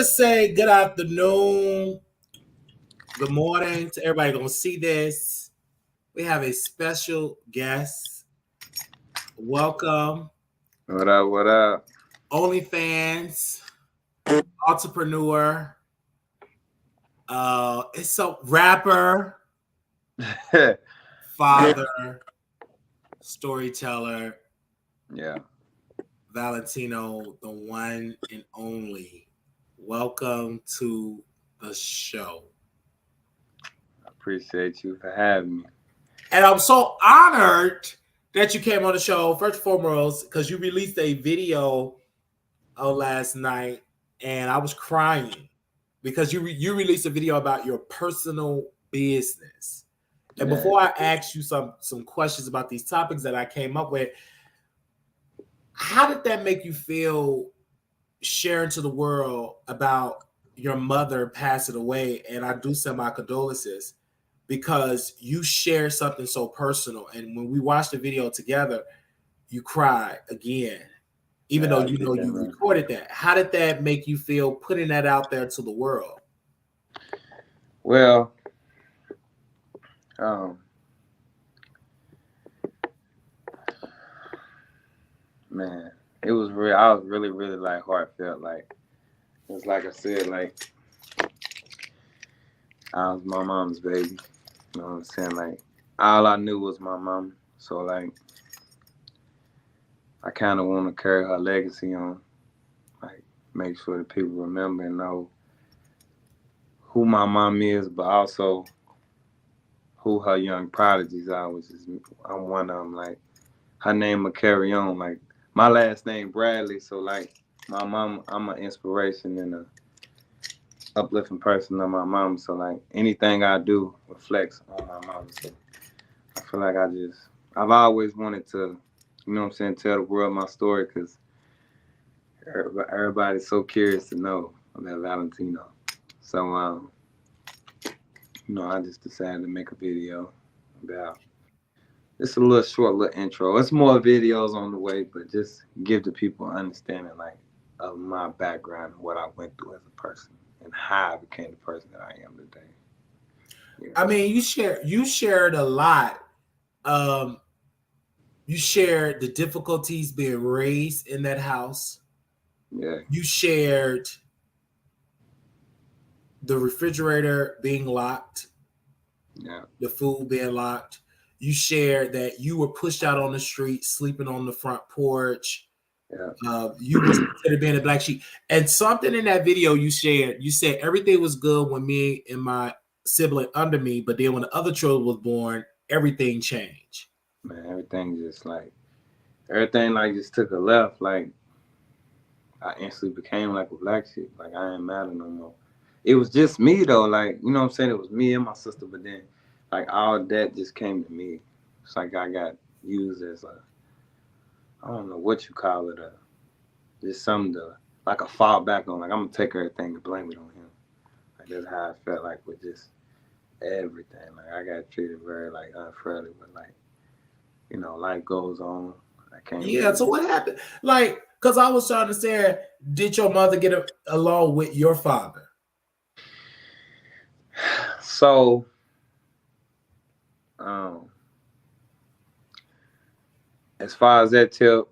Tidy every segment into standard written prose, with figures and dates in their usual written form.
to say good afternoon, good morning to everybody gonna see this. We have a special guest. Welcome, What up? What up? OnlyFans, entrepreneur, it's a rapper, father, storyteller, Yeah, Valentino, the one and only. Welcome to the show. appreciate you for having me. And I'm so honored that you came on the show, first and foremost, because you released a video last night, and I was crying because you released a video about your personal business. And Yeah. before I ask you some questions about these topics that I came up with, how did that make you feel sharing to the world about your mother passing away? And I do send my condolences because you share something so personal. And when we watched the video together, you cried again, even though you know you recorded that. How did that make you feel putting that out there to the world? Well, man, it was real. I was really, really like heartfelt. Like it's like I said, like I was my mom's baby. You know what I'm saying? Like all I knew was my mom. So like I kind of want to carry her legacy on. Like make sure that people remember and know who my mom is, but also who her young prodigies are, which is I'm one of them. Like her name will carry on. Like my last name Bradley, so like my mom, I'm an inspiration and a uplifting person of my mom. So like anything I do reflects on my mom. So I feel like I've always wanted to, you know what I'm saying, tell the world my story because everybody's so curious to know about Valentino. So I just decided to make a video about it's a little short little intro. It's more videos on the way, but just give the people an understanding like of my background and what I went through as a person and how I became the person that I am today. Yeah. I mean, you shared a lot. You shared the difficulties being raised in that house. Yeah. You shared the refrigerator being locked. Yeah. The food being locked. You shared that you were pushed out on the street, sleeping on the front porch. Yeah. You was considered being a black sheep. And something in that video you shared, you said everything was good when me and my sibling under me, but then when the other child was born, everything changed. Man, everything just just took a left. Like I instantly became like a black sheep. Like I ain't matter no more. It was just me though. Like, you know what I'm saying? It was me and my sister, but then like all that just came to me. It's like I got used as I don't know what you call it, just something to like a fall back on. Like I'm gonna take everything and blame it on him. Like that's how I felt like with just everything. Like I got treated very like unfairly, but like, you know, life goes on. I can't. Yeah. Really... So what happened? Like, because I was trying to say, did your mother get along with your father? So, as far as that tip,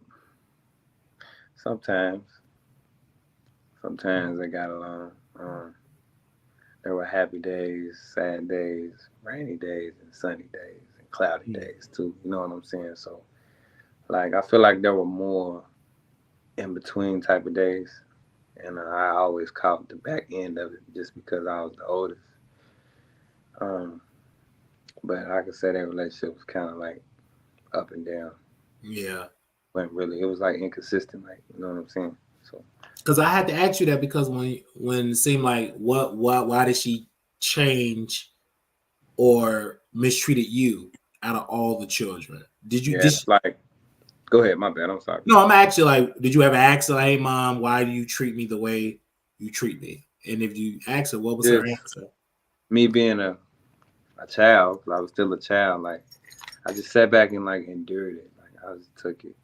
sometimes they got along. There were happy days, sad days, rainy days, and sunny days, and cloudy days too. You know what I'm saying? So, like, I feel like there were more in between type of days, and I always caught the back end of it just because I was the oldest. But like I said, that relationship was kind of like up and down. Yeah. But really, it was like inconsistent. Like, you know what I'm saying? So. Because I had to ask you that because when it seemed like why did she change or mistreated you out of all the children? Did you? Yeah, like, go ahead. My bad. I'm sorry. No, I'm actually like, did you ever ask her, "Hey, mom, why do you treat me the way you treat me?" And if you asked her, what was her answer? Me being a child, I was still a child. Like I just sat back and like endured it. Like I just took it.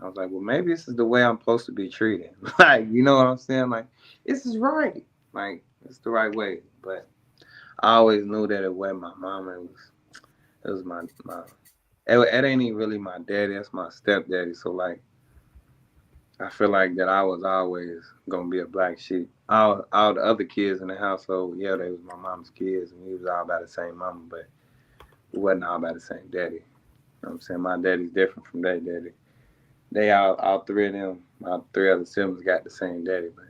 I was like, well, maybe this is the way I'm supposed to be treated. Like, you know what I'm saying? Like, this is right. Like, it's the right way. But I always knew that it wasn't my mama. It was my it ain't even really my daddy. That's my stepdaddy. So like, I feel like that I was always gonna be a black sheep. All the other kids in the household, yeah, they was my mom's kids, and we was all by the same mama, but we wasn't all by the same daddy. You know what I'm saying? My daddy's different from their daddy. They all three of them, my three other siblings got the same daddy, but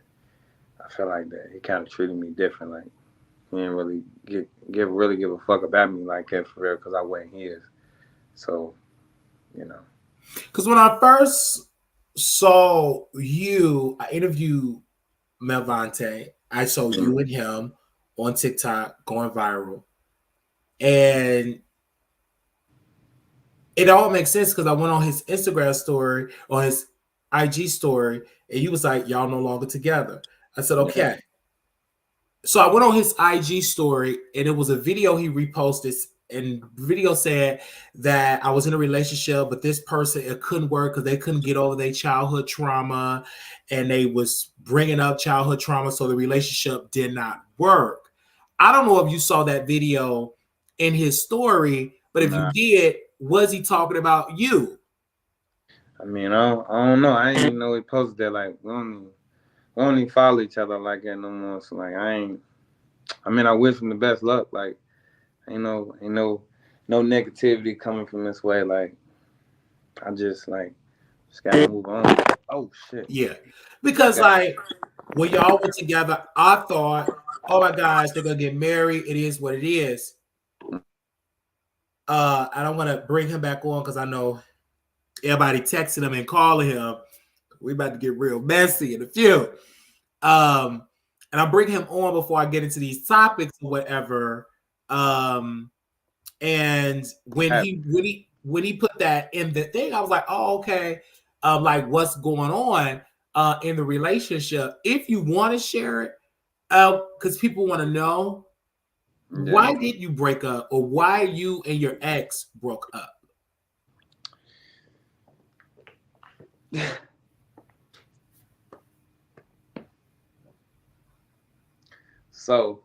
I feel like that he kind of treated me different. Like he didn't really give a fuck about me like that for real, because I wasn't his. So you know. Because when I first saw you, I interviewed Melvante. I saw you and him on TikTok going viral. And it all makes sense because I went on his Instagram story or his IG story, and he was like, y'all no longer together. I said, okay. So I went on his IG story, and it was a video he reposted, and the video said that I was in a relationship, but this person, it couldn't work because they couldn't get over their childhood trauma, and they was bringing up childhood trauma, so the relationship did not work. I don't know if you saw that video in his story, but if you Nah. did, was he talking about you? I mean, I don't know. I ain't even know he posted that. Like, we don't even follow each other like that no more. So, like, I mean, I wish him the best luck. Like, ain't no negativity coming from this way. Like, I just gotta move on. Oh, shit. Yeah. Because, like, when y'all were together, I thought, oh my gosh, they're going to get married. It is what it is. I don't want to bring him back on because I know everybody texting him and calling him. We about to get real messy in a few. And I'll bring him on before I get into these topics or whatever. And when he put that in the thing, I was like, oh, okay. Like what's going on in the relationship? If you want to share it, because people want to know, why did you break up, or why you and your ex broke up? So,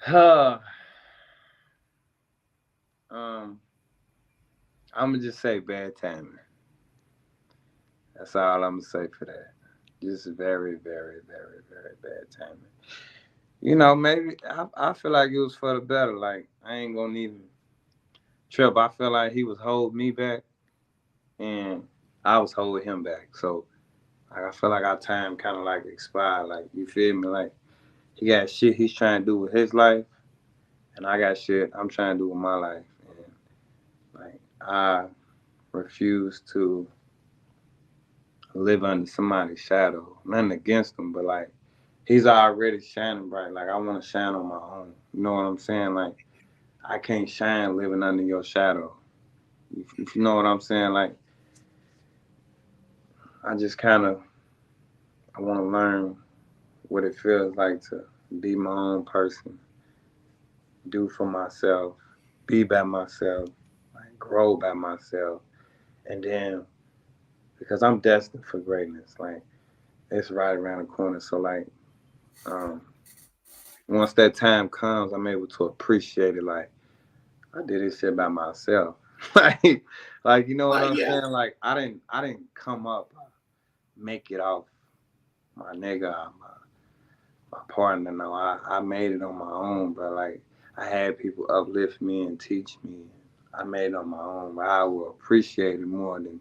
I'm gonna just say bad timing. That's all I'm gonna say for that. Just very, very, very, very bad timing. You know, maybe I feel like it was for the better. Like I ain't gonna even trip. I feel like he was holding me back, and I was holding him back. So like, I feel like our time kind of like expired. Like you feel me? Like he got shit he's trying to do with his life, and I got shit I'm trying to do with my life. And like I refuse to live under somebody's shadow. Nothing against him, but like he's already shining bright. Like I want to shine on my own. You know what I'm saying? Like I can't shine living under your shadow. If you know what I'm saying? Like I just I want to learn what it feels like to be my own person, do for myself, be by myself, like grow by myself, and then because I'm destined for greatness, like it's right around the corner. So like, um, once that time comes, I'm able to appreciate it. Like I did this shit by myself. like you know what I'm saying? Like I didn't come up, make it off my nigga, my partner. No, I made it on my own, but like I had people uplift me and teach me. I made it on my own, but I will appreciate it more than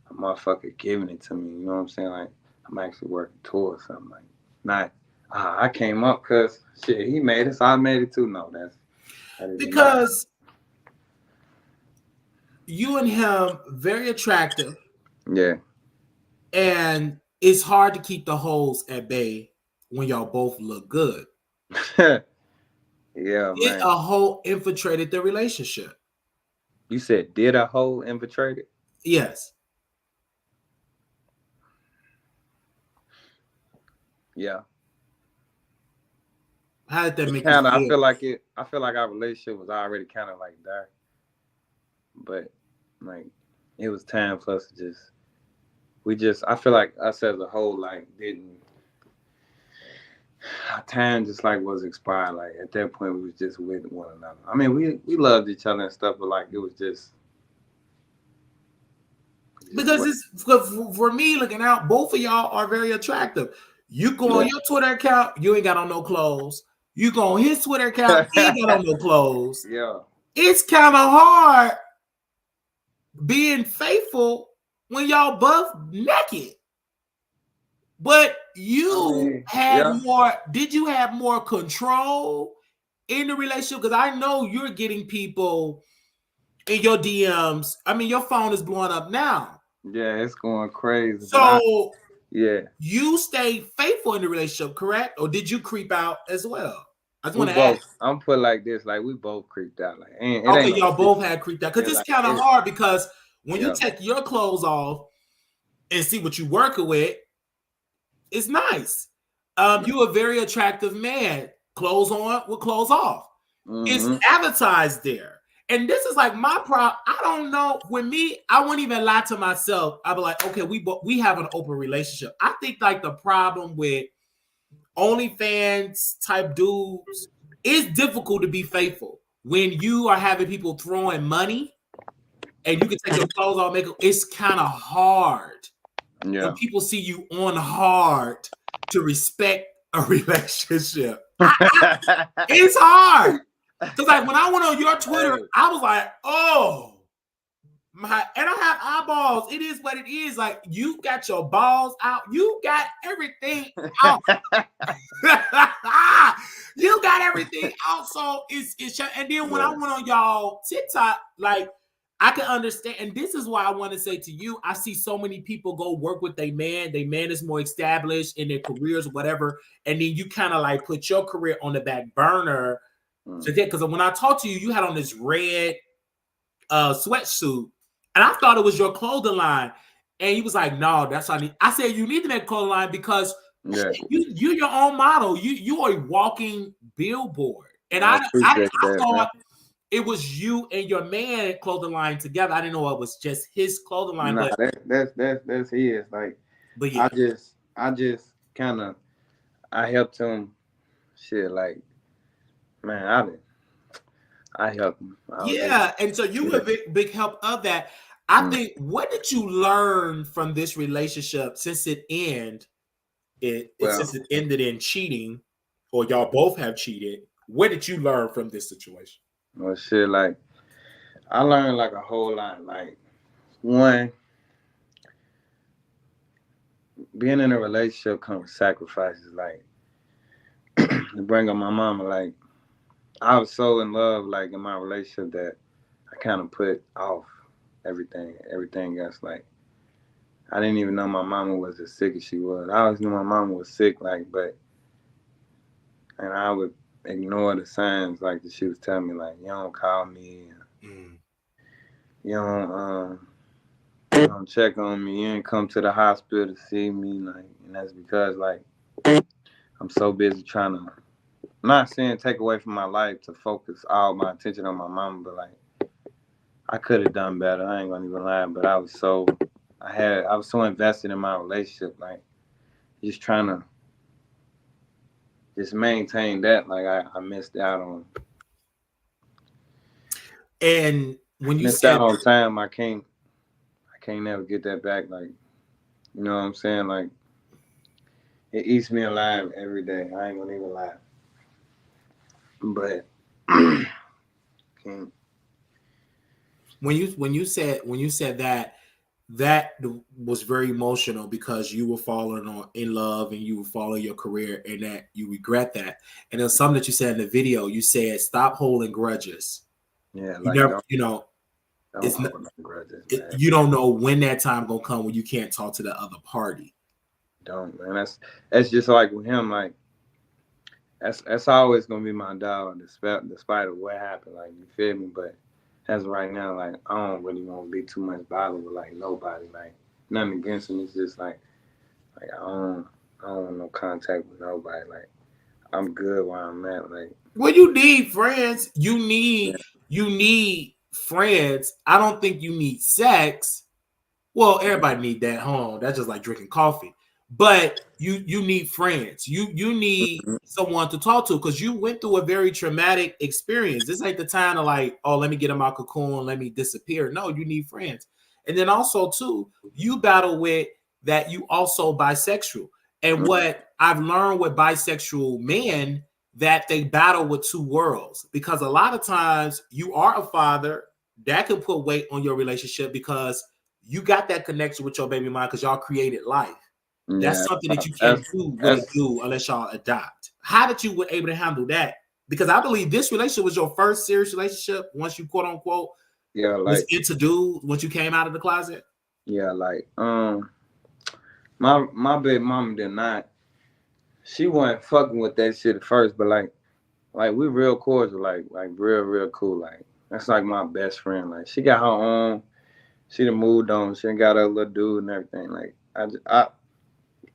a motherfucker giving it to me. You know what I'm saying? Like I'm actually working towards something. Like not I came up because shit he made it, so I made it too. No, that Because you and him very attractive. Yeah. And it's hard to keep the hoes at bay when y'all both look good. Yeah, Did man. a hoe infiltrated the relationship? You said did a hoe infiltrate it? Yes. Yeah. How did that make you Kind of, feel? I feel like our relationship was already kind of like there, but like it was time for us to I feel like us as a whole, like, didn't, our time just like was expired. Like at that point, we was just with one another. I mean, we loved each other and stuff, but like it was just Because it's for me looking out, both of y'all are very attractive. You go on your Twitter account, you ain't got on no clothes. You go on his Twitter account, he ain't got on no clothes. Yeah. It's kind of hard being faithful when y'all both naked. But you had more, did you have more control in the relationship? Because I know you're getting people in your DMs. I mean, your phone is blowing up now. Yeah, it's going crazy. So yeah, you stayed faithful in the relationship, correct? Or did you creep out as well? I just want to both. ask. I'm put like this, like we both creeped out. Like it Okay, ain't y'all both had creeped out. Because it's kind of hard because when you take your clothes off and see what you working with, it's nice. You a very attractive man. Clothes on with clothes off. It's advertised there. And this is like my problem. I don't know. With me, I wouldn't even lie to myself. I'd be like, okay, we have an open relationship. I think like the problem with OnlyFans type dudes, it's difficult to be faithful when you are having people throwing money and you can take your clothes off, it's kind of hard. Yeah. When people see you on hard to respect a relationship. It's hard. Because like when I went on your Twitter, I was like, oh my, and I have eyeballs. It is what it is. Like you got your balls out, you got everything out. You got everything out. So it's and then when I went on y'all TikTok, like I can understand, and this is why I want to say to you, I see so many people go work with their man is more established in their careers or whatever, and then you kind of like put your career on the back burner. Because when I talked to you, you had on this red sweatsuit, and I thought it was your clothing line, and he was like, no, that's what I need. I said, you need to make a clothing line because you're your own model. You are a walking billboard. And I thought it was you and your man clothing line together. I didn't know it was just his clothing line. Nah, that's his. Like, but yeah. I just kind of, I helped him. Shit, like, man, I helped him. And so you were a big help of that. I think, what did you learn from this relationship since it ended? Since it ended in cheating, or y'all both have cheated. What did you learn from this situation? Well, shit, like I learned like a whole lot. Like one, being in a relationship comes with sacrifices. Like to bring up my mama, like I was so in love, like in my relationship, that I kind of put off everything else. Like I didn't even know my mama was as sick as she was. I always knew my mama was sick, like, and I would ignore the signs like that she was telling me, like, you don't call me, you don't check on me, you didn't come to the hospital to see me, like, and that's because like I'm so busy trying to, I'm not saying take away from my life to focus all my attention on my mama, but like I could have done better. I ain't gonna even lie, but I was so invested in my relationship, like just trying to just maintain that. Like I missed out on. And when you missed out on time, I can't never get that back. Like, you know what I'm saying? Like it eats me alive every day. I ain't gonna even lie. But when you said that was very emotional because you were falling in love and you were following your career and that you regret that. And there's something that you said in the video. You said, stop holding grudges. Yeah, like you never, it's not, grudges, you don't know when that time gonna come when you can't talk to the other party. Don't, man. That's just like with him. Like that's always gonna be my dog, despite of what happened. Like, you feel me? But as of right now, like I don't really want to be too much bothered with like nobody. Like nothing against him. It's just like I don't want no contact with nobody. Like I'm good where I'm at. Like, Well, you need friends. yeah. You need friends. I don't think you need sex. Well, everybody need that. Hold on, that's just like drinking coffee. But you need friends. You need Mhm. someone to talk to because you went through a very traumatic experience. This ain't the time to like, oh, let me get in my cocoon, let me disappear. No, you need friends. And then also too, you battle with that you also bisexual. And what I've learned with bisexual men that they battle with two worlds because a lot of times you are a father that can put weight on your relationship because you got that connection with your baby mom because y'all created life. That's Yeah, something that you can't that's do with a that's dude unless y'all adopt. How did you were able to handle that? Because I believe this relationship was your first serious relationship once you quote unquote yeah, was like into dudes once you came out of the closet. yeah, like my baby mama did not. She wasn't fucking with that shit at first, but like we real cordial, like real cool. Like that's like my best friend. Like she got her own. She done moved on. She done got her little dude and everything. Like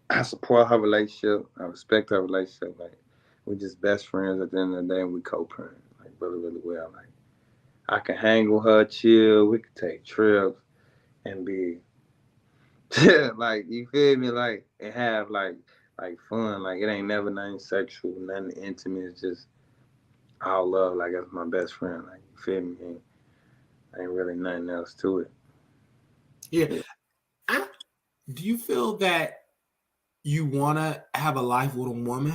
I support her relationship. I respect her relationship. Like we just best friends at the end of the day, and we co-parent like really well. Like I can hang with her, chill. We could take trips and be like you feel me, like and have like fun. Like it ain't never nothing sexual, nothing intimate. It's just all love. Like that's my best friend. Like you feel me? Ain't really nothing else to it. Yeah. Yeah. I, do you feel that you want to have a life with a woman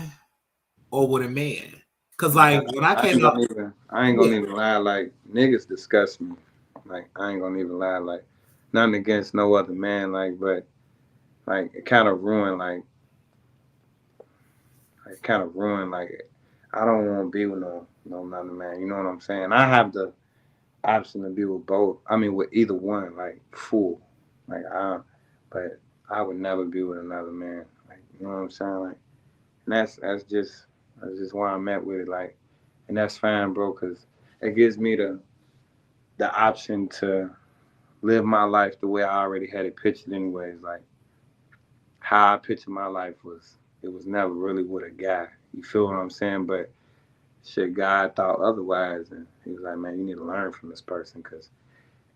or with a man? Because Like like when I I came ain't out, gonna even I ain't yeah, gonna even lie. Like niggas disgust me. Like I ain't gonna even lie. Like nothing against no other man. Like but like it kind of ruined like kind of ruined like I don't want to be with no another man. You know what I'm saying? I have the option to be with both. I mean with either one. Like full. Like but I would never be with another man. Like you know what I'm saying? Like and that's just why I'm at with it. Like and that's fine, bro. Cause it gives me the option to live my life the way I already had it pictured anyways. Like how I pictured my life was it was never really with a guy. You feel what I'm saying? But shit, God thought otherwise and he was like, man, you need to learn from this person because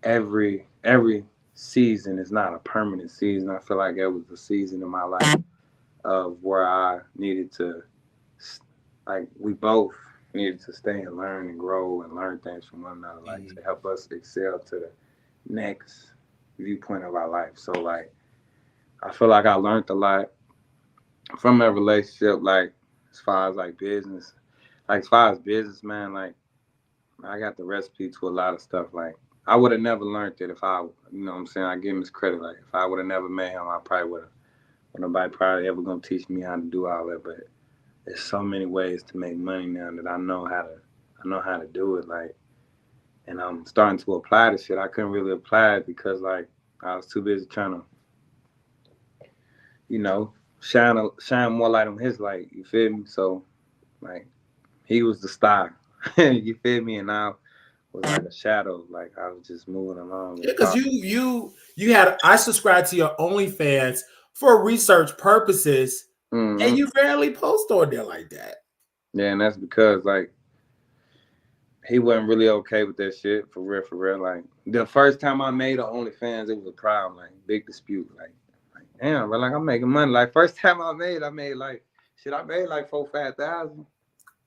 every season is not a permanent season. I feel like it was a season in my life of where I needed to like we both needed to stay and learn and grow and learn things from one another, like mhm. to help us excel to the next viewpoint of our life. So like I feel like I learned a lot from that relationship, like as far as like business. Like as far as business, man, like I got the recipe to a lot of stuff. Like I would have never learned it if I you know what I'm saying, I give him his credit. Like if I would have never met him, I probably would have nobody probably ever gonna teach me how to do all that. But there's so many ways to make money now that I know how to do it. Like and I'm starting to apply the shit. I couldn't really apply it because like I was too busy trying to, you know, shine more light on his light. You feel me? So like he was the star. You feel me? And I was like a shadow. Like I was just moving along Yeah, and because talking. you had I subscribed to your OnlyFans for research purposes, and Hmm. you barely post on there like that. Yeah, and that's because like he wasn't really okay with that shit for real, for real. Like the first time I made a OnlyFans, it was a problem, like big dispute. Like damn, but like I'm making money. Like first time I made like shit. I made like 4,000, 5,000,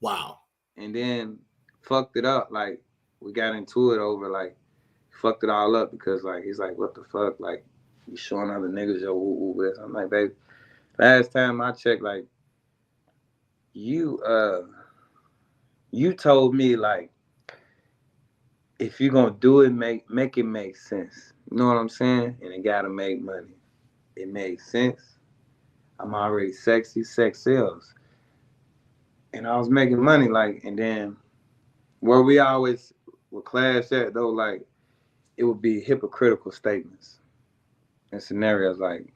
Wow. and then fucked it up. Like we got into it over like fucked it all up because like he's like, what the fuck, like you showing other niggas your woo woo. I'm like, baby, last time I checked, like you you told me like if you're gonna do it, make it make sense. You know what I'm saying? And it gotta make money. It made sense. I'm already sexy, sex sells. And I was making money, like, and then where we always would clash at though, like it would be hypocritical statements and scenarios like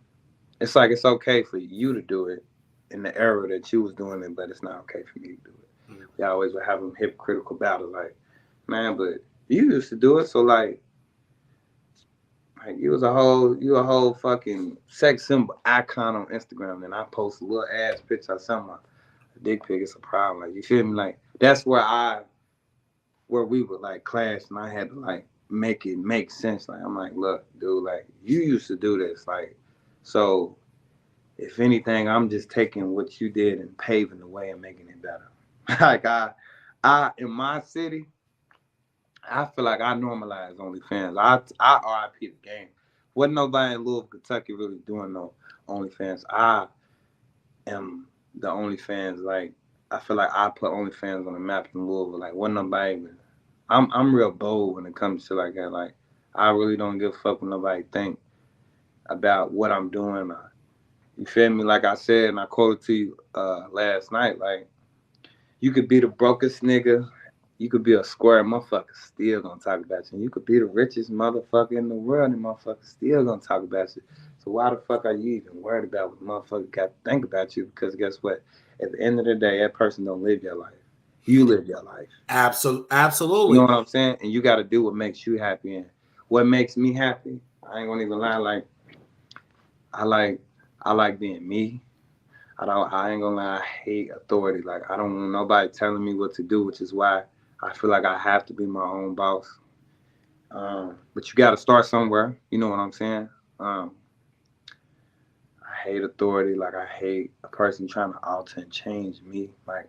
it's okay for you to do it in the era that you was doing it, but it's not okay for me to do it. Mhm. We always would have them hypocritical battles, like, man, but you used to do it, so like you a whole fucking sex symbol icon on Instagram, and I post a little ass picture of something dick pic, it's a problem. Like, you feel me? Like, that's where we would like clash, and I had to like make it make sense. Like, I'm like, look, dude, like, you used to do this, like, so if anything, I'm just taking what you did and paving the way and making it better. Like, I in my city, I feel like I normalized OnlyFans. I RIP the game. Wasn't nobody in Louisville, Kentucky really doing no OnlyFans. I am the OnlyFans. Like, I feel like I put OnlyFans on the map in Louisville. Like, wasn't nobody even. I'm real bold when it comes to like that. Like, I really don't give a fuck what nobody think about what I'm doing. You feel me? Like I said, and I quoted to you last night. Like, you could be the brokest nigga. You could be a square motherfucker, still gonna talk about you. And you could be the richest motherfucker in the world, and motherfucker still gonna talk about you. So why the fuck are you even worried about what motherfucker got to think about you? Because guess what? At the end of the day, that person don't live your life. You live your life. Absolutely. You know what I'm saying? And you got to do what makes you happy. And what makes me happy, I ain't gonna even lie. Like, I like being me. I ain't gonna lie. I hate authority. Like, I don't want nobody telling me what to do, which is why I feel like I have to be my own boss. But you got to start somewhere. You know what I'm saying? I hate authority. Like, I hate a person trying to alter and change me. Like,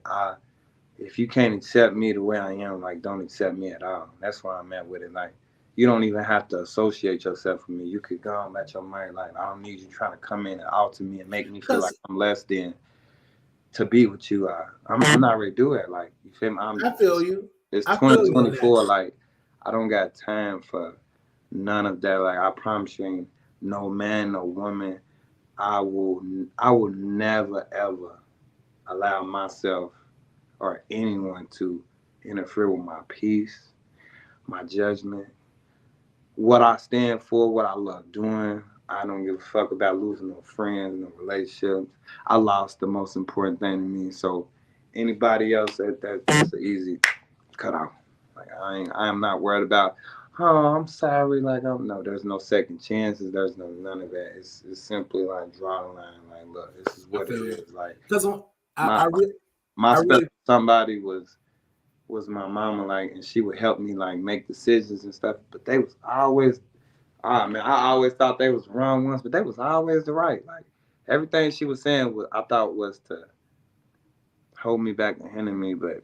if you can't accept me the way I am, like, don't accept me at all. That's where I'm at with it. Like, you don't even have to associate yourself with me. You could go and let your mind. Like, I don't need you trying to come in and alter me and make me feel like I'm less than to be what you are. I'm not ready to do it. Like, you feel me? I feel you. It's I feel you on 2024. that. Like, I don't got time for none of that. Like, I promise you, ain't no man, no woman. I will never ever allow myself or anyone to interfere with my peace, my judgment, what I stand for, what I love doing. I don't give a fuck about losing no friends, no relationships. I lost the most important thing to me. So anybody else, that's an easy cut off. Like, I am not worried about, oh, I'm sorry. Like, no, there's no second chances. There's none of that. It's simply like, draw the line. Like, look, this is what it is. Like, Because my I special really, somebody was my mama. Like, and she would help me like make decisions and stuff. But they was always, man, I always thought they was wrong ones, but they was always the right. Like, everything she was saying I thought was to hold me back and hinder me, but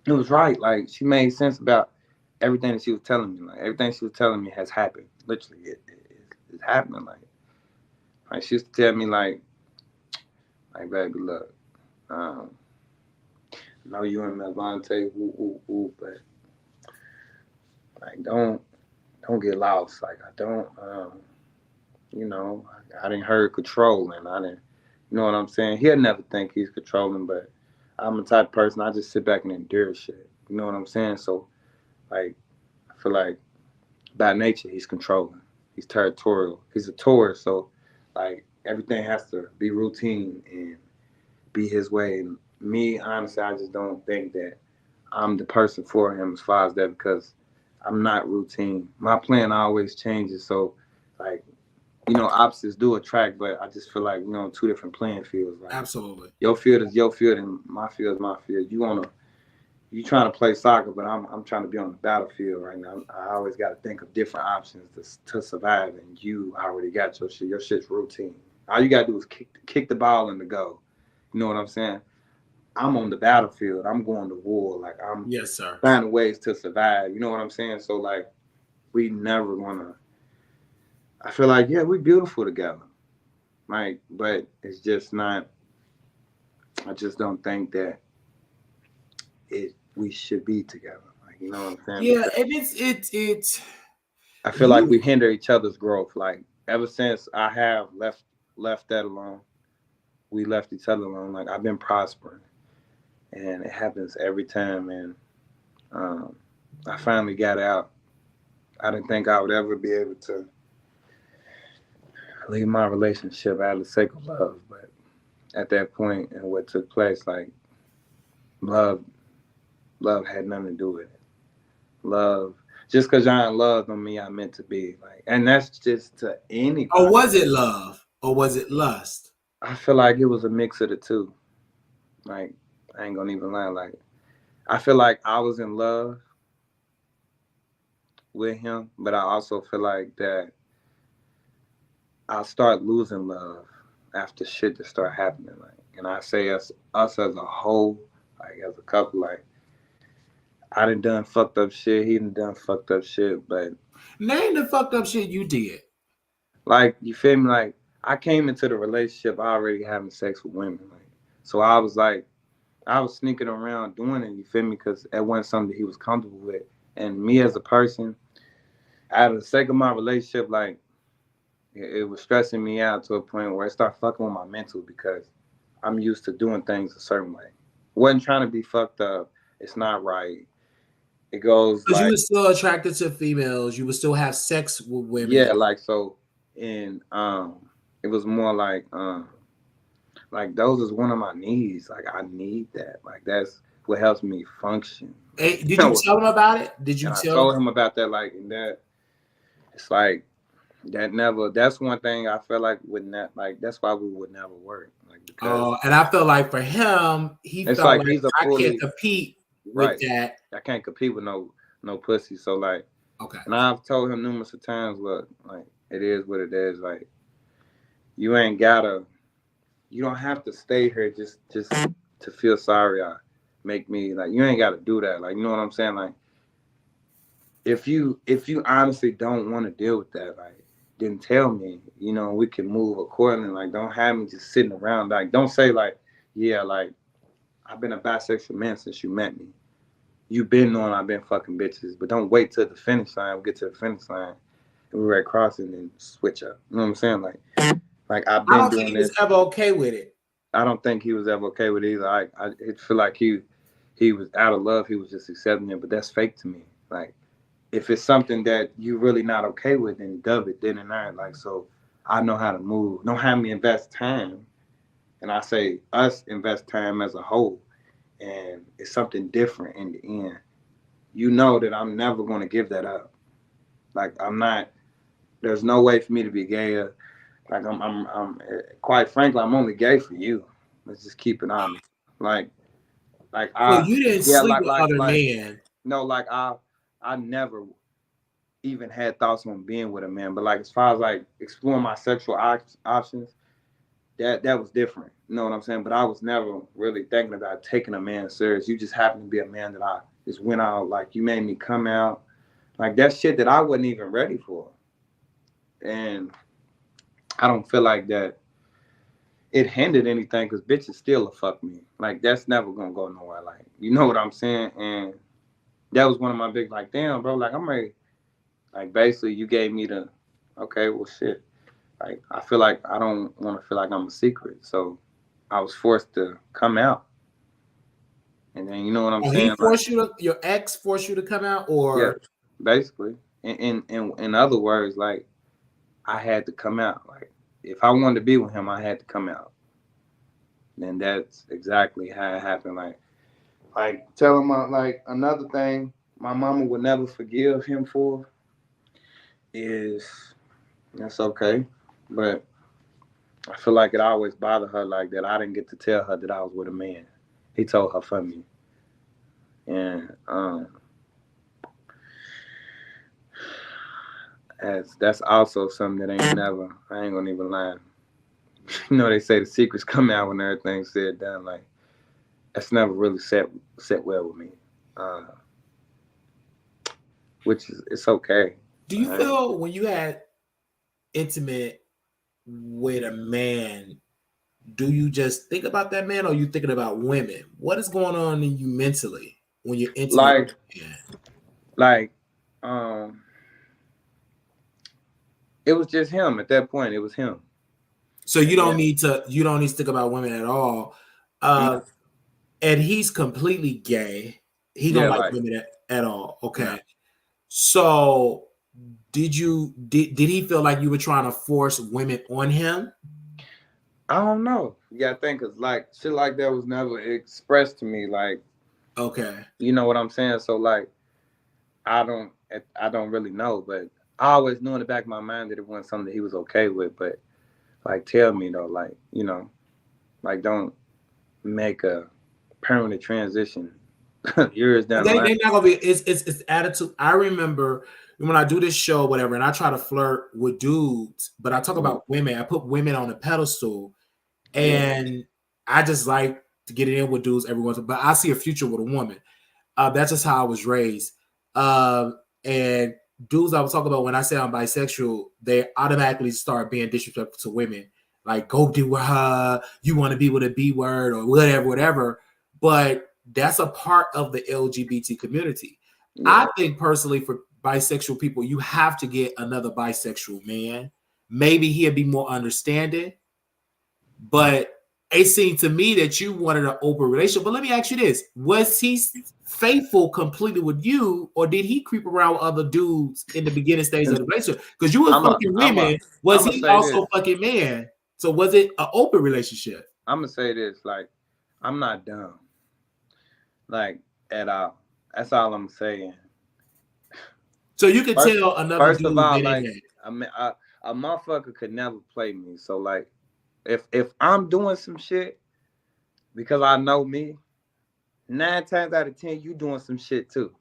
it was right. Like, she made sense about everything that she was telling me. Like, everything she was telling me has happened. Literally, it's happening. Like, she used to tell me like, baby, look, I know you and Levante, but like, don't get lost. Like, I don't, I didn't heard controlling. I didn't, you know what I'm saying? He'll never think he's controlling, but I'm the type of person, I just sit back and endure shit. You know what I'm saying? So, like, I feel like by nature, he's controlling. He's territorial. He's a Taurus, so like, everything has to be routine and be his way. And me, honestly, I just don't think that I'm the person for him as far as that, because I'm not routine. My plan always changes. So, like, opposites do attract, but I just feel like, two different playing fields. Like, absolutely. your field is your field and my field is my field. You trying to play soccer, but I'm trying to be on the battlefield right now. I always got to think of different options to survive, and you already got your shit. Your shit's routine. All you got to do is kick the ball and the go. You know what I'm saying? I'm on the battlefield. I'm going to war. Like, I'm yes, sir. finding ways to survive. You know what I'm saying? So, like, we never want to. I feel like, yeah, we beautiful together. Like, but it's just not. I just don't think that we should be together. Like, you know what I'm saying? Yeah, and it's. I feel like we hinder each other's growth. Like, ever since I have left that alone, we left each other alone. Like, I've been prospering, and it happens every time. And I finally got out. I didn't think I would ever be able to leave my relationship out of the sake of love, but at that point and what took place, like, love had nothing to do with it. Love, just because y'all in love don't mean y'all meant to be. Like, and that's just to anybody. Or was it love? Or was it lust? I feel like it was a mix of the two. Like, I ain't gonna even lie. Like, I feel like I was in love with him, but I also feel like that I start losing love after shit that start happening. Like, and I say us as a whole, like as a couple, like I done fucked up shit. He done fucked up shit, but Name the fucked up shit you did. like you feel me? Like I came into the relationship already having sex with women. Like, so I was like, I was sneaking around doing it. You feel me? Because it wasn't something that he was comfortable with. And me as a person, out of the sake of my relationship, like it was stressing me out to a point where it started fucking with my mental because I'm used to doing things a certain way. Wasn't trying to be fucked up. It's not right. It goes Because you like, were still attracted to females, you would still have sex with women. yeah, like so. And it was more like those is one of my needs. Like I need that. Like that's what helps me function. Like, Hey, did you tell him about it? Did you and I tell him? told him about that. Like, and that it's like that never. That's one thing I feel like would not like. That's why we would never work. Like because And I felt like for him, he it's felt like like he's a I can't fully compete with right. that. I can't compete with no pussy. So like, Okay. and I've told him numerous of times, look, like it is what it is. Like you ain't gotta. You don't have to stay here just to feel sorry or make me like you ain't gotta do that. Like you know what I'm saying? Like if you honestly don't want to deal with that, like then tell me, you know, we can move accordingly. Like don't have me just sitting around. Like don't say like, yeah, like I've been a bisexual man since you met me. You've been knowing I've been fucking bitches, but don't wait till the finish line. We get to the finish line and we're at crossing and switch up. You know what I'm saying? Like I've I been don't think doing he was this. ever okay with it. I don't think he was ever okay with it either. I feel like he was out of love. He was just accepting it, but that's fake to me. Like if it's something that you really not okay with, then dub it then and there. Like so, I know how to move. Don't have me invest time, and I say us invest time as a whole, and it's something different in the end. You know that I'm never going to give that up. Like I'm not. There's no way for me to be gay. Like I'm. Quite frankly, I'm only gay for you. Let's just keep it honest. Like, like So I, you didn't yeah, sleep with other men. no, like I never even had thoughts on being with a man. But like as far as like exploring my sexual options, that was different. You know what I'm saying? But I was never really thinking about taking a man serious. You just happened to be a man that I just went out. Like you made me come out. Like that shit that I wasn't even ready for. And I don't feel like that it hindered anything because bitches still will fuck me. Like that's never gonna go nowhere. Like you know what I'm saying? And that was one of my big like, damn, bro, like I'm ready. Like basically you gave me the okay, well shit. Like I feel like I don't want to feel like I'm a secret. So I was forced to come out. And then you know what I'm Oh, he saying? Like, forced you to. Your ex forced you to come out, yeah, or basically. In other words, like I had to come out. Like if I wanted to be with him, I had to come out. And that's exactly how it happened. Like tell him like another thing my mama would never forgive him for is that's okay. But I feel like it always bothered her like that I didn't get to tell her that I was with a man. He told her for me. And as that's also something that ain't never I ain't gonna even lie. You know they say the secrets come out when everything's said done. Like that's never really set well with me. Uh, which is it's okay. do you Right? feel when you had intimate with a man, do you just think about that man, or are you thinking about women? What is going on in you mentally when you're intimate Like with a man? like um it was just him at that point. It was him. So you And don't then need to. You don't need to think about women at all. no, And he's completely gay. He don't yeah, like like women at all. no. Okay. So did he feel like you were trying to force women on him? I don't know. You gotta think cause like shit like that was never expressed to me. Like, Okay. you know what I'm saying? So like I don't I don't really know, but I always knew in the back of my mind that it wasn't something that he was okay with. But like tell me though, like, you know, like don't make a permanent transition years down the line. They not gonna be. It's attitude. I remember when I do this show, whatever, and I try to flirt with dudes, but I talk about women. I put women on a pedestal, and I just like to get it in with dudes every once. But I see a future with a woman. That's just how I was raised. And dudes I was talking about when I say I'm bisexual, they automatically start being disrespectful to women. Like, go do with her. You want to be with a B word or whatever. But that's a part of the LGBT community. I think personally for bisexual people, you have to get another bisexual man. Maybe he'll be more understanding. But it seemed to me that you wanted an open relationship. But let me ask you this. Was he faithful completely with you, or did he creep around with other dudes in the beginning stage of the relationship? Because you were fucking women. Was he also fucking man? So was it an open relationship? I'm going to say this. Like, I'm not dumb. Like, at all. That's all I'm saying. So you could tell another first dude. First of all, like, I mean, a motherfucker could never play me. So, like, if I'm doing some shit because I know me, 9 times out of 10, you doing some shit too.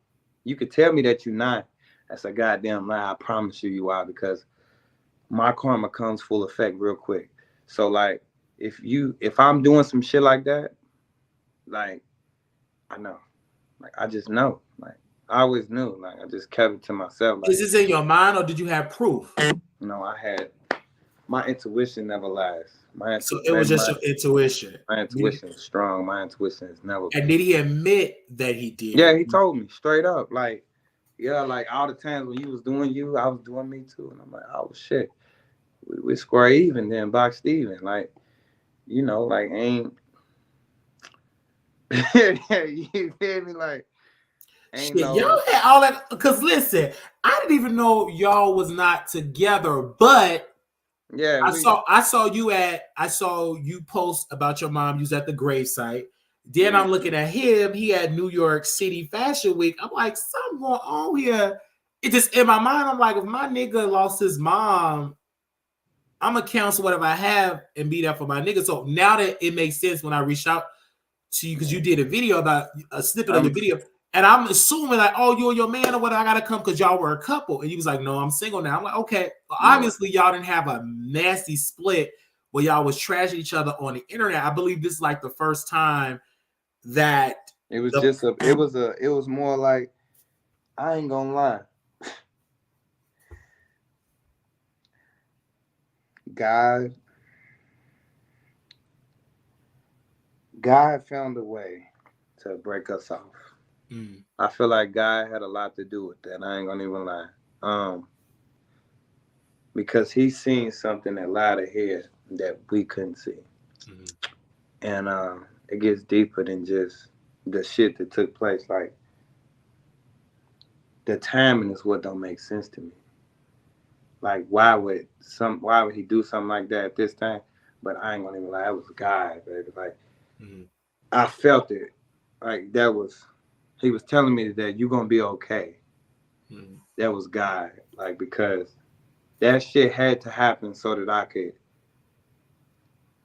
You could tell me that you're not. That's a goddamn lie. I promise you are, because my karma comes full effect real quick. So, like, if I'm doing some shit like that, like, I know. Like, I just know. Like, I always knew. Like, I just kept it to myself. Like, is this in your mind, or did you have proof? No, I had. My intuition never lies. So it was just your intuition. My intuition is strong. My intuition is never. And did he admit that he did? Yeah, he told me straight up. Like, yeah, like all the times when you was doing you, I was doing me too. And I'm like, oh shit, we square even then, boxed even. Like, you know, like ain't. You feel me? Like, ain't shit, y'all had all that. Because listen, I didn't even know y'all was not together, but. Yeah, I saw you post about your mom. You was at the gravesite. Then I'm looking at him. He had New York City Fashion Week. I'm like, something going on here. It just in my mind. I'm like, if my nigga lost his mom, I'm gonna cancel whatever I have and be there for my nigga. So now that it makes sense when I reached out to you, because you did a video about a snippet of your video. And I'm assuming like, oh, you and your man or what? I gotta come because y'all were a couple. And he was like, no, I'm single now. I'm like, okay. Well, obviously, y'all didn't have a nasty split where y'all was trashing each other on the internet. I believe this is like the first time that it was it was more like, I ain't gonna lie. God found a way to break us off. I feel like God had a lot to do with that. I ain't gonna even lie. Because he seen something that lied ahead that we couldn't see. And it gets deeper than just the shit that took place. Like, the timing is what don't make sense to me. Like, why would he do something like that at this time? But I ain't gonna even lie, it was God, baby. Like, I felt it. Like, he was telling me that you're gonna be okay. That was God. Like, because that shit had to happen so that I could,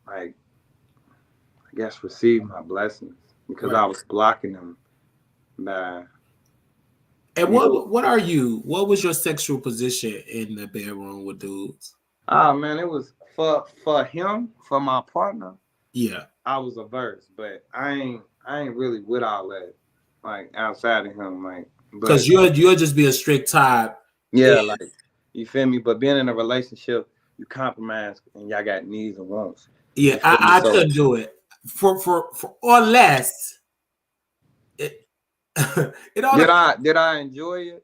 like, I guess receive my blessings, because I was blocking them by. And what was your sexual position in the bedroom with dudes? Oh man, it was for him, for my partner. Yeah, I was a verse, but I ain't really with all that, like, outside of him, like, because you'll just be a strict type. Yeah, like, you feel me? But being in a relationship, you compromise and y'all got needs and wants. Yeah, I couldn't do it for or less. Did I enjoy it?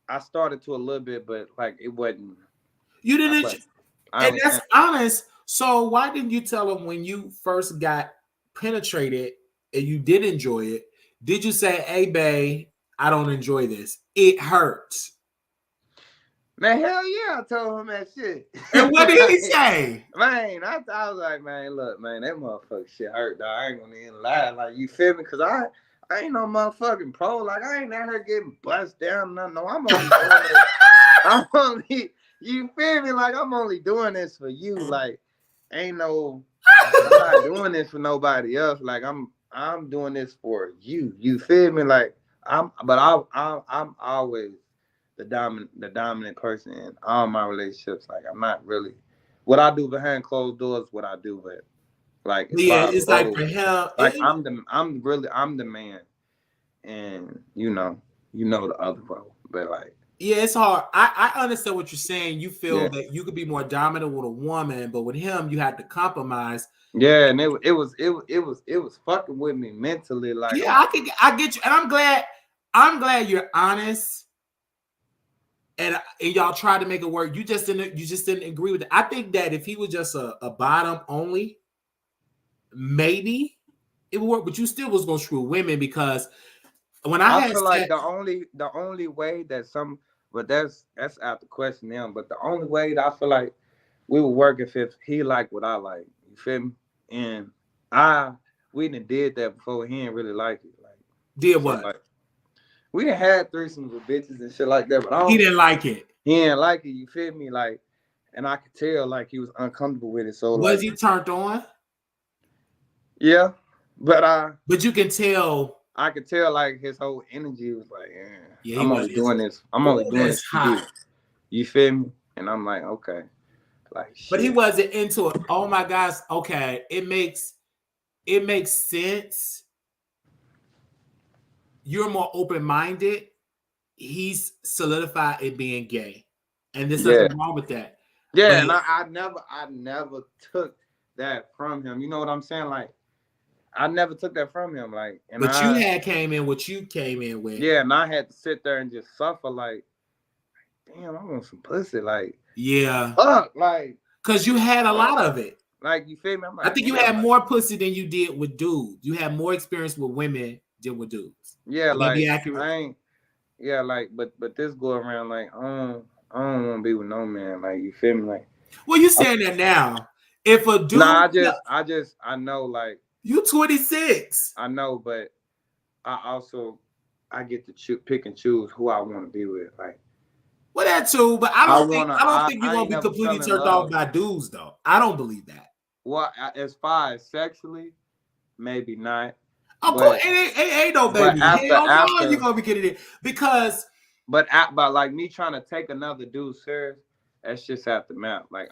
I started to a little bit, but like, it wasn't. You didn't, and that's honest. So why didn't you tell him when you first got penetrated and you did enjoy it? Did you say, "Hey, babe, I don't enjoy this. It hurts"? Man, hell yeah, I told him that shit. And what did he say? Man, I was like, man, look, man, that motherfucking shit hurt, dog. I ain't gonna even lie. Like, you feel me? Because I ain't no motherfucking pro. Like, I ain't out here getting bust down. No, I'm only doing this. You feel me? Like, I'm only doing this for you. Like, I'm not doing this for nobody else. Like, I'm I'm doing this for you. You feel me? Like I'm always the dominant person in all my relationships. Like I'm not really what I do behind closed doors. What I do, but like as Yeah, far as it's like goals, for him. like I'm the man, and the other role. But like Yeah, it's hard. I understand what you're saying. You feel yeah, that you could be more dominant with a woman, but with him, you had to compromise. yeah, and it was fucking with me mentally. Like Yeah, I get you, and I'm glad you're honest, and y'all tried to make it work. You just didn't agree with it. I think that if he was just a bottom only, maybe it would work, but you still was gonna screw women because when I I had feel like sex, the only way that but that's out the question now. But the only way that I feel like we would work if he like what I like. You feel me? And we done did that before. He didn't really like it. Like did so, what? like we done had threesomes with bitches and shit like that. But He didn't like it. he didn't like it. You feel me? Like, and I could tell like he was uncomfortable with it. So Was like, he turned on? yeah, but But you can tell. I could tell like his whole energy was like, Yeah, he I'm was. only doing this. I'm only Ooh, doing that's this for you. hot. You feel me? And I'm like, okay, like But he shit. wasn't into it. Oh my gosh. Okay, it makes sense. You're more open minded. He's solidified in being gay, and there's Yeah, nothing wrong with that. yeah. But And I never took that from him. You know what I'm saying? Like, I never took that from him. Like, and but you had came in what you came in with. yeah, and I had to sit there and just suffer. Like, damn, I want some pussy. Like, Yeah, fuck, like, because you had a lot of it. like you feel me? I'm I like, think you damn, had like, more pussy than you did with dudes. You had more experience with women than with dudes. yeah, Would that be like accurate? I ain't. Yeah, like, but this go around like I don't want to be with no man. Like you feel me? Like Well, you saying that now. If a dude, nah, I know like you 26. I know, but I get to pick and choose who I want to be with. Like Well, that too, but I don't think you're I gonna ain't be never completely fell in turned off love. by dudes though. I don't believe that. Well, as far as sexually, maybe not. Of course, But ain't no but baby. after Hell no, you're after gonna be getting it because but like me trying to take another dude serious, that's just at the map. Like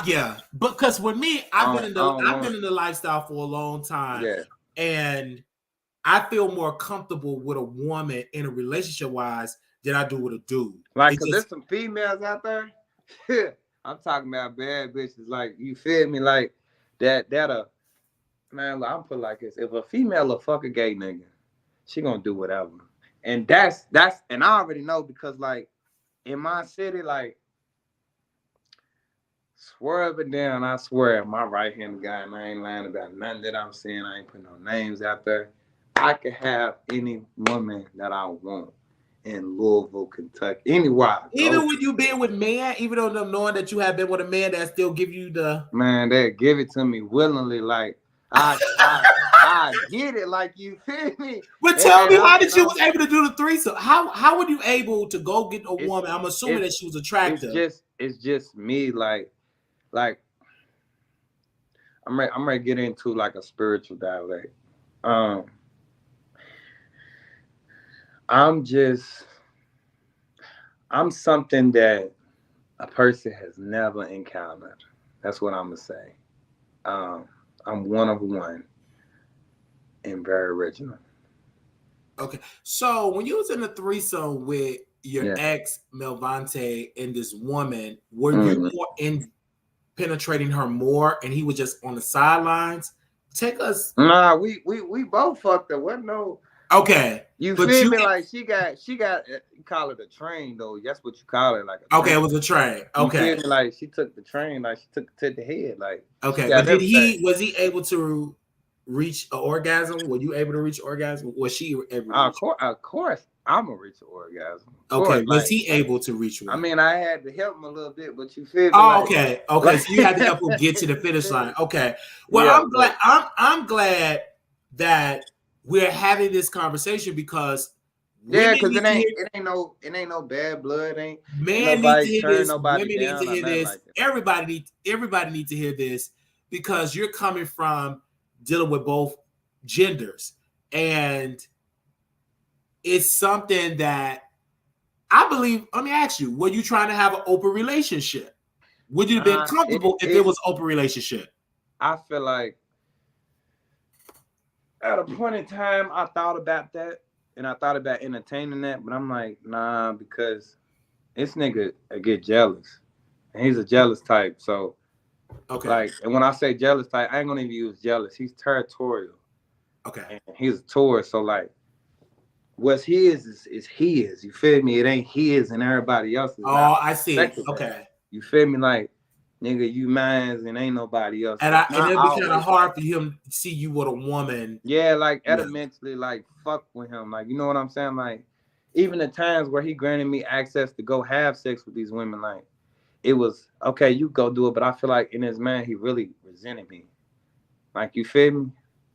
yeah. Because with me, I don't I've want. been in the lifestyle for a long time, Yeah. and I feel more comfortable with a woman in a relationship wise than I do with a dude. Like, It cause just there's some females out there. I'm talking about bad bitches. Like, you feel me? Like man. I'm put like this: if a female will fuck a gay nigga, she gonna do whatever. And and I already know because like in my city, like swear up and down, I swear my right hand guy, and I ain't lying about nothing that I'm saying. I ain't putting no names out there. I could have any woman that I want in Louisville, Kentucky, anywhere I go. even when you been with man, even though them knowing that you have been with a man that still give you the Man, they give it to me willingly. Like I get it. Like you feel me? But And, tell and me, I'm how did and you I'm was able to do the threesome? How were you able to go get a it's woman? I'm assuming it's that she was it's attractive. just me. Like I'm ready to get into like a spiritual dialect. Um, I'm something that a person has never encountered. That's what I'm gonna say. Um, I'm one of one and very original. Okay, so when you was in the threesome with your Yeah. ex Melvante and this woman, were you Mhm. more in penetrating her more, and he was just on the sidelines? Take us. Nah, we both fucked her. What no? Okay, You but feel you me? Like she got you call it a train though. That's what you call it, like a okay? train. It was a train. You feel Okay, me? Like she took the train, like she took it to the head, like she okay, but got everything. was he able to reach an orgasm? Were you able to reach orgasm? Was she able to reach? Of course, I'm a reach orgasm. Of Okay, course, was like he able to reach I one? mean, I had to help him a little bit, but you feel me? Oh, Like, okay, okay. like So you had to help him get to the finish line. Okay. Well, yeah, I'm glad. but I'm glad that we're having this conversation because yeah, women because need it to ain't hear. it ain't no it ain't no bad blood, ain't Men need to nobody hear turn this. nobody Women need to down or hear nothing this. like that. Everybody need to hear this because you're coming from dealing with both genders, and it's something that I believe. Let me ask you: were you trying to have an open relationship? Would you have been comfortable if it was an open relationship? I feel like at a point in time, I thought about that, and I thought about entertaining that, but I'm like, nah, because this nigga get jealous, and he's a jealous type. So, okay, like, and when I say jealous type, I ain't gonna even use jealous. He's territorial. Okay, And he's a tourist, so like, what's his is his. You feel me? It ain't his, and everybody else is not. I see. Okay, you feel me? Like, nigga, you mines, and ain't nobody else. and It's not it'll be kind of hard like, for him to see you with a woman. yeah, like elementally, like fuck with him, like you know what I'm saying? Like, even the times where he granted me access to go have sex with these women, like it was okay, you go do it, but I feel like in his mind he really resented me. Like you feel me?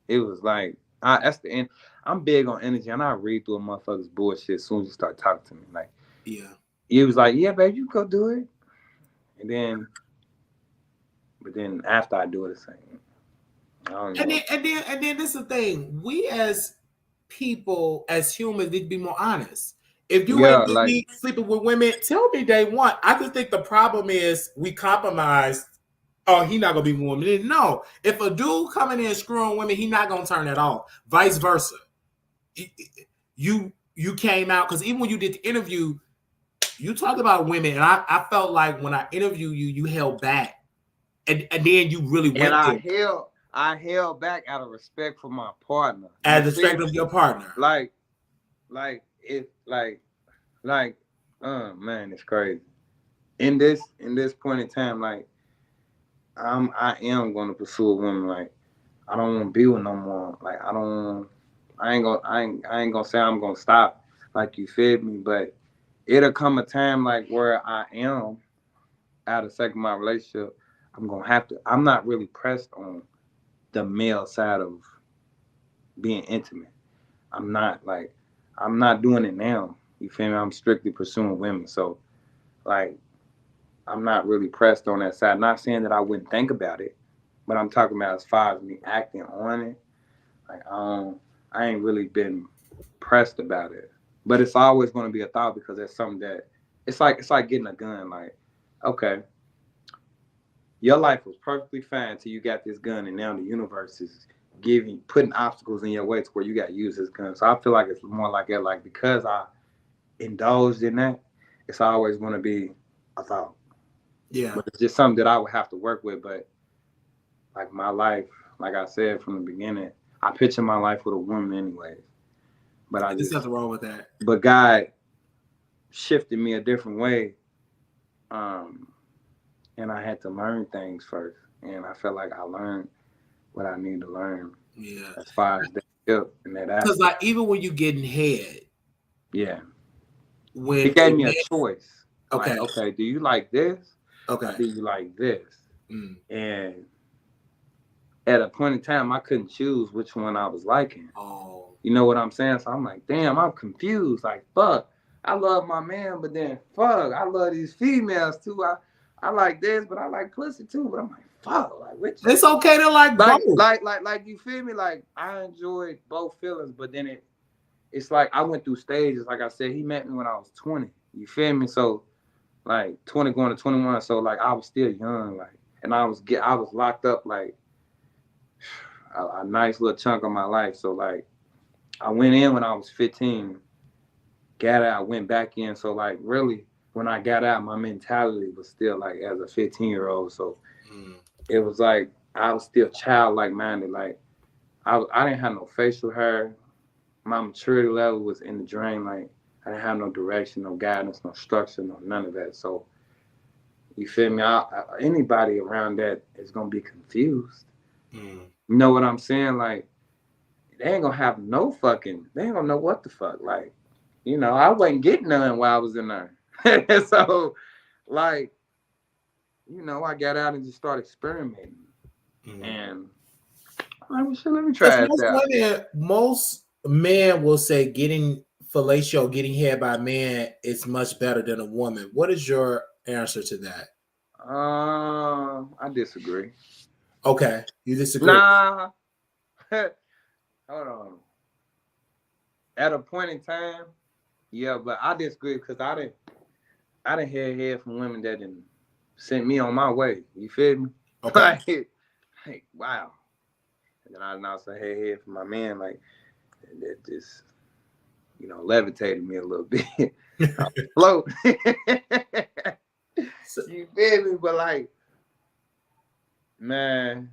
It was like that's the end. I'm big on energy, and I read through a motherfucker's bullshit as soon as you start talking to me. Like, Yeah, he was like, "Yeah, babe, you go do it," but then after I do it, it's like, I don't know. and then this is the thing: we as people, as humans, need to be more honest. If you ain't with me sleeping with women, tell me day one. I just think the problem is we compromise. Oh, he not gonna be with women. No, if a dude coming in screwing women, he not gonna turn that off. Vice versa. You came out because even when you did the interview, you talked about women, and I felt like when I interviewed you, you held back, and then you really went. And I held back out of respect for my partner. As respect of your partner. Like man, it's crazy. In this point in time, like I am gonna pursue a woman. Like I don't want to be with no more. Like I ain't gonna say I'm gonna stop. Like you fed me, but it'll come a time like where I am out of second my relationship. I'm gonna have to. I'm not really pressed on the male side of being intimate. I'm not doing it now. You feel me? I'm strictly pursuing women. So like I'm not really pressed on that side. Not saying that I wouldn't think about it, but I'm talking about as far as me acting on it. Like I ain't really been pressed about it. But it's always gonna be a thought because there's something that it's like getting a gun. Like, okay, your life was perfectly fine till you got this gun, and now the universe is putting obstacles in your way to where you got to use this gun. So I feel like it's more like that. Like because I indulged in that, it's always going to be a thought. Yeah, but it's just something that I would have to work with. But like my life, like I said from the beginning, I picture my life with a woman anyways. But there's nothing wrong with that. But God shifted me a different way. And I had to learn things first. And I felt like I learned what I need to learn. Yeah. As far as that help and that because like even when you getting head. Yeah. When he gave me a choice. Okay. Like, okay, do you like this? Okay. Or do you like this? And at a point in time, I couldn't choose which one I was liking. Oh. You know what I'm saying? So I'm like, damn, I'm confused. Like, fuck, I love my man, but then fuck, I love these females too. I like this, but I like pussy too. But I'm like, fuck, like which? It's okay to like both. Like you feel me? Like I enjoyed both feelings, but then it's like I went through stages. Like I said, he met me when I was 20. You feel me? So like 20 going to 21. So like I was still young, like, and I was locked up like a nice little chunk of my life. So like I went in when I was 15, got out, went back in. So like really when I got out, my mentality was still like as a 15-year-old. So it was like I was still childlike minded. Like I didn't have no facial hair. My maturity level was in the drain. Like I didn't have no direction, no guidance, no structure, no none of that. So you feel me? Anybody around that is gonna be confused. You know what I'm saying? Like they ain't gonna have no fucking. They ain't gonna know what the fuck. Like, you know, I wasn't getting none while I was in there. So, like, you know, I got out and just started experimenting. And let me try it out. Most men will say getting fellatio, getting head by a man is much better than a woman. What is your answer to that? I disagree. Okay, you disagree? Nah. hold on. At a point in time, yeah, but I disagree because I didn't head from women that didn't sent me on my way. You feel me? Okay. Like wow. And then I now say head from my man, like that just levitated me a little bit. I float. You feel me? But like, man.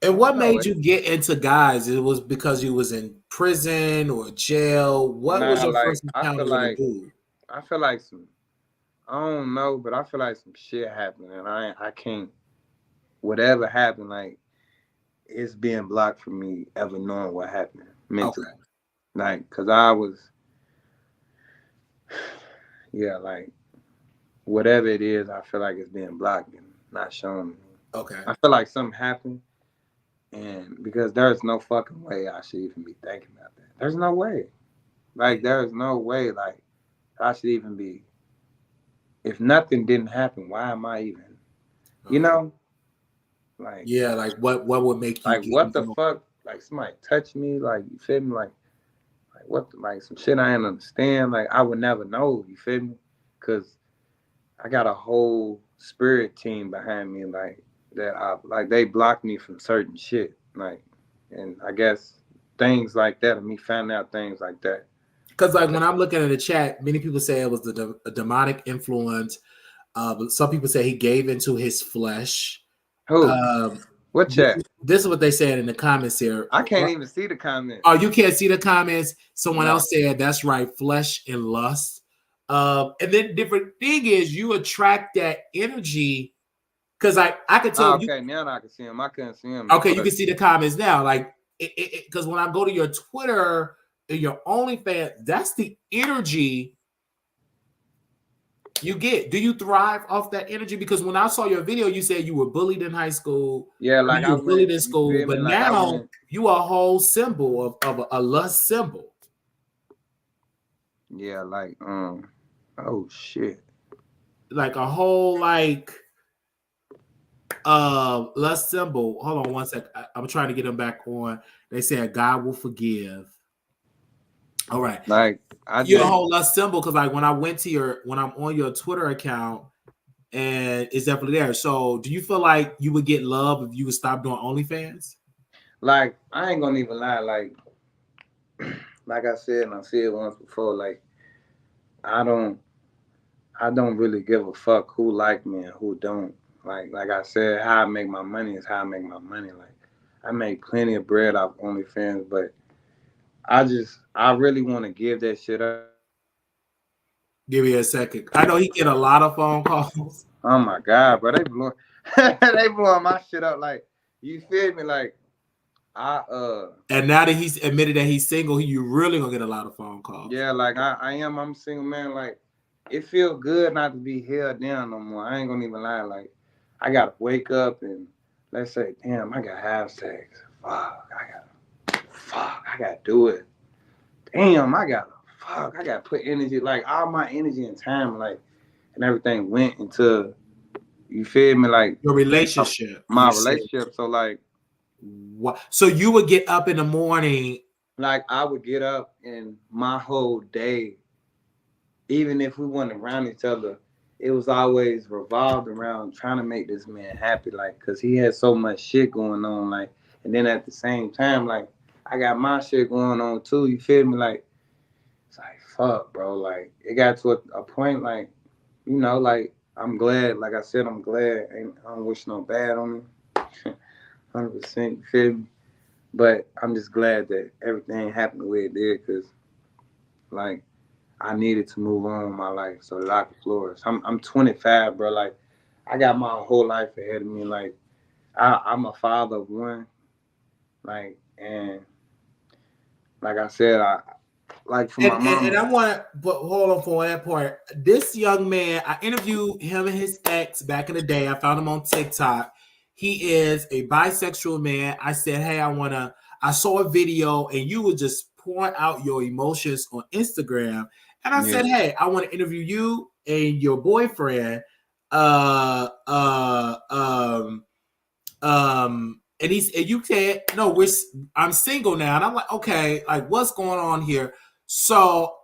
And what made you get into guys? It was because you was in prison or jail. What was your Like first encounter with a dude? I feel like I don't know, but I feel like some shit happened, and I can't. Whatever happened, like it's being blocked from me ever knowing what happened mentally. Okay. Like, cause I was, yeah, like whatever it is, I feel like it's being blocked and not shown me. Okay. I feel like something happened, and because there's no fucking way I should even be thinking about that. There's no way. Like, there's no way, like, I should even be. If nothing didn't happen, why am I even? You know? Like, yeah, like what would make you like what the fuck? Like somebody touch me, like you feel me? Like what? Like some shit I didn't understand. Like I would never know. You feel me? Cause I got a whole spirit team behind me, like that. Like they blocked me from certain shit. Like, and I guess things like that, or me finding out things like that. Because like when I'm looking at the chat, many people say it was a demonic influence. But some people say he gave into his flesh. Who? What chat? This is what they said in the comments here. I can't even see the comments. Oh, you can't see the comments. Someone else said that's right, flesh and lust. And then different thing is you attract that energy because I could tell. Okay, now I can see him. I couldn't see him. Okay, you can see the comments now. Like because when I go to your Twitter and your OnlyFans, that's the energy you get. Do you thrive off that energy? Because when I saw your video, you said you were bullied in high school. Yeah, like you were bullied in school, but like now you are a whole symbol of a lust symbol. Yeah, like oh shit. Like a whole lust symbol. Hold on one sec. I'm trying to get them back on. They said God will forgive. All right. Like you're a whole lust symbol because like when I'm on your Twitter account and it's definitely there. So do you feel like you would get love if you would stop doing OnlyFans? Like I ain't gonna even lie, like I said, and I said once before, like I don't really give a fuck who like me and who don't. Like I said, how I make my money is how I make my money. Like I make plenty of bread off OnlyFans, but I really want to give that shit up. Give me a second. I know he get a lot of phone calls. Oh my god, bro, they blowing my shit up. Like you feel me? Like and now that he's admitted that he's single, you really gonna get a lot of phone calls. Yeah, like I'm a single man. Like it feels good not to be held down no more. I ain't gonna even lie. Like I gotta wake up and let's say, damn, I gotta have sex. Fuck, I gotta do it. Damn, I gotta put energy, like all my energy and time, like and everything went into, you feel me, like your relationship. My relationship. So like what? So you would get up in the morning. Like I would get up and my whole day, even if we weren't around each other, it was always revolved around trying to make this man happy, like, cause he had so much shit going on, like, and then at the same time, like, I got my shit going on too. You feel me? Like, it's like fuck, bro. Like, it got to a point, like, like I'm glad. Like I said, I'm glad. I don't wish no bad on me. 100%. You feel me? But I'm just glad that everything happened the way it did, cause like I needed to move on with my life so that I could flourish. I'm 25, bro. Like I got my whole life ahead of me. Like I'm a father of one. Like and like I said, I like for my mom. And I want, but hold on for that part. This young man, I interviewed him and his ex back in the day. I found him on TikTok. He is a bisexual man. I said, hey, I saw a video and you were just pouring out your emotions on Instagram. And I said, hey, I want to interview you and your boyfriend. And you said, no, I'm single now. And I'm like, okay, like what's going on here? So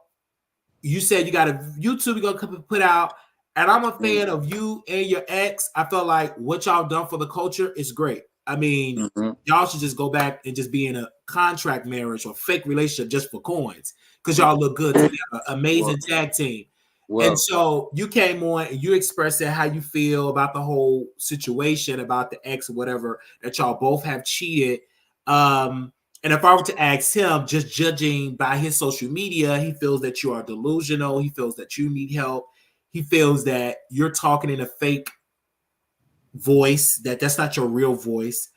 you said you got a YouTube you're gonna put out, and I'm a fan of you and your ex. I felt like what y'all done for the culture is great. I mean, y'all should just go back and just be in a contract marriage or fake relationship just for coins, because y'all look good together. Amazing tag team. And so you came on and you expressed how you feel about the whole situation, about the ex or whatever, that y'all both have cheated. And if I were to ask him, just judging by his social media, he feels that you are delusional. He feels that you need help. He feels that you're talking in a fake voice, that's not your real voice.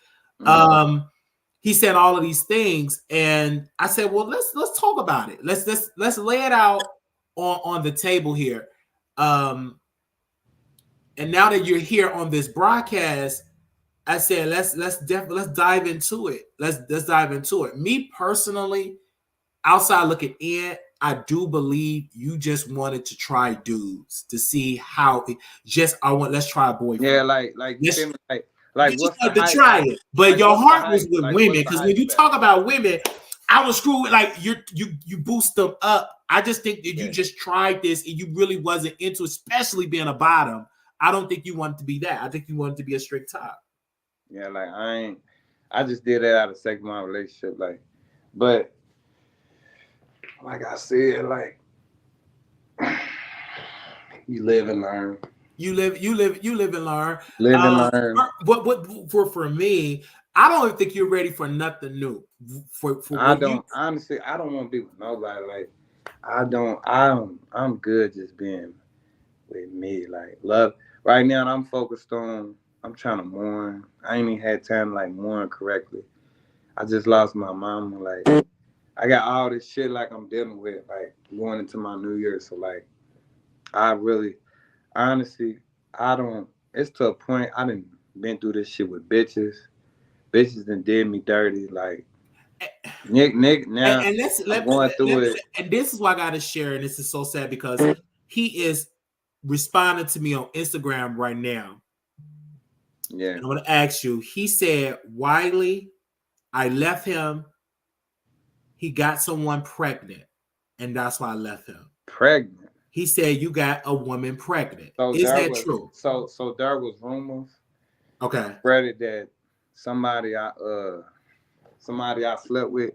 He said all of these things, and I said, well, let's talk about it. Let's lay it out on the table here. And now that you're here on this broadcast, I said let's dive into it. Let's dive into it. Me personally, outside looking in, I do believe you just wanted to try dudes to see how it let's try a boyfriend. Yeah, like you feel me? Like you what's just the wanted hype? to try it, but like, your heart was with like, women, because when you talk about women, I was screwed. Like you boost them up. I just think that you just tried this and you really wasn't into, especially being a bottom. I don't think you wanted to be that. I think you wanted to be a strict top. Yeah, like I just did that out of sake of my relationship, like, but like I said, like you live and learn. You live and learn. Live and learn. What for me, I don't even think you're ready for nothing new. Honestly, I don't want to be with nobody. Like I'm good just being with me. Like love right now, I'm focused on. I'm trying to mourn. I ain't even had time to like mourn correctly. I just lost my mama. Like I got all this shit like I'm dealing with, like going into my new year. So like I really, honestly, it's to a point I done been through this shit with bitches. Bitches done did me dirty. Like Nick now and I'm going through it. And this is why I gotta share, and this is so sad because he is responding to me on Instagram right now. Yeah. And I want to ask you, he said, Wiley, I left him. He got someone pregnant, and that's why I left him. Pregnant? He said you got a woman pregnant. So is that true? So there was rumors. Okay. Spread that somebody I slept with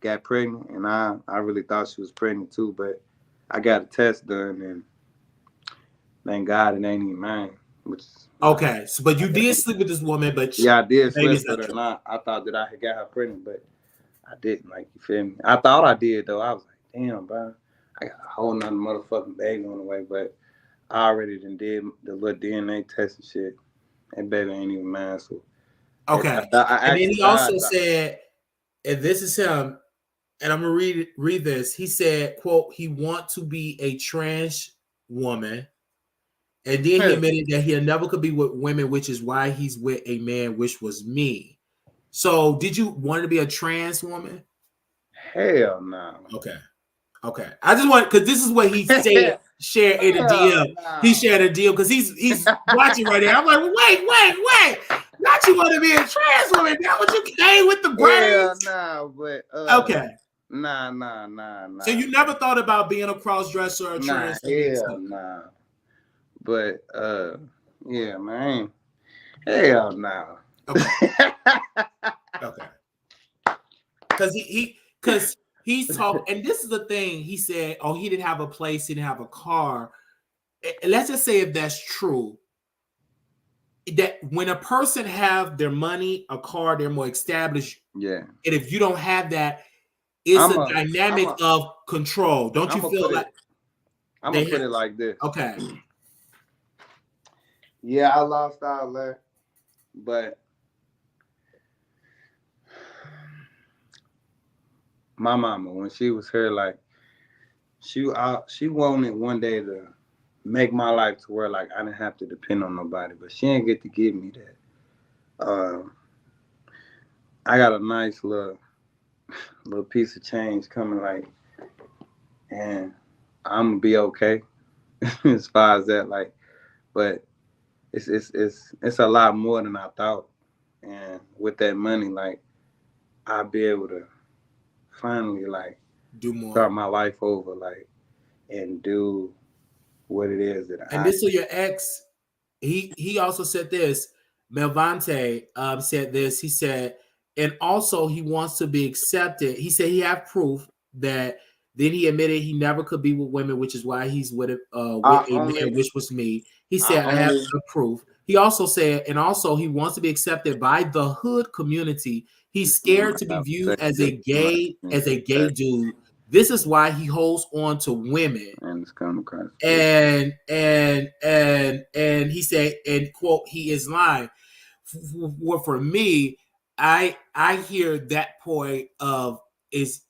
got pregnant, and I really thought she was pregnant too, but I got a test done, and thank God it ain't even mine. Okay, so but you did sleep with this woman, but yeah, I did sleep with her, and I thought that I had got her pregnant, but I didn't. Like, you feel me? I thought I did though. I was like, damn, bro, I got a whole nother motherfucking baby on the way, but I already done did the little DNA test and shit. That baby ain't even mine. So okay, and then he also said, and this is him, and I'm gonna read this. He said, "quote He want to be a trans woman." And then he admitted that he never could be with women, which is why he's with a man, which was me. So, did you want to be a trans woman? Hell no. Okay. I just want, because this is what he said. Shared in a DM. No. He shared a deal because he's watching right there. I'm like, wait. Not you want to be a trans woman? That what you came with the braids? Yeah, no, but okay. Nah. So you never thought about being a cross dresser or a trans? Hell nah. But yeah, man. Hell no. Okay. Because he's talking, and this is the thing. He said, "Oh, he didn't have a place, he didn't have a car." Let's just say if that's true, that when a person have their money, a car, they're more established. Yeah. And if you don't have that, it's a dynamic of control. Don't you feel like? I'm gonna put it like this. Okay. Yeah, I lost all that, but my mama, when she was here, like she wanted one day to make my life to where like I didn't have to depend on nobody, but she didn't get to give me that. I got a nice little piece of change coming, like, and I'm gonna be okay as far as that, like, but it's a lot more than I thought. and with that money, like I'll be able to finally like Do more. start my life over, like and do what it is that And I. this is your ex. He also said this. Melvante said this. He said, and also he wants to be accepted. He said he have proof that. Then he admitted he never could be with women, which is why he's with I a only, man, which was me. He I said I have only, the proof. He also said, and also he wants to be accepted by the hood community. He's scared to be have to viewed say this, as a gay dude. This is why he holds on to women. and it's coming across. And he said, and quote, he is lying. For me, I hear that point of is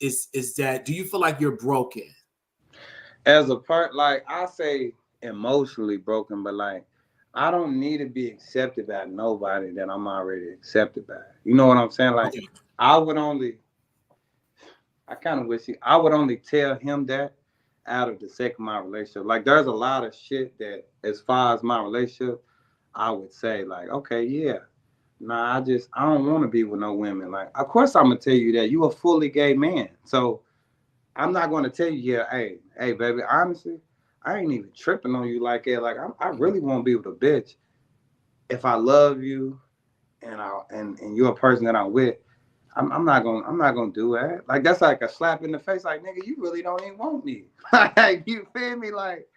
that, do you feel like you're broken? As a part, like I say, emotionally broken, but like I don't need to be accepted by nobody that I'm already accepted by. You know what I'm saying? Like Okay. I would only, I kind of wish I would only tell him that out of the sake of my relationship. Like there's a lot of shit that, as far as my relationship, I would say like, okay, yeah, nah, I don't want to be with no women. Like, of course I'm gonna tell you that you a fully gay man, so I'm not gonna tell you, yeah, hey, baby, honestly, I ain't even tripping on you like that. Like, I really want to be with a bitch. If I love you and you're a person that I'm with, I'm not gonna do that. Like that's like a slap in the face. Like nigga, you really don't even want me. Like you feel me? Like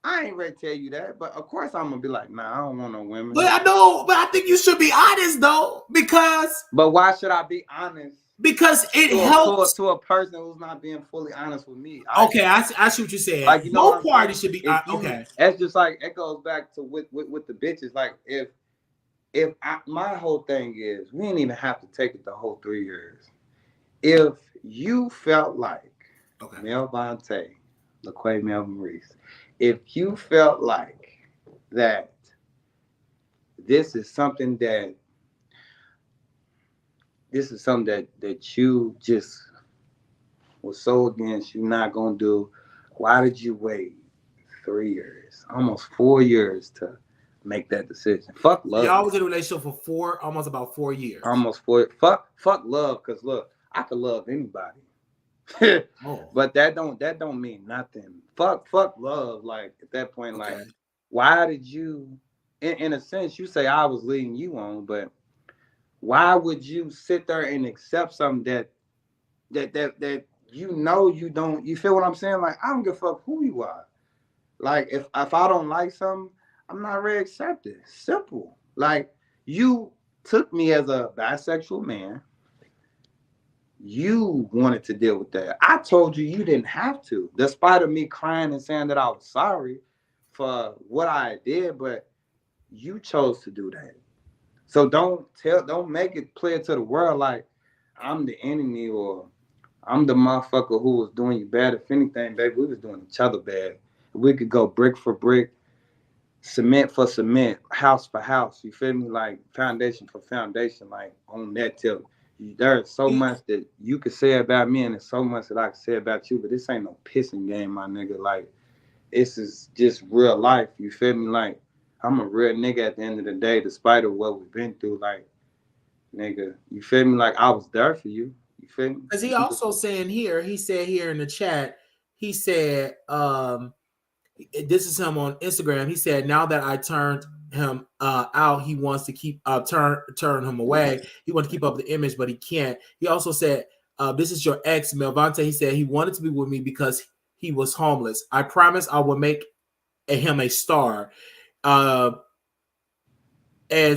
I ain't ready to tell you that. But of course I'm gonna be like, nah, I don't want no women. But I know, but I think you should be honest though, because But why should I be honest it helps. to a person who's not being fully honest with me? Okay, I see what you're saying. Like you know what Both I'm parties saying? should be If you, okay. that's just like it goes back to with the bitches. Like if my whole thing is we didn't even have to take it the whole 3 years. If you felt like Mel Vontae, LaQuay Melvin Reese, if you felt like that this is something that that you just was so against, you're not gonna do, why did you wait 3 years, almost 4 years to make that decision? Fuck love. Y'all was in a relationship for almost about 4 years. Almost 4. Fuck love, cause look, I could love anybody. But that don't mean nothing. Fuck love. Like at that point, like why did you in a sense you say I was leading you on, but why would you sit there and accept something that you know you don't, you feel what I'm saying? Like I don't give a fuck who you are. Like if I don't like something, I'm not ready to accept it. Simple. Like you took me as a bisexual man. You wanted to deal with that. I told you you didn't have to, despite of me crying and saying that I was sorry for what I did, but you chose to do that. So don't make it clear to the world like I'm the enemy or I'm the motherfucker who was doing you bad. If anything, baby, we was doing each other bad. We could go brick for brick, cement for cement, house for house. You feel me? Like foundation for foundation, like on that tip. There's so much that you could say about me, and there's so much that I could say about you, but this ain't no pissing game, my nigga. Like, this is just real life. You feel me? Like, I'm a real nigga at the end of the day, despite of what we've been through. Like, nigga, you feel me? Like, I was there for you. You feel me? Because he also saying here, he said here in the chat, he said, this is him on Instagram. He said, now that I turned him out, he wants to keep turn him away. He wants to keep up the image, but he can't. He also said, this is your ex, Melvante. He said he wanted to be with me because he was homeless. I promise I will make him a star. And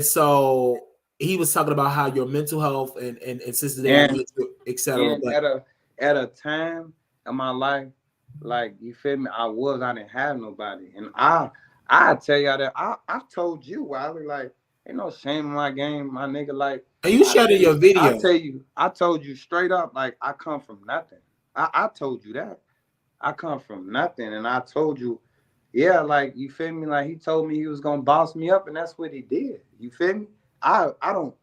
so he was talking about how your mental health and since they etc. But at a time in my life, like you feel me, I didn't have nobody, and I tell y'all that I've told you, Wiley, like ain't no shame in my game, my nigga. Like, and you shared in your video. I told you straight up, like I come from nothing. I told you that I come from nothing, and I told you, yeah, like you feel me. Like he told me he was gonna boss me up, and that's what he did. You feel me? I don't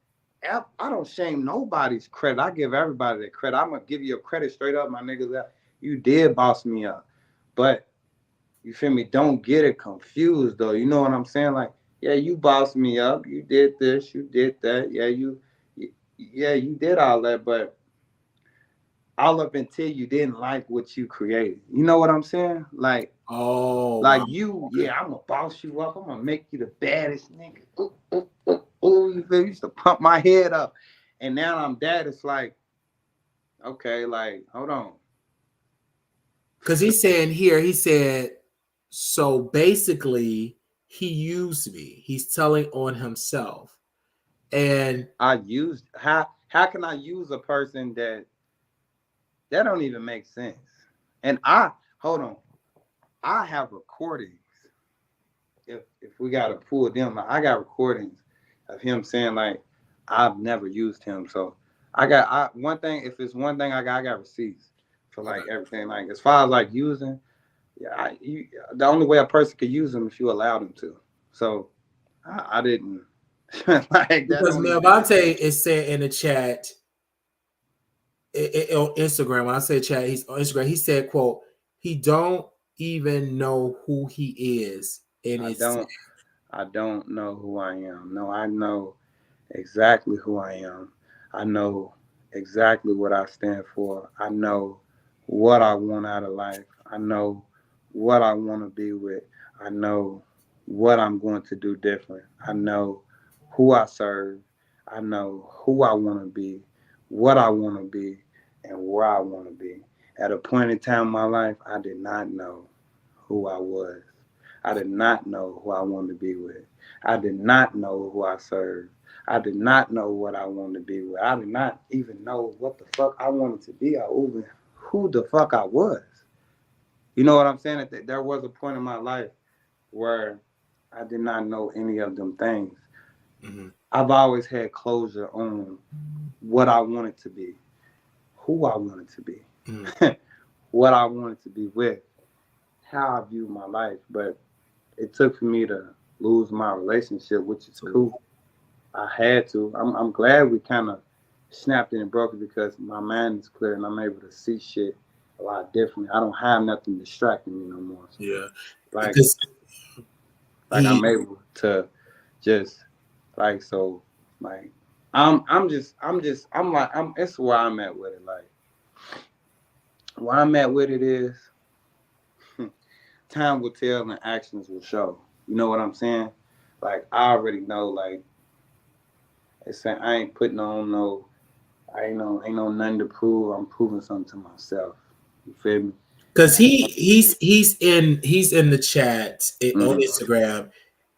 shame nobody's credit. I give everybody that credit. I'm gonna give you a credit straight up, my niggas. That you did boss me up, but you feel me? Don't get it confused though. You know what I'm saying? Like Yeah, you bossed me up. You did this. You did that. Yeah, you did all that, but all up until you didn't like what you created. You know what I'm saying? Oh, Like wow. you, Okay. yeah, I'm gonna boss you up. I'm gonna make you the baddest nigga. Ooh, ooh, ooh, ooh. You feel? You used to pump my head up, and now I'm that. It's like, okay, like, hold on. Because he's saying here, he said, so basically, he used me. He's telling on himself. And I used how can I use a person that don't even make sense? And I hold on, I have recordings. If we gotta pull them, I got recordings of him saying like I've never used him. So I one thing. If it's one thing I got receipts for okay. like everything. Like as far as like using, yeah, the only way a person could use them if you allow them to. So I didn't like that. Because Don't even. Melvante is saying in the chat, on Instagram, when I say chat, he's on Instagram, he said, quote, he don't even know who he is. And I it's don't. I don't know who I am. No, I know exactly who I am. I know exactly what I stand for. I know what I want out of life. I know what I want to be with. I know what I'm going to do different. I know who I serve. I know who I want to be, what I want to be, and where I want to be. At a point in time in my life, I did not know who I was. I did not know who I wanted to be with. I did not know who I served. I did not know what I wanted to be with. I did not even know what the fuck I wanted to be or even who the fuck I was. You know what I'm saying? There was a point in my life where I did not know any of them things. mm-hmm. I've always had closure on what I wanted to be, who I wanted to be, Mm-hmm. what I wanted to be with, how I view my life. But it took for me to lose my relationship, which is cool. I had to. I'm glad we kind of snapped it and broke it because my mind is clear and I'm able to see shit a lot differently. I don't have nothing distracting me no more. So, Yeah. like Because I'm he, able to just like so like I'm like I'm it's where I'm at with it. Like where I'm at with it is time will tell and actions will show. You know what I'm saying? Like I already know like it's saying I ain't putting on no ain't no nothing to prove. I'm proving something to myself. You feel me? because he's in the chat on Mm-hmm. Instagram,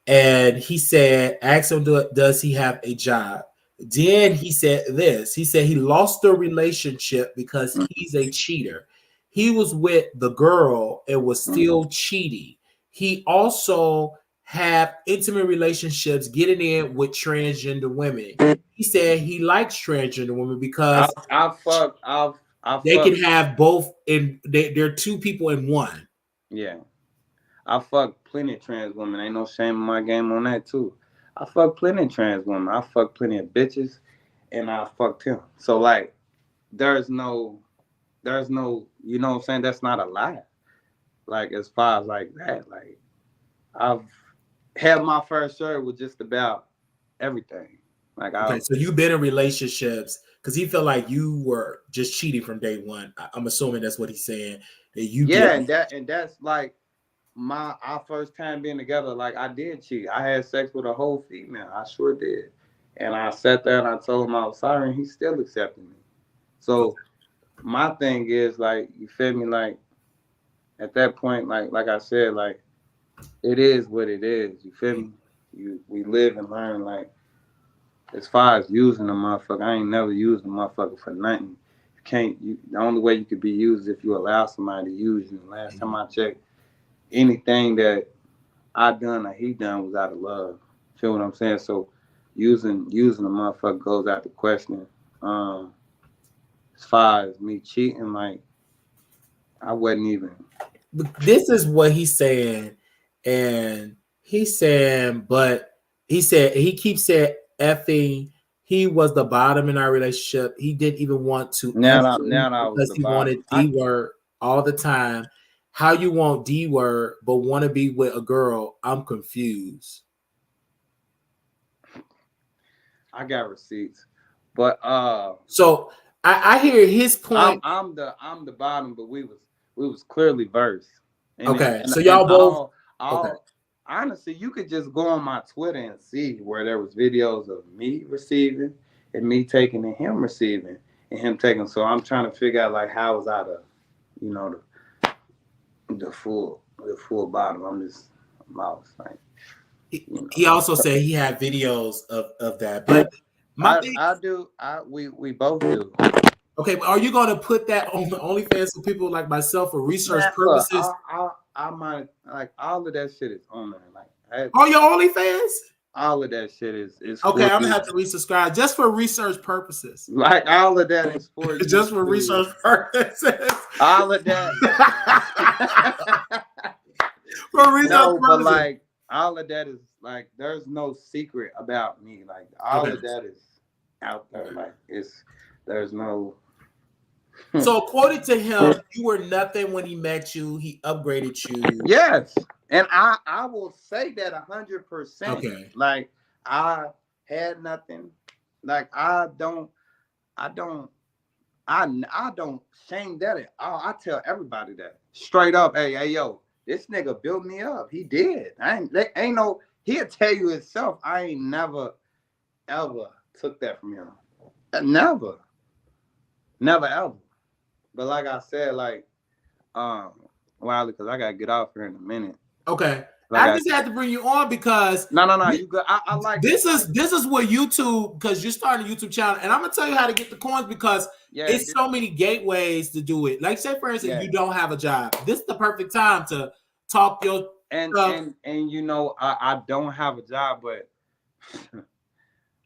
and he said, ask him, does he have a job? Then he said this. He said he lost the relationship because he's a cheater. He was with the girl and was still cheating. He also have intimate relationships getting in with transgender women. He said he likes transgender women because I they can fuck have both in they're two people in one. yeah. I fuck plenty of trans women. Ain't no shame in my game on that too. I fuck plenty of trans women. I fuck plenty of bitches and I fucked him. So like there's no you know what I'm saying, that's not a lie. Like as far as like that, like I've had my first shirt with just about everything. Like Okay, I've so you've been in relationships because he felt like you were just cheating from day one. I'm assuming that's what he's saying. That you did. yeah, and that's like my our first time being together. Like I did cheat. I had sex with a whole female. I sure did. And I sat there and I told him I was sorry, and he still accepted me. So my thing is like, you feel me? Like at that point, like I said, like it is what it is. You feel me? We live and learn. Like as far as using a motherfucker, I ain't never used a motherfucker for nothing. You can't. The only way you could be used is if you allow somebody to use you. Last time I checked, anything that I done or he done was out of love. Feel what I'm saying? So using a motherfucker goes out the question. As far as me cheating, like I wasn't even. But this is what he's saying, and he's saying, but he said he keeps saying effing. He was the bottom in our relationship. He didn't even want to F me Now I was because the he wanted bottom. D word all the time. How you want D word but want to be with a girl? I'm confused. I got receipts, but So I hear his point. I'm the bottom, but we was clearly versed. Okay, so And y'all both. Okay. honestly, you could just go on my Twitter and see where there was videos of me receiving and me taking and him receiving and him taking. So I'm trying to figure out like how was I the full bottom. I'm was like, He also said he had videos of that, but we both do. Okay, but are you going to put that on the OnlyFans for people like myself for research Look, purposes? I might like all of that shit is on there. Like, your OnlyFans? All of that shit is okay. I'm gonna have to resubscribe just for research purposes. Like all of that is for you just for research purposes. All of that for research purposes. But like all of that is like there's no secret about me. Like all of that is out there. Like there's no. So according to him, you were nothing when he met you. He upgraded you. Yes, and I will say that 100%. Okay. Like I had nothing. Like I don't shame that at all. I tell everybody that straight up. Hey, yo, this nigga built me up. He did. He'll tell you himself. I ain't never ever took that from him. Never ever. But like I said, like, because I gotta get off here in a minute. Okay. I just had to bring you on because no, you good. I like this is what YouTube, because you're starting a YouTube channel, and I'm gonna tell you how to get the coins because it's so many gateways to do it. Like, say for instance, you don't have a job. This is the perfect time to talk your and you know, I don't have a job, but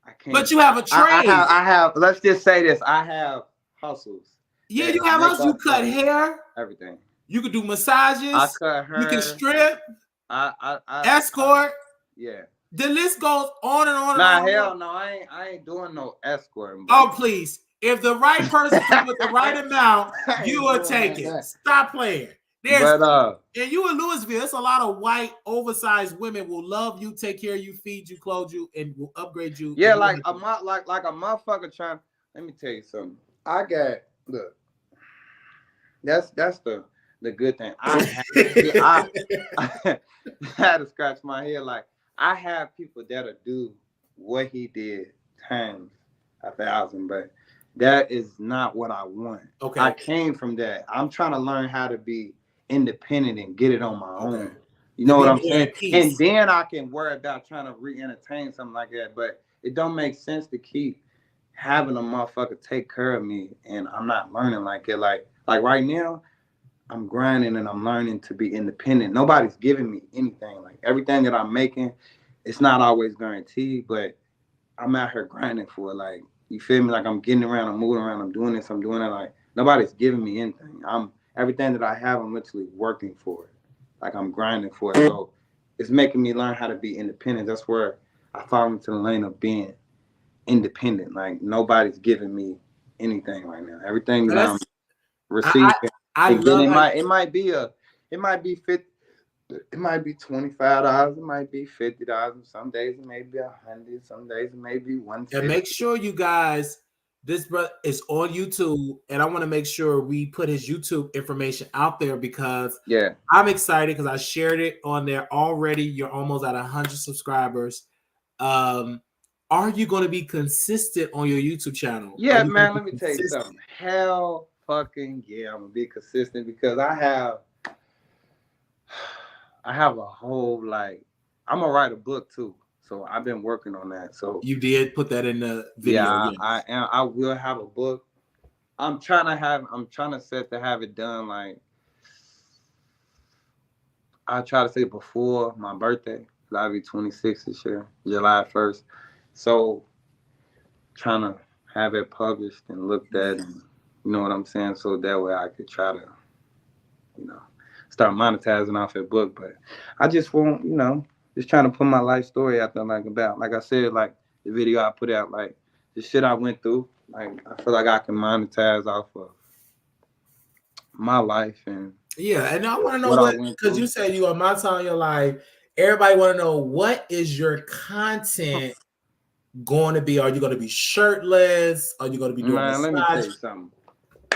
I can't. But you have a trade. I have. Let's just say this: I have hustles. Yeah, you have hustles. You cut hair. Everything. You can do massages. I cut hair. You can strip. I escort. Yeah. The list goes on and on. Nah, hell no, I ain't doing no escort. Oh, please. If the right person comes with the right amount, you will take it. Stop playing. And you in Louisville, it's a lot of white, oversized women will love you, take care of you, feed you, clothe you, and will upgrade you. Yeah, like a motherfucker trying. Let me tell you something. I got that's the good thing. I had to scratch my head. Like I have people that'll do what he did times 1,000, but that is not what I want. Okay. I came from that. I'm trying to learn how to be independent and get it on my own. You know what I'm saying? And then I can worry about trying to re-entertain something like that. But it don't make sense to keep having a motherfucker take care of me and I'm not learning like it. Like right now, I'm grinding and I'm learning to be independent. Nobody's giving me anything. Like everything that I'm making, it's not always guaranteed, but I'm out here grinding for it. Like, you feel me? Like I'm getting around, I'm moving around, I'm doing this, I'm doing that. Like nobody's giving me anything. Everything that I have, I'm literally working for it. Like I'm grinding for it. So it's making me learn how to be independent. That's where I fall into the lane of being independent. Like nobody's giving me anything right now. Everything that I'm receiving. It might be 50. It might be $25. It might be $50. Some days it may be $100. Some days it may be $150. And make sure you guys, this brother is on YouTube, and I want to make sure we put his YouTube information out there because I'm excited because I shared it on there already. You're almost at 100 subscribers. Are you going to be consistent on your YouTube channel? Yeah, man. Let me tell you something. Hell fucking yeah, I'm gonna be consistent because I have a whole I'm gonna write a book too. So I've been working on that. So you did put that in the video. Yeah, I will have a book. I'm trying to set to have it done I try to say before my birthday. I'll be 26 this year, July 1st. So trying to have it published and looked at, and you know what I'm saying? So that way I could try to, start monetizing off that book. But I just want, just trying to put my life story out there, like I said, the video I put out, the shit I went through. I feel like I can monetize off of my life. And yeah, and I want to know because you said you on my time in your life. Everybody want to know what is your content going to be? Are you going to be shirtless? Are you going to be doing Man, let me tell massage? you something.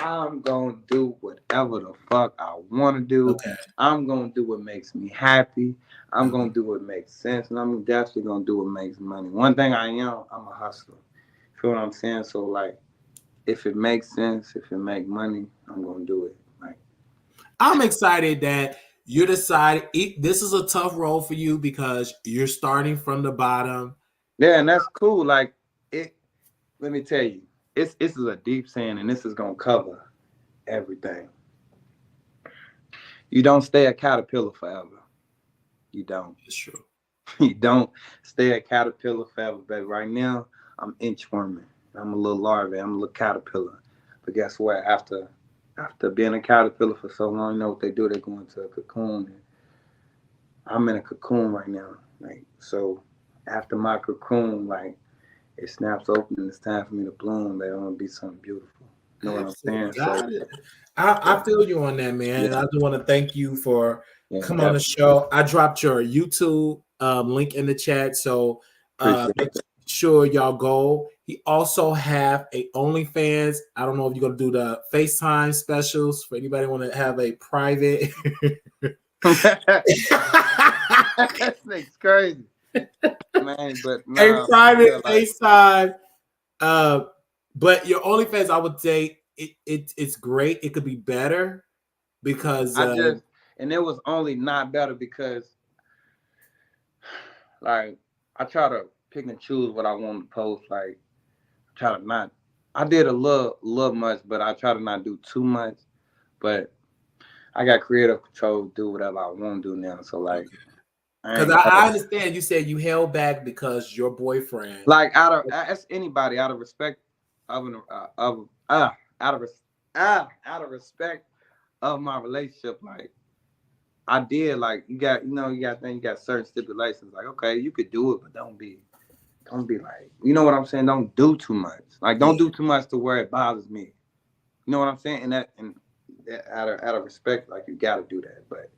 I'm gonna do whatever the fuck I want to do. Okay. I'm gonna do what makes me happy. I'm gonna do what makes sense, and I'm definitely gonna do what makes money. One thing I am, I'm a hustler. Feel what I'm saying? So like, if it makes sense, if it make money, I'm gonna do it. Like, I'm excited that you decided this is a tough role for you because you're starting from the bottom. yeah, and that's cool. Like, it. Let me tell you, this is a deep saying, and this is gonna cover everything. You don't stay a caterpillar forever. You don't. It's true. You don't stay a caterpillar forever, baby. Right now, I'm inchworming. I'm a little larvae. I'm a little caterpillar. But guess what? After being a caterpillar for so long, you know what they do? They go into a cocoon. And I'm in a cocoon right now. Like, so after my cocoon, like, it snaps open and it's time for me to bloom. They want to be something beautiful. You know what I'm saying? Got it. I feel you on that, man. Yeah, I do want to thank you for yeah, coming on the show. I dropped your YouTube link in the chat, so appreciate make it. sure y'all go. He also have a OnlyFans. I don't know if you're gonna do the FaceTime specials for anybody want to have a private. That thing's crazy, man. But A nah, private like, FaceTime. But your OnlyFans, I would say it's great. It could be better because and it was only not better because, like, I try to pick and choose what I want to post. Like, try to not. I did a little much, but I try to not do too much. But I got creative control to do whatever I want to do now. So like, because I understand you said you held back because your boyfriend. Like that's anybody out of respect of out of respect of my relationship. Like I did, like you got certain stipulations. Like okay, you could do it, but don't be like, you know what I'm saying. Don't do too much. Like don't do too much to where it bothers me. You know what I'm saying? And that out of respect, like you got to do that. But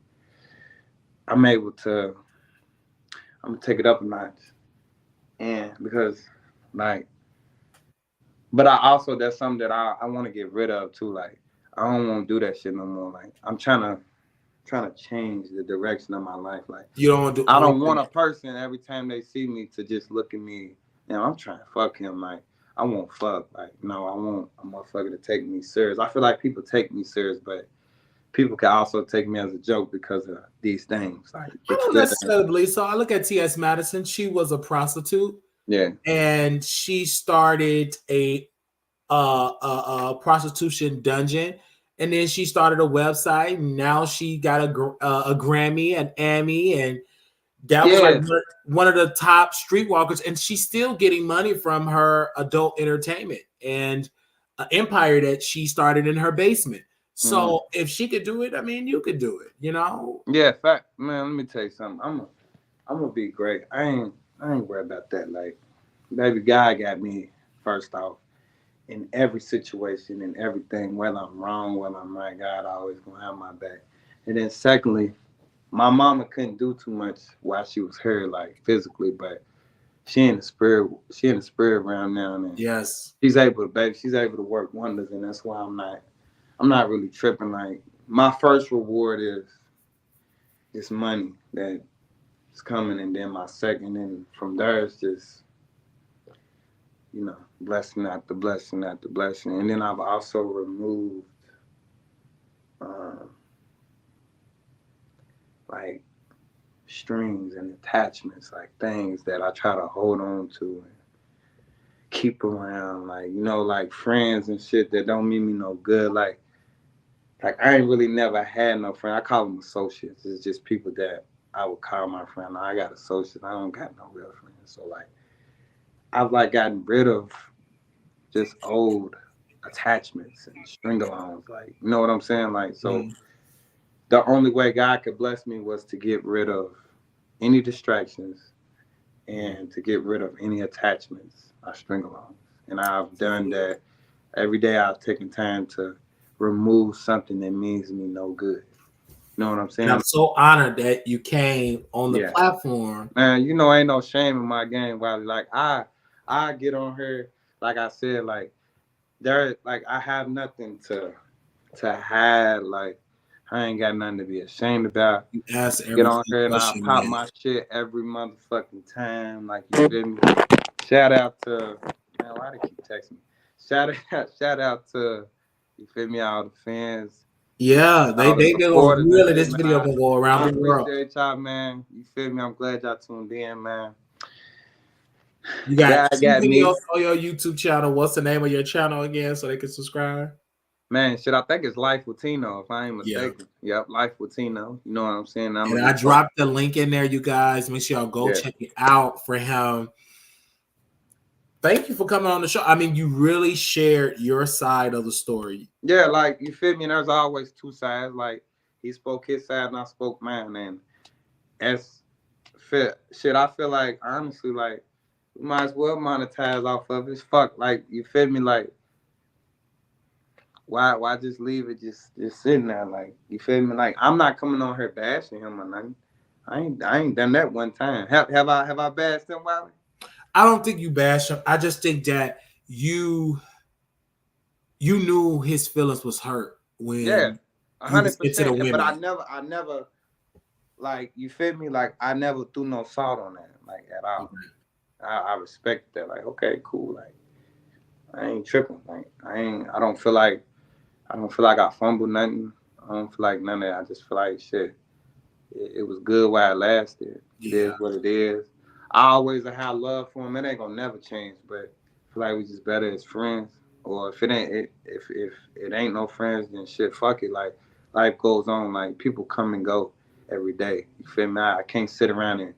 I'm gonna take it up a notch. And because like, but I also, that's something that I want to get rid of too. Like I don't want to do that shit no more. Like I'm trying to change the direction of my life. Like you don't want to do I don't want a person every time they see me to just look at me. I'm trying to fuck him. Like I won't fuck. Like no, I want a motherfucker to take me serious. I feel like people take me serious, but people can also take me as a joke because of these things. Like I don't necessarily believe so. I look at T.S. Madison. She was a prostitute. Yeah. And she started a prostitution dungeon, and then she started a website. And now she got a Grammy, an Emmy, and that was like one of the top streetwalkers. And she's still getting money from her adult entertainment and an empire that she started in her basement. So if she could do it, I mean, you could do it. You know? Yeah, fact, man. Let me tell you something. I'm gonna be great. I ain't worried about that. Like, baby, God got me first off in every situation and everything. Whether I'm wrong, whether I'm right, God always gonna have my back. And then secondly, my mama couldn't do too much while she was here, like physically, but she in the spirit realm now, and yes, she's able to work wonders, and that's why I'm not really tripping. Like my first reward is this money that is coming, and then my second, and from there it's just, blessing after blessing after blessing. And then I've also removed like strings and attachments, like things that I try to hold on to and keep around, like, like friends and shit that don't mean me no good. Like I ain't really never had no friend. I call them associates. It's just people that I would call my friend. I got associates. I don't got no real friends. So like I've like gotten rid of just old attachments and string-alongs. Like, you know what I'm saying? Like, so the only way God could bless me was to get rid of any distractions and to get rid of any attachments or string-alongs. And I've done that every day. I've taken time to remove something that means me no good. You know what I'm saying? And I'm so honored that you came on the platform. Man, ain't no shame in my game, Wiley. Like I get on her, like I said, like there, like I have nothing to hide. Like I ain't got nothing to be ashamed about. You ask Get every on her and I question, pop man. my shit every motherfucking time. Like you feel me? Shout out to man, why they keep texting me? Shout out to you feel me, all the fans, Yeah, all the they gonna supporters and really shit, this video man. gonna go I around the world. appreciate y'all, man. You feel me? I'm glad y'all tuned in, man. You got God two got me. videos on your YouTube channel. What's the name of your channel again so they can subscribe? Man, shit, I think it's Life with Tino, if I ain't Yeah. mistaken. Yep, Life with Tino. You know what I'm saying? I'm And gonna I be posting. dropped the link in there, you guys. Make sure y'all go Yeah. check it out for him. Thank you for coming on the show. I mean, you really shared your side of the story. Yeah, like you feel me? There's always two sides. Like he spoke his side and I spoke mine. And as fit shit, I feel like honestly, like we might as well monetize off of it. Fuck, like you feel me? Like why just leave it just sitting there? Like you feel me? Like I'm not coming on here bashing him or nothing. I ain't done that one time. Have I bashed him, Wiley? I don't think you bash him. I just think that you knew his feelings was hurt Yeah, when you was into the 100%. But women. I never like you feel me. Like I never threw no salt on that, like at all. Okay. I respect that. Like okay, cool. Like I ain't tripping. Like I don't feel like I fumbled nothing. I don't feel like none of that. I just feel like shit. It was good while it lasted. It Yeah. is what it is. I always have love for him. It ain't gonna never change. But I feel like we just better as friends. Or if it ain't if it ain't no friends, then shit, fuck it. Like life goes on. Like people come and go every day. You feel me? I can't sit around and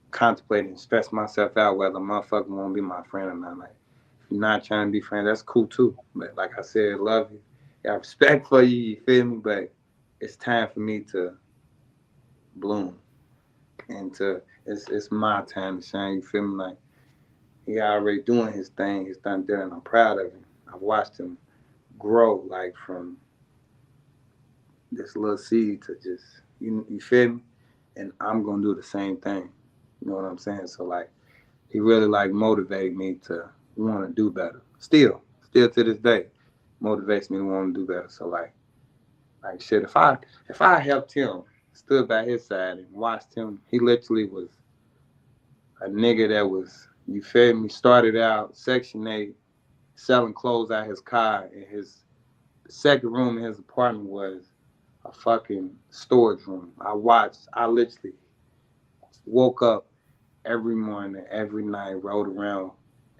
contemplate and stress myself out whether a motherfucker won't be my friend or not. Like if you're not trying to be friends, that's cool too. But like I said, love you. Got respect for you. You feel me? But it's time for me to bloom and to it's my time to shine. You feel me? Like he already doing his thing. He's done there, and I'm proud of him. I've watched him grow like from this little seed to just you feel me? And I'm gonna do the same thing. You know what I'm saying? So like he really like motivated me to want to do better. Still to this day, motivates me to want to do better. So like shit, if I helped him, stood by his side and watched him, he literally was a nigga that was, you feel me, started out Section 8, selling clothes out his car, and his second room in his apartment was a fucking storage room. I literally woke up every morning, every night, rode around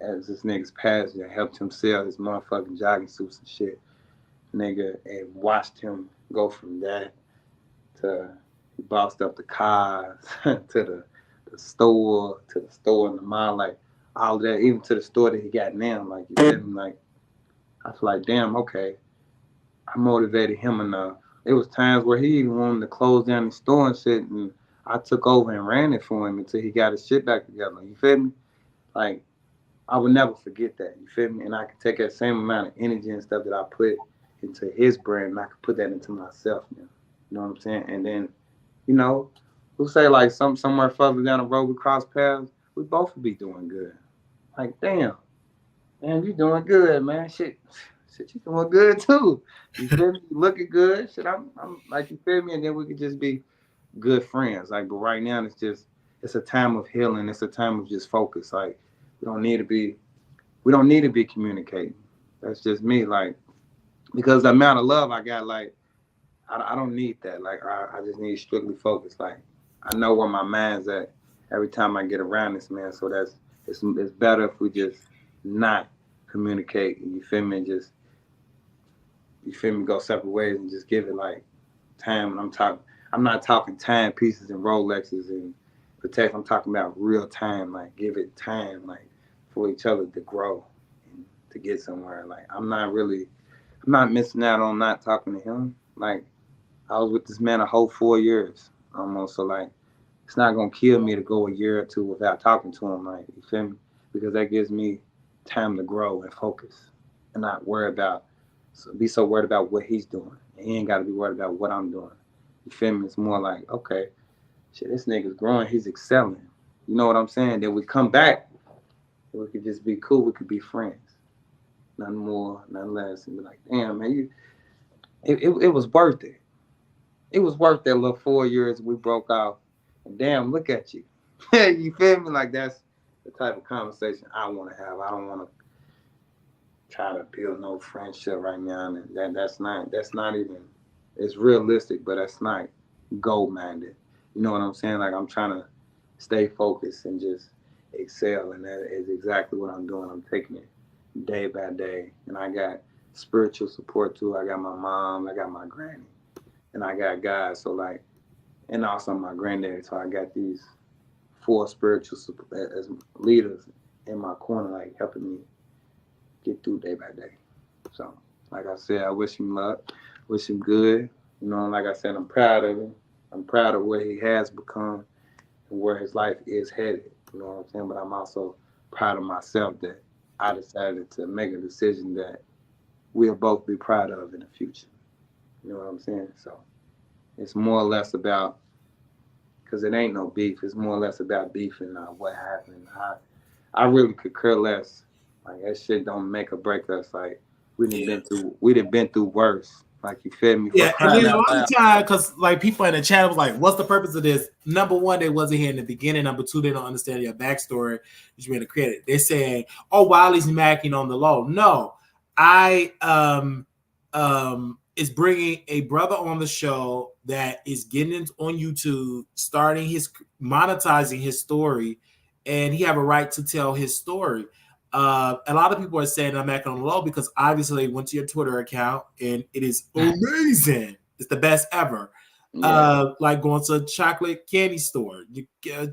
as this nigga's passenger, helped him sell his motherfucking jogging suits and shit, nigga, and watched him go from that to he bossed up the cars to the store in the mall, like all of that, even to the store that he got now. Like you feel me? Like I feel like damn, okay, I motivated him enough. It was times where he even wanted to close down the store and shit, and I took over and ran it for him until he got his shit back together. You feel me? Like I would never forget that. You feel me? And I could take that same amount of energy and stuff that I put into his brand, and I could put that into myself now. You know what I'm saying? And then, you know, who say like somewhere further down the road we cross paths, we both would be doing good. Like, damn, man, you doing good, man. Shit, you doing good too. You feel me? You looking good. Shit, I'm like, you feel me? And then we could just be good friends. Like, but right now it's a time of healing. It's a time of just focus. Like, we don't need to be we don't need to be communicating. That's just me. Like, because the amount of love I got, like, I don't need that. Like, I just need strictly focus. Like, I know where my mind's at every time I get around this man. So it's better if we just not communicate. You feel me? Just you feel me? Go separate ways and just give it like time. And I'm not talking time pieces and Rolexes and protect. I'm talking about real time. Like, give it time. Like for each other to grow and to get somewhere. Like I'm not missing out on not talking to him. Like I was with this man a whole 4 years almost. So like it's not gonna kill me to go a year or two without talking to him. Like you feel me? Because that gives me time to grow and focus and not be so worried about what he's doing. And he ain't gotta be worried about what I'm doing. You feel me? It's more like, okay, shit, this nigga's growing, he's excelling. You know what I'm saying? Then we come back We could just be cool. We could be friends. Nothing more, nothing less. And be like, damn, man, it was worth it. It was worth that little 4 years we broke off. And damn, look at you. You feel me? Like that's the type of conversation I want to have. I don't want to try to build no friendship right now. And that's not even, it's realistic, but that's not goal minded. You know what I'm saying? Like I'm trying to stay focused and just excel. And that is exactly what I'm doing. I'm taking it day by day. And I got spiritual support too. I got my mom, I got my granny, and I got God. So like, and also my granddaddy. So I got these four spiritual as leaders in my corner, like helping me get through day by day. So, like I said, I wish him luck, wish him good. You know, like I said, I'm proud of him. I'm proud of where he has become and where his life is headed. You know what I'm saying? But I'm also proud of myself that I decided to make a decision that we'll both be proud of in the future. You know what I'm saying? So it's more or less about, because it ain't no beef. It's more or less about beef and what happened. I really could care less. Like that shit don't make or break us. Like we done been through worse. Like you feel me? For Yeah, and then crying a out lot loud. of time, because like people in the chat was like, "What's the purpose of this?" Number one, they wasn't here in the beginning. Number two, they don't understand your backstory. You made a credit. They're saying, "Oh, Wiley's macking on the low." No, I is bringing a brother on the show that is getting it on YouTube, starting his monetizing his story, and he have a right to tell his story. A lot of people are saying I'm acting on the low because obviously they went to your Twitter account and it is amazing. It's the best ever. Yeah. Like going to a chocolate candy store,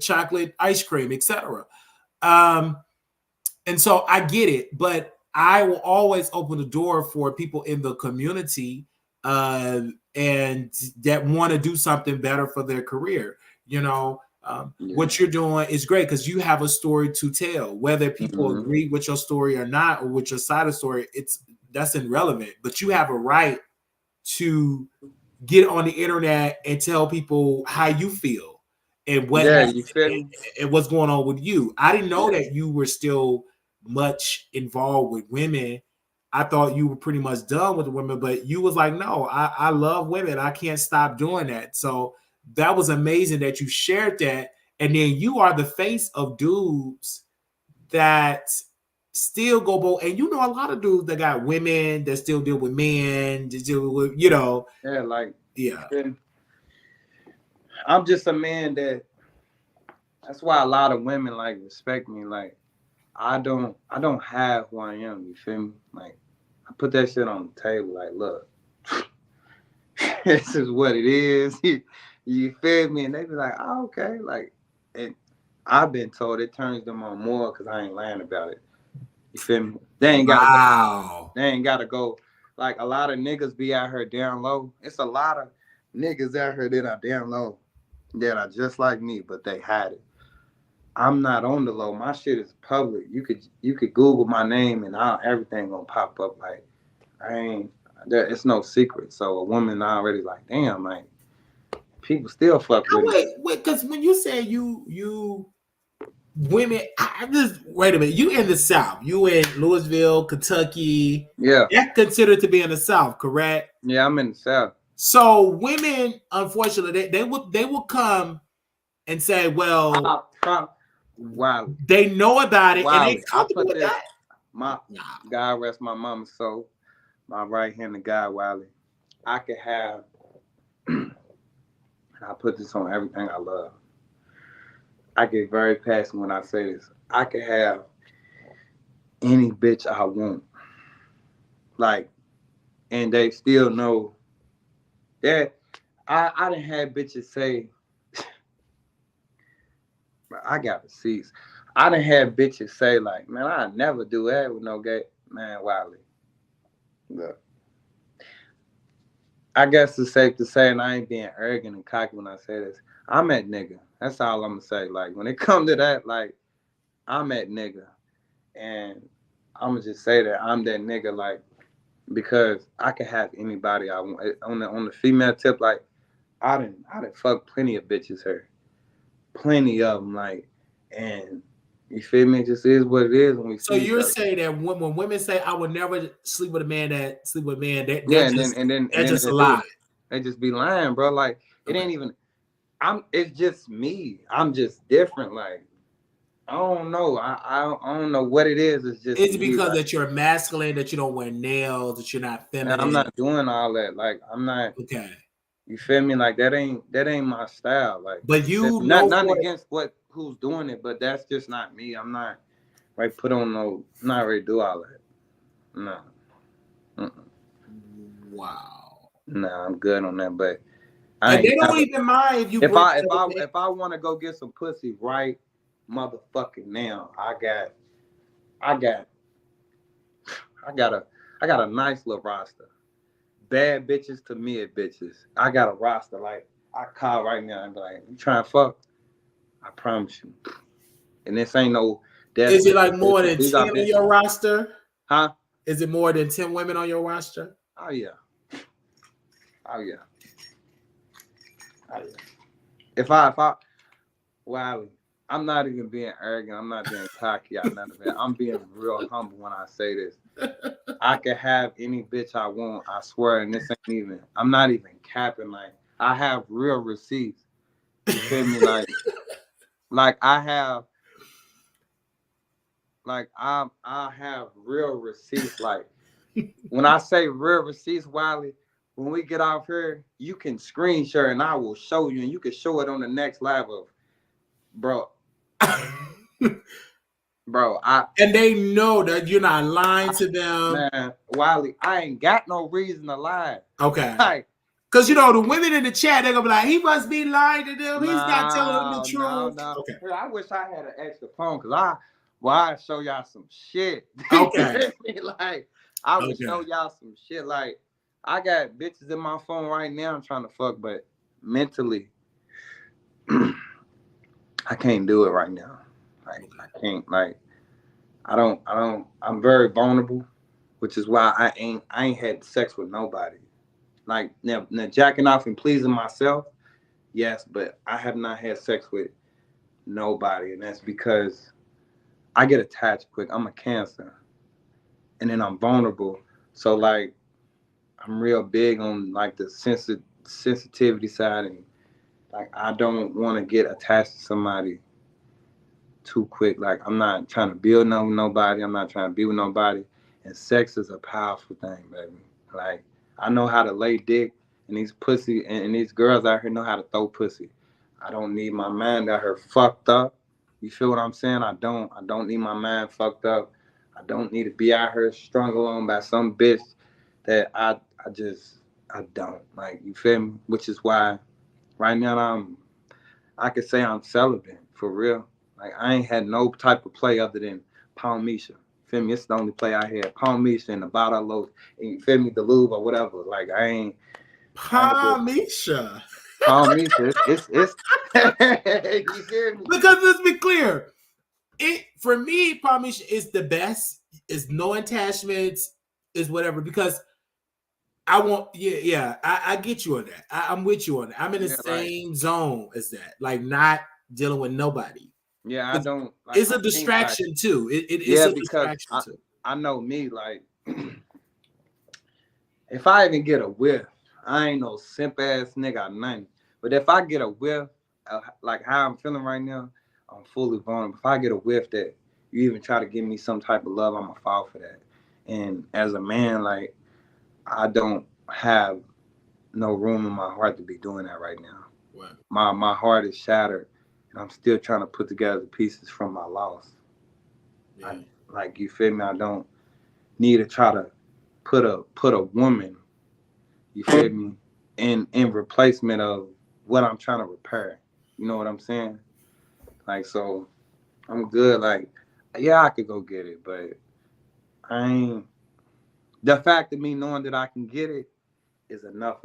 chocolate ice cream, etc. Um, and so I get it, but I will always open the door for people in the community and that want to do something better for their career. You know, what you're doing is great because you have a story to tell. Whether people agree with your story or not, or with your side of the story, that's irrelevant. But you have a right to get on the internet and tell people how you feel and You feel me? and what's going on with you. I didn't know that you were still much involved with women. I thought you were pretty much done with the women, but you was like, no, I love women. I can't stop doing that. So that was amazing that you shared that. And then you are the face of dudes that still go both. And you know, a lot of dudes that got women that still deal with men, that deal with, you know. Yeah, like Yeah. I'm just a man that's why a lot of women like respect me. Like I don't have who I am, you feel me? Like I put that shit on the table, like, look, this is what it is. You feel me? And they be like, oh, okay. Like, and I've been told it turns them on more because I ain't lying about it. You feel me? They ain't gotta go. Like a lot of niggas be out here down low. It's a lot of niggas out here that are down low that are just like me, but they hide it. I'm not on the low. My shit is public. You could Google my name and everything gonna pop up. Like it's no secret. So a woman already like, damn, like people still fuck with Wait, because when you say you women, I just wait a minute. You in the South? You in Louisville, Kentucky? Yeah. That's considered to be in the South, correct? Yeah, I'm in the South. So women, unfortunately, they will come and say, well, Wow. they know about it and they Wiley. I comfortable put with this. that. God rest my mama's soul. My right hand to God, Wiley. I could have. I put this on everything I love. I get very passionate when I say this. I could have any bitch I want. Like, and they still know that I done had bitches say, I got receipts. I done had bitches say like, man, I never do that with no gay man, Wiley. Look. I guess it's safe to say, and I ain't being arrogant and cocky when I say this, I'm that nigga. That's all I'm gonna say. Like when it comes to that, like I'm that nigga. And I'm gonna just say that I'm that nigga, like, because I can have anybody I want. On the female tip, like I done fucked plenty of bitches here. Plenty of them, like, and You feel me? It just is what it is when we So see each you're other. saying that when women say I would never sleep with a man that sleep with a man, Yeah, they're and just then that's just they a do lie. it. They just be lying, bro. Like it Okay. ain't even. It's just me. I'm just different. Like I don't know. I don't know what it is. It's just Is it me. because Like that you're masculine, that you don't wear nails, that you're not man, I'm feminine? not doing all that. Like I'm not. Okay. You feel me? Like that ain't my style. Like But you not know nothing for against who's doing it, but that's just not me. I'm not right. Put on no. I'm not ready to do all that. No. Mm-mm. wow. Nah, I'm good on that. But I And they ain't don't never. even mind if you If bring I if other I things. if I want to go get some pussy right, motherfucking now, I got I got a I got a nice little roster. Bad bitches to mid bitches. I got a roster. Like I call right now and be like, you trying to fuck? I promise you. And this ain't no Is it desperate like more bitches. than These 10 are on bitches. your roster? Huh? Is it more than 10 women on your roster? Oh yeah. Oh yeah. Oh yeah. If I Wiley, I'm not even being arrogant. I'm not being cocky. I'm none of that. I'm being real humble when I say this. I can have any bitch I want. I swear, and this ain't even. I'm not even capping. Like I have real receipts. You feel me? Like I have. Like I have real receipts. Like when I say real receipts, Wiley, when we get off here, you can screen share and I will show you, and you can show it on the next level, bro. Bro, And they know that you're not lying to them. man, Wiley, I ain't got no reason to lie. Okay. Like, Because, you know, the women in the chat, they're going to be like, he must be lying to them. He's not telling them the no. truth. Okay. Here, I wish I had an extra phone because I show y'all some shit. Okay. Like, I would Okay. show y'all some shit. Like, I got bitches in my phone right now I'm trying to fuck, but mentally, I can't do it right now. Like, I can't, like, I'm very vulnerable, which is why I ain't had sex with nobody. Like, now jacking off and pleasing myself, yes, but I have not had sex with nobody, and that's because I get attached quick. I'm a Cancer, and then I'm vulnerable. So like I'm real big on like the sensitivity side, and like I don't want to get attached to somebody too quick. Like I'm not trying to build nobody. I'm not trying to be with nobody. And sex is a powerful thing, baby. Like I know how to lay dick, and these pussy and these girls out here know how to throw pussy. I don't need my mind out here fucked up. You feel what I'm saying? I don't need my mind fucked up. I don't need to be out here strung along by some bitch that I don't like. You feel me? Which is why right now I could say I'm celibate for real. Like I ain't had no type of play other than Palmisha. Feel me? It's the only play I had. Palmisha and the bottle of loaf. And you feel me? The lube or whatever. Like I ain't with Palmisha. Palmisha. It's you feel me? Because let's be clear. It for me, Palmisha is the best. Is no attachments, is whatever. Because I want, I get you on that. I'm with you on that. I'm in the Yeah, like same zone as that. Like not dealing with nobody. yeah, I don't like It's I a think like distraction too. It's yeah, a because distraction too. I know me, like if I even get a whiff, I ain't no simp ass nigga or nothing. But if I get a whiff, like how I'm feeling right now, I'm fully vulnerable. If I get a whiff that you even try to give me some type of love, I'm gonna fall for that. And as a man, like I don't have no room in my heart to be doing that right now. Wow. My heart is shattered, and I'm still trying to put together the pieces from my loss. Yeah. Like you feel me? I don't need to try to put a woman, you feel me, in replacement of what I'm trying to repair. You know what I'm saying? Like so I'm good. Like, yeah, I could go get it, but I ain't the fact of me knowing that I can get it is enough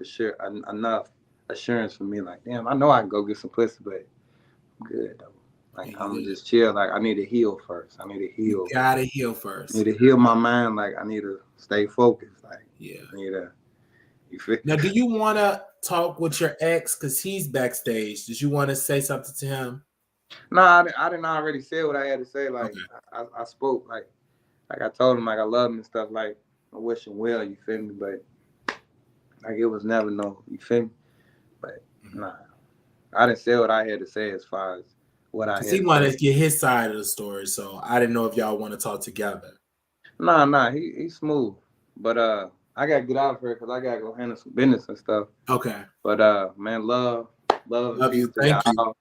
assurance for me. Like, damn, I know I can go get some pussy, but I'm good though. Like I'm just chill. Like I need to heal first. I need to heal. You gotta heal I first. need to heal my mind. Like I need to stay focused. Like Yeah. I need to. You feel? Now, do you want to talk with your ex because he's backstage? Did you want to say something to him? I didn't already say what I had to say. Like Okay. I spoke like I told him like I love him and stuff. Like I wish him well. You feel me? But like it was never no. You feel me? But nah, I didn't say what I had to say as far as what I Because had he to wanted say. to get his side of the story, so I didn't know if y'all want to talk together. Nah, he's smooth. But I gotta get out of here because I gotta go handle some business and stuff. Okay. But man, love and Love peace you. to Thank you. y'all.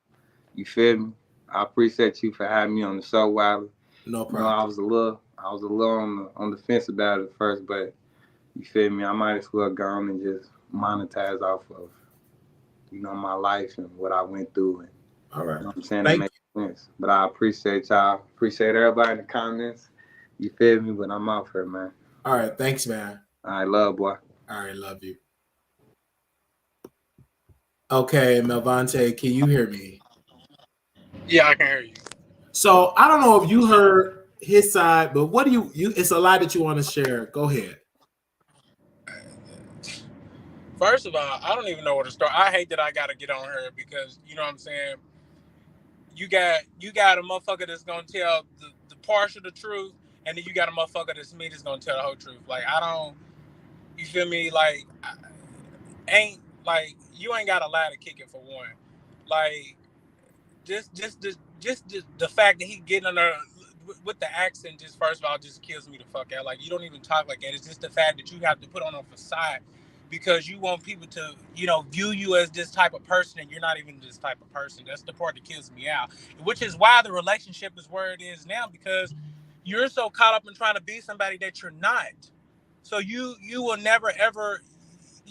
You feel me? I appreciate you for having me on the show, Wiley. No You know, problem. I was a little on the fence about it at first, but you feel me? I might as well go on and just monetize off of, my life and what I went through, and All right. you know what I'm saying, it Thank makes sense. But I appreciate y'all. Appreciate everybody in the comments. You feel me? But I'm out here, man. you. All right. Thanks, man. I love, boy. All right. Love you. Okay, Melvante, can you hear me? Yeah, I can hear you. So I don't know if you heard his side, but what do you? It's a lot that you want to share. Go ahead. First of all, I don't even know where to start. I hate that I gotta get on her because you know what I'm saying. You got a motherfucker that's gonna tell the partial the truth, and then you got a motherfucker that's me that's gonna tell the whole truth. Like I don't, you feel me? Like ain't like you ain't got a lie to kick it for one. Like just the fact that he getting under with the accent just first of all just kills me the fuck out. Like you don't even talk like that. It's just the fact that you have to put on a facade because you want people to view you as this type of person and you're not even this type of person. That's the part that kills me out. Which is why the relationship is where it is now because you're so caught up in trying to be somebody that you're not. So you will never ever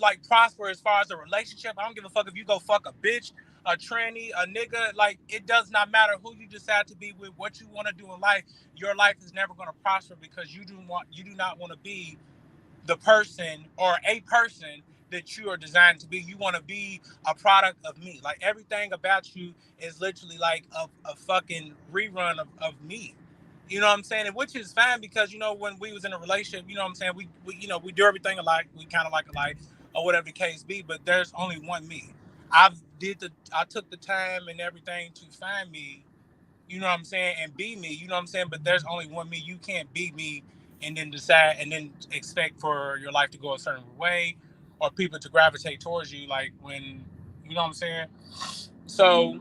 like prosper as far as a relationship. I don't give a fuck if you go fuck a bitch, a tranny, a nigga. Like it does not matter who you decide to be with, what you want to do in life. Your life is never going to prosper because you do not want to be the person or a person that you are designed to be. You want to be a product of me. Like everything about you is literally like a fucking rerun of me. You know what I'm saying? And which is fine because when we was in a relationship, you know what I'm saying, we do everything alike, we kind of like alike, or whatever the case be, but there's only one me. I took the time and everything to find me, you know what I'm saying, and be me, you know what I'm saying, but there's only one me. You can't be me and then decide and then expect for your life to go a certain way or people to gravitate towards you like when, you know what I'm saying? So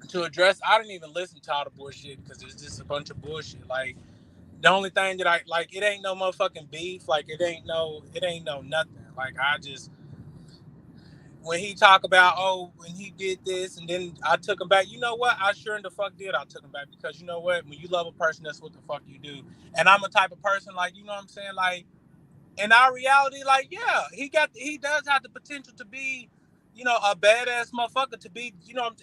to address, I didn't even listen to all the bullshit because it's just a bunch of bullshit. Like the only thing that I like, it ain't no motherfucking beef. Like it ain't no nothing. Like I just when he talk about when he did this and then I took him back. You know what? I sure in the fuck did. I took him back because you know what? When you love a person, that's what the fuck you do. And I'm a type of person like you know what I'm saying. Like in our reality, like yeah, he does have the potential to be, a badass motherfucker to be,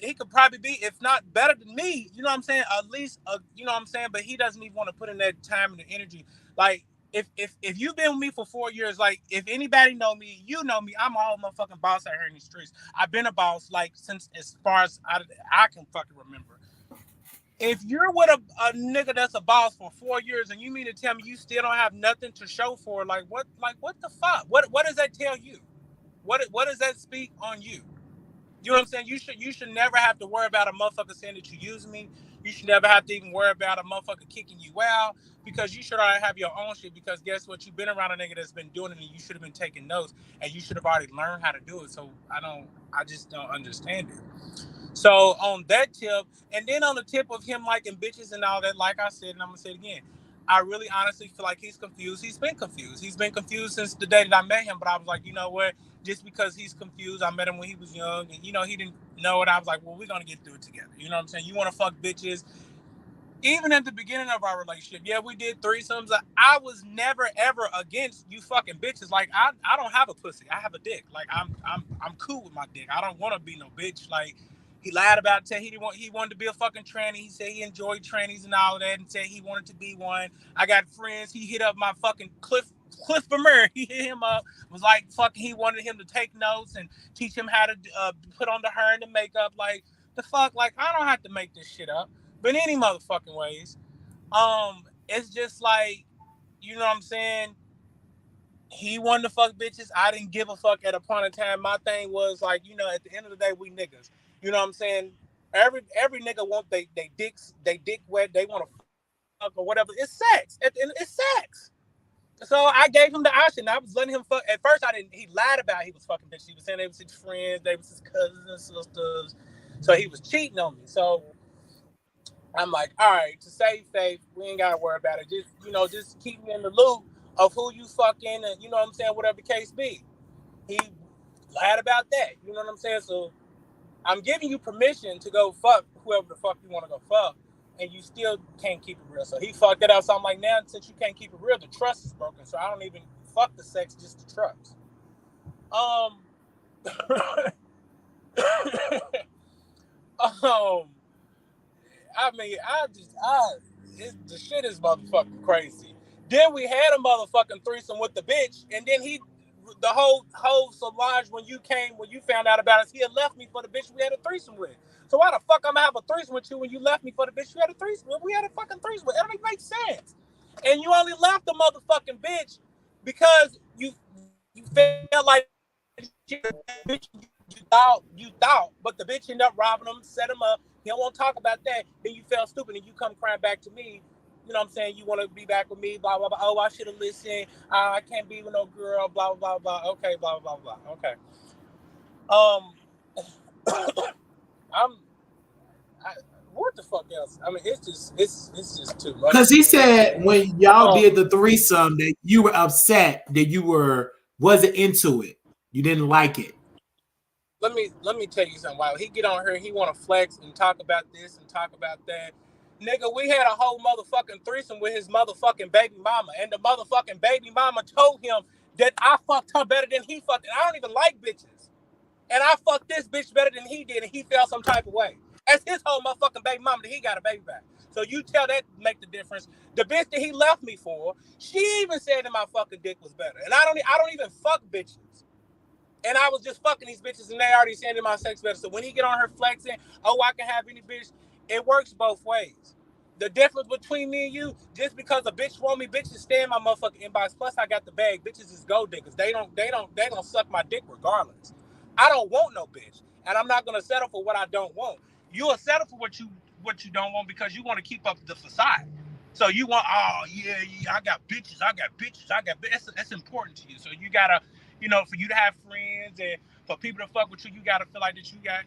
he could probably be, if not better than me, you know what I'm saying, at least, you know what I'm saying, but he doesn't even want to put in that time and the energy. Like, if you've been with me for 4 years, like, if anybody know me, you know me, I'm a whole motherfucking boss out here in the streets. I've been a boss, like, since as far as I can fucking remember. If you're with a nigga that's a boss for 4 years and you mean to tell me you still don't have nothing to show for, like what the fuck? What does that tell you? What does that speak on you? You know what I'm saying? You should never have to worry about a motherfucker saying that you use me. You should never have to even worry about a motherfucker kicking you out because you should already have your own shit because guess what? You've been around a nigga that's been doing it and you should have been taking notes and you should have already learned how to do it. So I just don't understand it. So on that tip, and then on the tip of him liking bitches and all that, like I said, and I'm gonna say it again, I really honestly feel like he's confused. He's been confused. He's been confused since the day that I met him. But I was like, you know what? Just because he's confused, I met him when he was young, and he didn't know it. I was like, well, we're gonna get through it together. You know what I'm saying? You want to fuck bitches? Even at the beginning of our relationship, yeah, we did threesomes. I was never ever against you fucking bitches. Like I don't have a pussy. I have a dick. Like I'm cool with my dick. I don't want to be no bitch. Like he lied about it. Said he wanted to be a fucking tranny. He said he enjoyed trannies and all that, and said he wanted to be one. I got friends. He hit up my fucking Cliff Vermeer. He hit him up. Was like fucking. He wanted him to take notes and teach him how to put on the hair and the makeup. Like the fuck. Like I don't have to make this shit up. But any motherfucking ways, it's just like, you know what I'm saying? He wanted to fuck bitches. I didn't give a fuck at a point in time. My thing was like, at the end of the day, we niggas. You know what I'm saying? Every nigga want they dick wet. They want to fuck or whatever. It's sex. It's sex. So I gave him the option. I was letting him fuck. At first, I didn't. He lied about he was fucking bitches. He was saying they was his friends, they was his cousins and sisters. So he was cheating on me. So I'm like, all right, to save face, we ain't gotta worry about it. Just keep me in the loop of who you fucking, and you know what I'm saying, whatever the case be. He lied about that. You know what I'm saying? So I'm giving you permission to go fuck whoever the fuck you want to go fuck, and you still can't keep it real. So he fucked it up. So I'm like, now since you can't keep it real, the trust is broken. So I don't even fuck the sex, just the trust. I mean, the shit is motherfucking crazy. Then we had a motherfucking threesome with the bitch, and then the whole Solange, when you found out about us, he had left me for the bitch we had a threesome with. So why the fuck I'm gonna have a threesome with you when you left me for the bitch you had a threesome with? We had a fucking threesome with. It don't even make sense. And you only left the motherfucking bitch because you felt like you thought, but the bitch ended up robbing him, set him up. He don't want to talk about that. Then you felt stupid and you come crying back to me. You know what I'm saying? You want to be back with me, blah, blah, blah. Oh, I should have listened. I can't be with no girl, blah, blah, blah. Okay, blah, blah, blah. Okay. What the fuck else? I mean, it's just too much. Because he said when y'all did the threesome that you were upset that you wasn't into it. You didn't like it. Let me tell you something. While he get on here, he want to flex and talk about this and talk about that. Nigga, we had a whole motherfucking threesome with his motherfucking baby mama, and the motherfucking baby mama told him that I fucked her better than he fucked. And I don't even like bitches, and I fucked this bitch better than he did, and he felt some type of way. That's his whole motherfucking baby mama that he got a baby back. So you tell that make the difference. The bitch that he left me for, she even said that my fucking dick was better, and I don't even fuck bitches. And I was just fucking these bitches, and they already saying that my sex better. So when he get on her flexing, oh, I can have any bitch, it works both ways. The difference between me and you, just because a bitch want me, bitches stay in my motherfucking inbox. Plus, I got the bag. Bitches is gold diggers. They don't suck my dick regardless. I don't want no bitch, and I'm not gonna settle for what I don't want. You'll settle for what you don't want because you want to keep up the facade. So you want, oh yeah, I got bitches. That's important to you. So you gotta. For you to have friends and for people to fuck with you, you gotta feel like that you got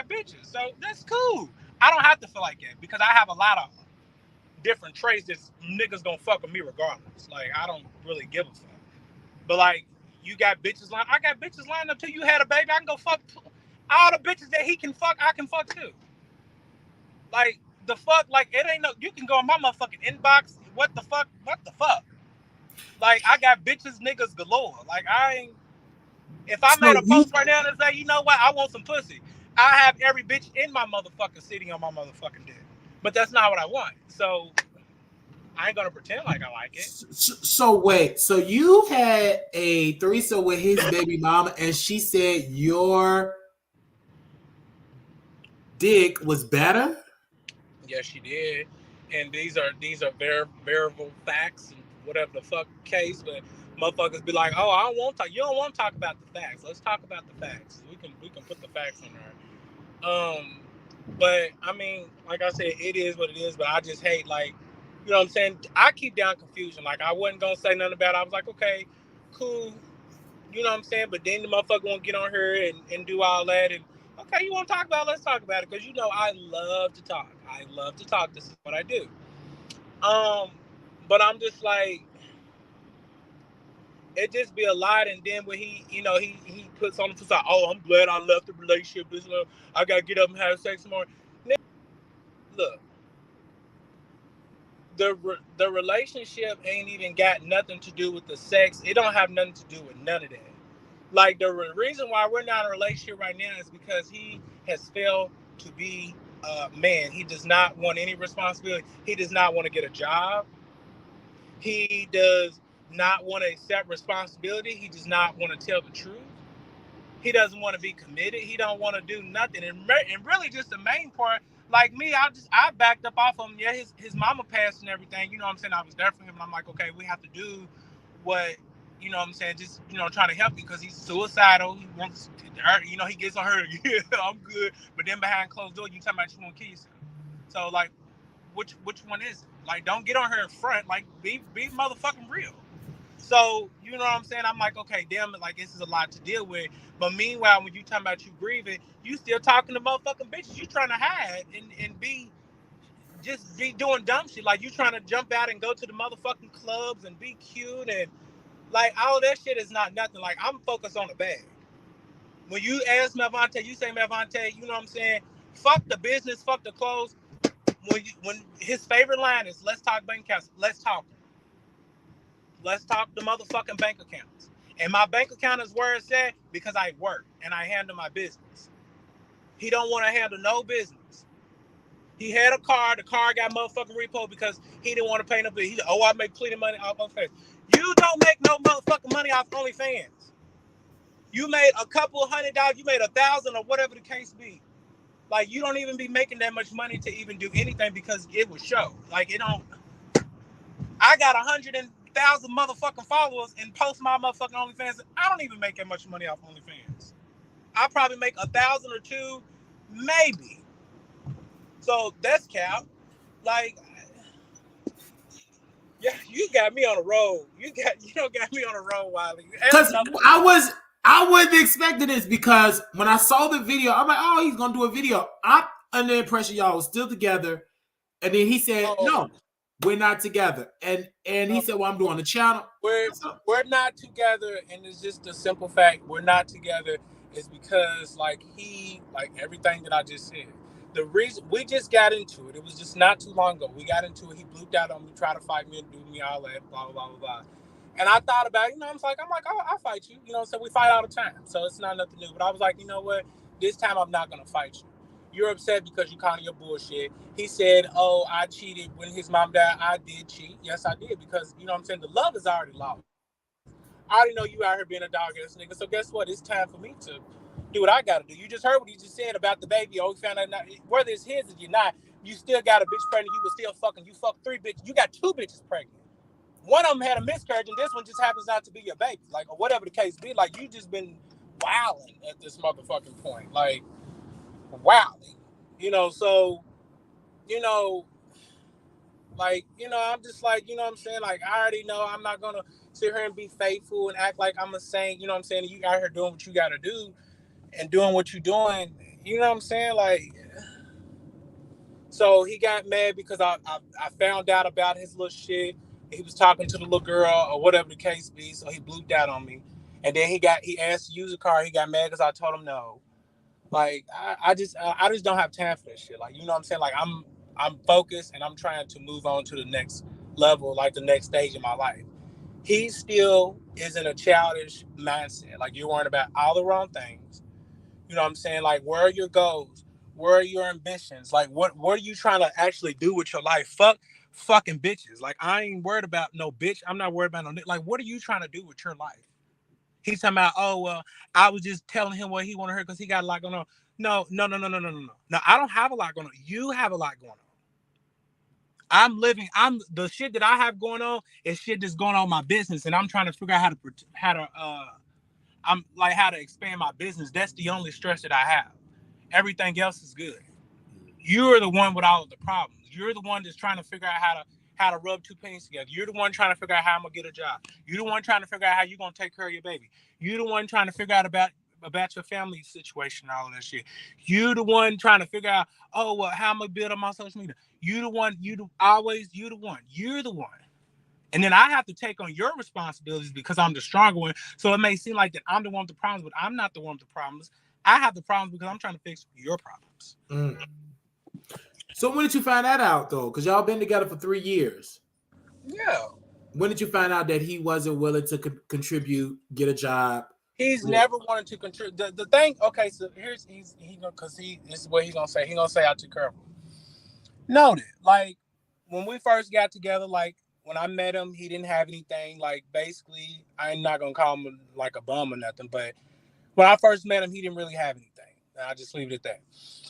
bitches. So that's cool. I don't have to feel like that because I have a lot of different traits that niggas gonna fuck with me regardless. Like, I don't really give a fuck. But like, you got bitches lined. I got bitches lined up till you had a baby. I can go fuck all the bitches that he can fuck. I can fuck too. Like, the fuck, like, it ain't no. You can go in my motherfucking inbox. What the fuck? Like, I got bitches, niggas galore. Like, if I made a post right now and say, you know what, I want some pussy, I have every bitch in my motherfucking city on my motherfucking dick. But that's not what I want. So I ain't gonna pretend like I like it. So wait, so you had a threesome with his baby mama, and she said your dick was better? Yes, she did. And these are variable facts and whatever the fuck case, but motherfuckers be like, oh, I don't want to talk. You don't want to talk about the facts. Let's talk about the facts. We can put the facts on there. But I mean, like I said, it is what it is. But I just hate, like, you know what I'm saying? I keep down confusion. Like, I wasn't gonna say nothing about it. I was like, okay, cool. You know what I'm saying? But then the motherfucker won't get on here and do all that. And okay, you want to talk about it? Let's talk about it. Because I love to talk. I love to talk. This is what I do. But I'm just like, it just be a lot. And then when he puts on the facade, oh, I'm glad I left the relationship. I gotta get up and have sex more. Look, the relationship ain't even got nothing to do with the sex. It don't have nothing to do with none of that. Like, the reason why we're not in a relationship right now is because he has failed to be a man. He does not want any responsibility. He does not want to get a job. He does not want to accept responsibility. He does not want to tell the truth. He doesn't want to be committed. He don't want to do nothing. And really, just the main part, like me, I backed up off him. Yeah, his mama passed and everything. You know what I'm saying? I was there for him. And I'm like, okay, we have to do what, you know what I'm saying, just, trying to help you because he's suicidal. He wants you know, he gets on her, yeah, I'm good. But then behind closed door, you talking about you want to kill yourself. So like, which one is it? Like, don't get on her in front. Like, be motherfucking real. So, you know what I'm saying? I'm like, okay, damn it, like, this is a lot to deal with. But meanwhile, when you talking about you grieving, you still talking to motherfucking bitches. You trying to hide and be doing dumb shit. Like, you trying to jump out and go to the motherfucking clubs and be cute and, like, all that shit is not nothing. Like, I'm focused on the bag. When you ask Melvante, you say, Melvante, you know what I'm saying? Fuck the business, fuck the clothes. When his favorite line is, let's talk bank accounts. Let's talk the motherfucking bank accounts. And my bank account is where it's at because I work and I handle my business. He don't want to handle no business. He had a car. The car got motherfucking repo because he didn't want to pay no bill. He said, I make plenty of money off OnlyFans. You don't make no motherfucking money off OnlyFans. You made a couple $100. You made $1,000 or whatever the case be. Like, you don't even be making that much money to even do anything because it was show. Like, it don't. I got 100,000 motherfucking followers and post my motherfucking OnlyFans. I don't even make that much money off OnlyFans. I probably make 1,000 or 2, maybe. So that's cap. Like, yeah, you got me on the road. You don't got me on the road, Wiley. Because I wasn't expecting this because when I saw the video, I'm like, oh, he's gonna do a video. I'm under the impression y'all was still together, and then he said, no, we're not together. And he said, well, I'm doing the channel. We're not together, and it's just a simple fact. We're not together is because like everything that I just said. The reason we just got into it, it was just not too long ago. We got into it. He bleeped out on me, tried to fight me and do me all that, blah, blah, blah, blah, blah. And I thought about it, you know, I'm like, I'll fight you. You know, so we fight all the time. So it's not nothing new. But I was like, you know what? This time I'm not going to fight you. You're upset because you're calling your bullshit. He said, oh, I cheated when his mom died. I did cheat. Yes, I did. Because, you know what I'm saying? The love is already lost. I already know you out here being a dog ass nigga. So guess what? It's time for me to do what I got to do. You just heard what he just said about the baby. Oh, he found out not, whether it's his or you're not, you still got a bitch pregnant. You was still fucking. You fucked 3 bitches. You got 2 bitches pregnant. One of them had a miscarriage, and this one just happens not to be your baby. Like, or whatever the case be. Like, you just been wilding at this motherfucking point. Like, wilding. You know, so, you know, like, you know, I'm just like, you know what I'm saying? Like, I already know I'm not going to sit here and be faithful and act like I'm a saint. You know what I'm saying? You out here doing what you got to do and doing what you're doing. You know what I'm saying? Like, so he got mad because I found out about his little shit. He was talking to the little girl or whatever the case be, so he bleeped out on me. And then he asked to use a car. He got mad because I told him no. Like, I just don't have time for that shit. Like, you know what I'm saying? Like, I'm focused and I'm trying to move on to the next level, like the next stage in my life. He still is in a childish mindset. Like, you're worrying about all the wrong things. You know what I'm saying? Like, where are your goals? Where are your ambitions? Like, what are you trying to actually do with your life? Fucking bitches. Like, I ain't worried about no bitch. I'm not worried about no. Like, what are you trying to do with your life? He's talking about, oh, well, I was just telling him what he wanted to hear because he got a lot going on. No. No, I don't have a lot going on. You have a lot going on. The shit that I have going on is shit that's going on in my business, and I'm trying to figure out how to expand my business. That's the only stress that I have. Everything else is good. You're the one with all of the problems. You're the one that's trying to figure out how to rub 2 pennies together. You're the one trying to figure out how I'm gonna get a job. You're the one trying to figure out how you're gonna take care of your baby. You're the one trying to figure out about your family situation, all of that shit. You're the one trying to figure out, oh, well, how I'm gonna build on my social media. You're the one. You're the one. And then I have to take on your responsibilities because I'm the stronger one. So it may seem like that I'm the one with the problems, but I'm not the one with the problems. I have the problems because I'm trying to fix your problems. Mm. So when did you find that out, though? Because y'all been together for 3 years. Yeah. When did you find out that he wasn't willing to contribute, get a job? He's never wanted to contribute. The thing, okay, so this is what he's gonna say. He's gonna say I took care of him. Noted. Like, when we first got together, like, when I met him, he didn't have anything. Like, basically, I'm not gonna call him like a bum or nothing, but when I first met him, he didn't really have anything. I'll just leave it at that.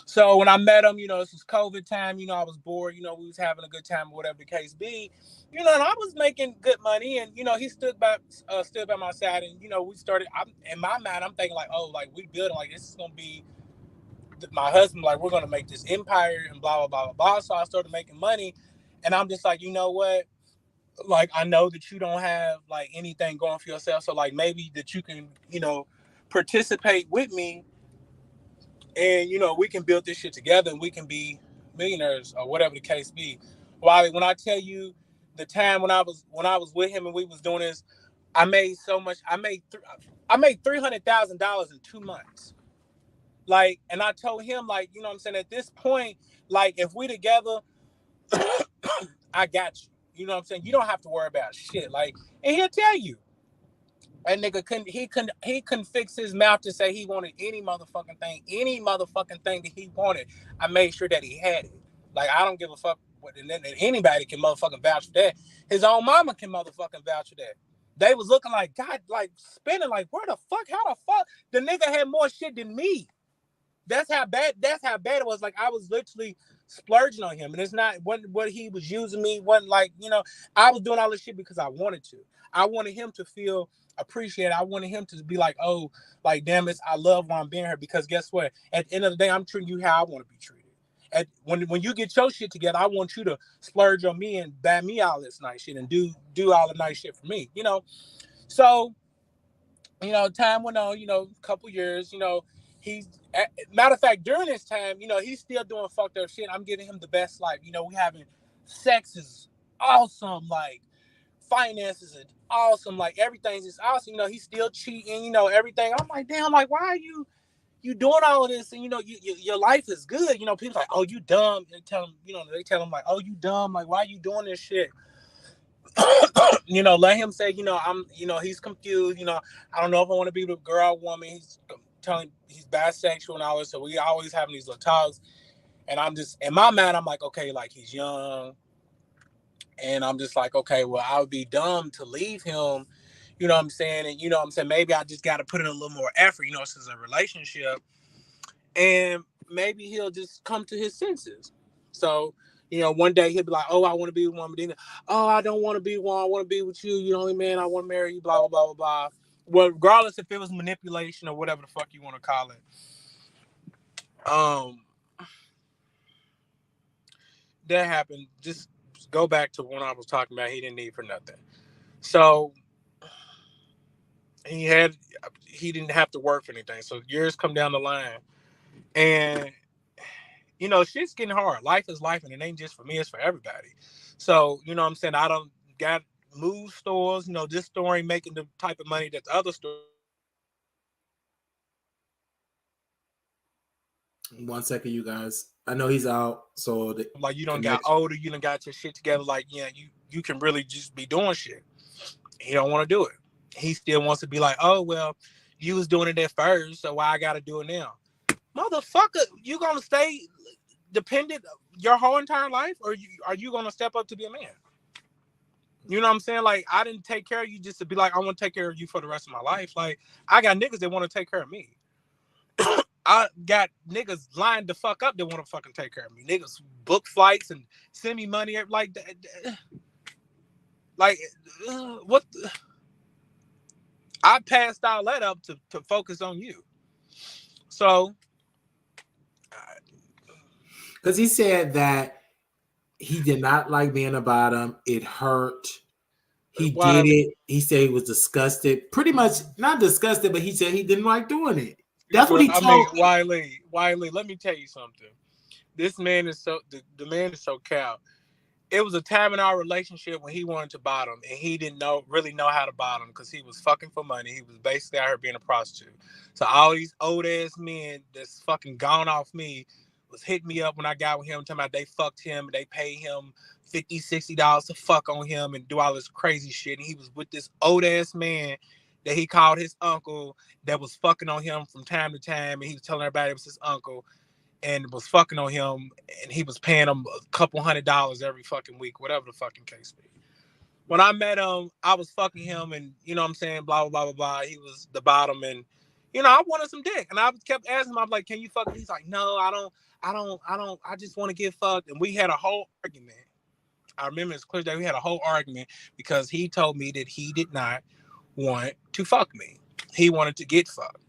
So when I met him, this was COVID time, I was bored, we was having a good time or whatever the case be, and I was making good money, and he stood by my side, and we started. In my mind, I'm thinking like, oh, like we building, like this is gonna be my husband, like we're gonna make this empire and blah blah blah blah blah. So I started making money, and I'm just like, you know what? Like I know that you don't have like anything going for yourself, so like maybe that you can, participate with me, and we can build this shit together, and we can be millionaires or whatever the case be. While when I tell you the time when I was with him and we was doing this, I made so much. I made $300,000 in 2 months. Like, and I told him, like, you know what I'm saying, at this point, like, if we together, I got you. You know what I'm saying? You don't have to worry about shit. Like, and he'll tell you. That nigga couldn't fix his mouth to say he wanted any motherfucking thing that he wanted. I made sure that he had it. Like, I don't give a fuck what, and anybody can motherfucking vouch for that. His own mama can motherfucking vouch for that. They was looking like, God, like spinning, like, where the fuck, how the fuck? The nigga had more shit than me. That's how bad it was. Like, I was literally splurging on him. And it's not what he was using me, wasn't like, I was doing all this shit because I wanted to. I wanted him to feel appreciated. I wanted him to be like, oh, like, damn it, I love why I'm being here. Because guess what? At the end of the day, I'm treating you how I want to be treated. When you get your shit together, I want you to splurge on me and buy me all this nice shit and do all the nice shit for me, So, time went on, a couple years, he's, matter of fact, during this time, he's still doing fucked up shit. I'm giving him the best life. We having sex is awesome. Like, finances is awesome. Like, everything's just awesome. He's still cheating, everything. I'm like, damn, like, why are you doing all of this? And, your life is good. People like, oh, you dumb. They tell him like, oh, you dumb. Like, why are you doing this shit? Let him say, he's confused. I don't know if I want to be with a girl or woman. He's telling he's bisexual and all this. So we always having these little talks. And I'm just, in my mind, I'm like, okay, like he's young. And I'm just like, okay, well, I would be dumb to leave him. You know what I'm saying? And maybe I just got to put in a little more effort, since a relationship. And maybe he'll just come to his senses. So, one day he'll be like, oh, I want to be with one. Then, oh, I don't want to be one. I want to be with you. You're the only man. I want to marry you, blah, blah, blah, blah, blah. Well, regardless if it was manipulation or whatever the fuck you want to call it. That happened. Just go back to when I was talking about he didn't need for nothing. So he didn't have to work for anything. So years come down the line. And shit's getting hard. Life is life, and it ain't just for me, it's for everybody. So, what I'm saying? I don't got move stores, this store ain't making the type of money that the other store. 1 second, you guys. I know he's out, so like you don't got older, you done got your shit together. Like, yeah, you can really just be doing shit. He don't want to do it. He still wants to be like, oh well, you was doing it at first, so why I gotta do it now? Motherfucker, you gonna stay dependent your whole entire life, or are you gonna step up to be a man? You know what I'm saying? Like, I didn't take care of you just to be like, I want to take care of you for the rest of my life. Like, I got niggas that want to take care of me. I got niggas lined the fuck up that want to fucking take care of me. Niggas book flights and send me money like that. Like, what? I passed all that up to focus on you. So, because he said that he did not like being about him. It hurt. He did it. He said he was disgusted. Pretty much not disgusted, but he said he didn't like doing it. That's what he told me. Wiley, let me tell you something. This man is the man is so cow. It was a time in our relationship when he wanted to bottom, and he didn't really know how to bottom because he was fucking for money. He was basically out here being a prostitute. So all these old ass men that's fucking gone off me was hitting me up when I got with him, talking about they fucked him, they paid him $50, $60 to fuck on him and do all this crazy shit. And he was with this old ass man that he called his uncle that was fucking on him from time to time, and he was telling everybody it was his uncle and was fucking on him, and he was paying him a couple $100 every fucking week, whatever the fucking case be. When I met him, I was fucking him, and you know what I'm saying, blah, blah, blah, blah, blah. He was the bottom, and You know, I wanted some dick, and I kept asking him. I'm like, "Can you fuck?" He's like, "No, I don't. I just want to get fucked." And we had a whole argument. I remember it's clear that we had a whole argument because he told me that he did not want to fuck me. He wanted to get fucked.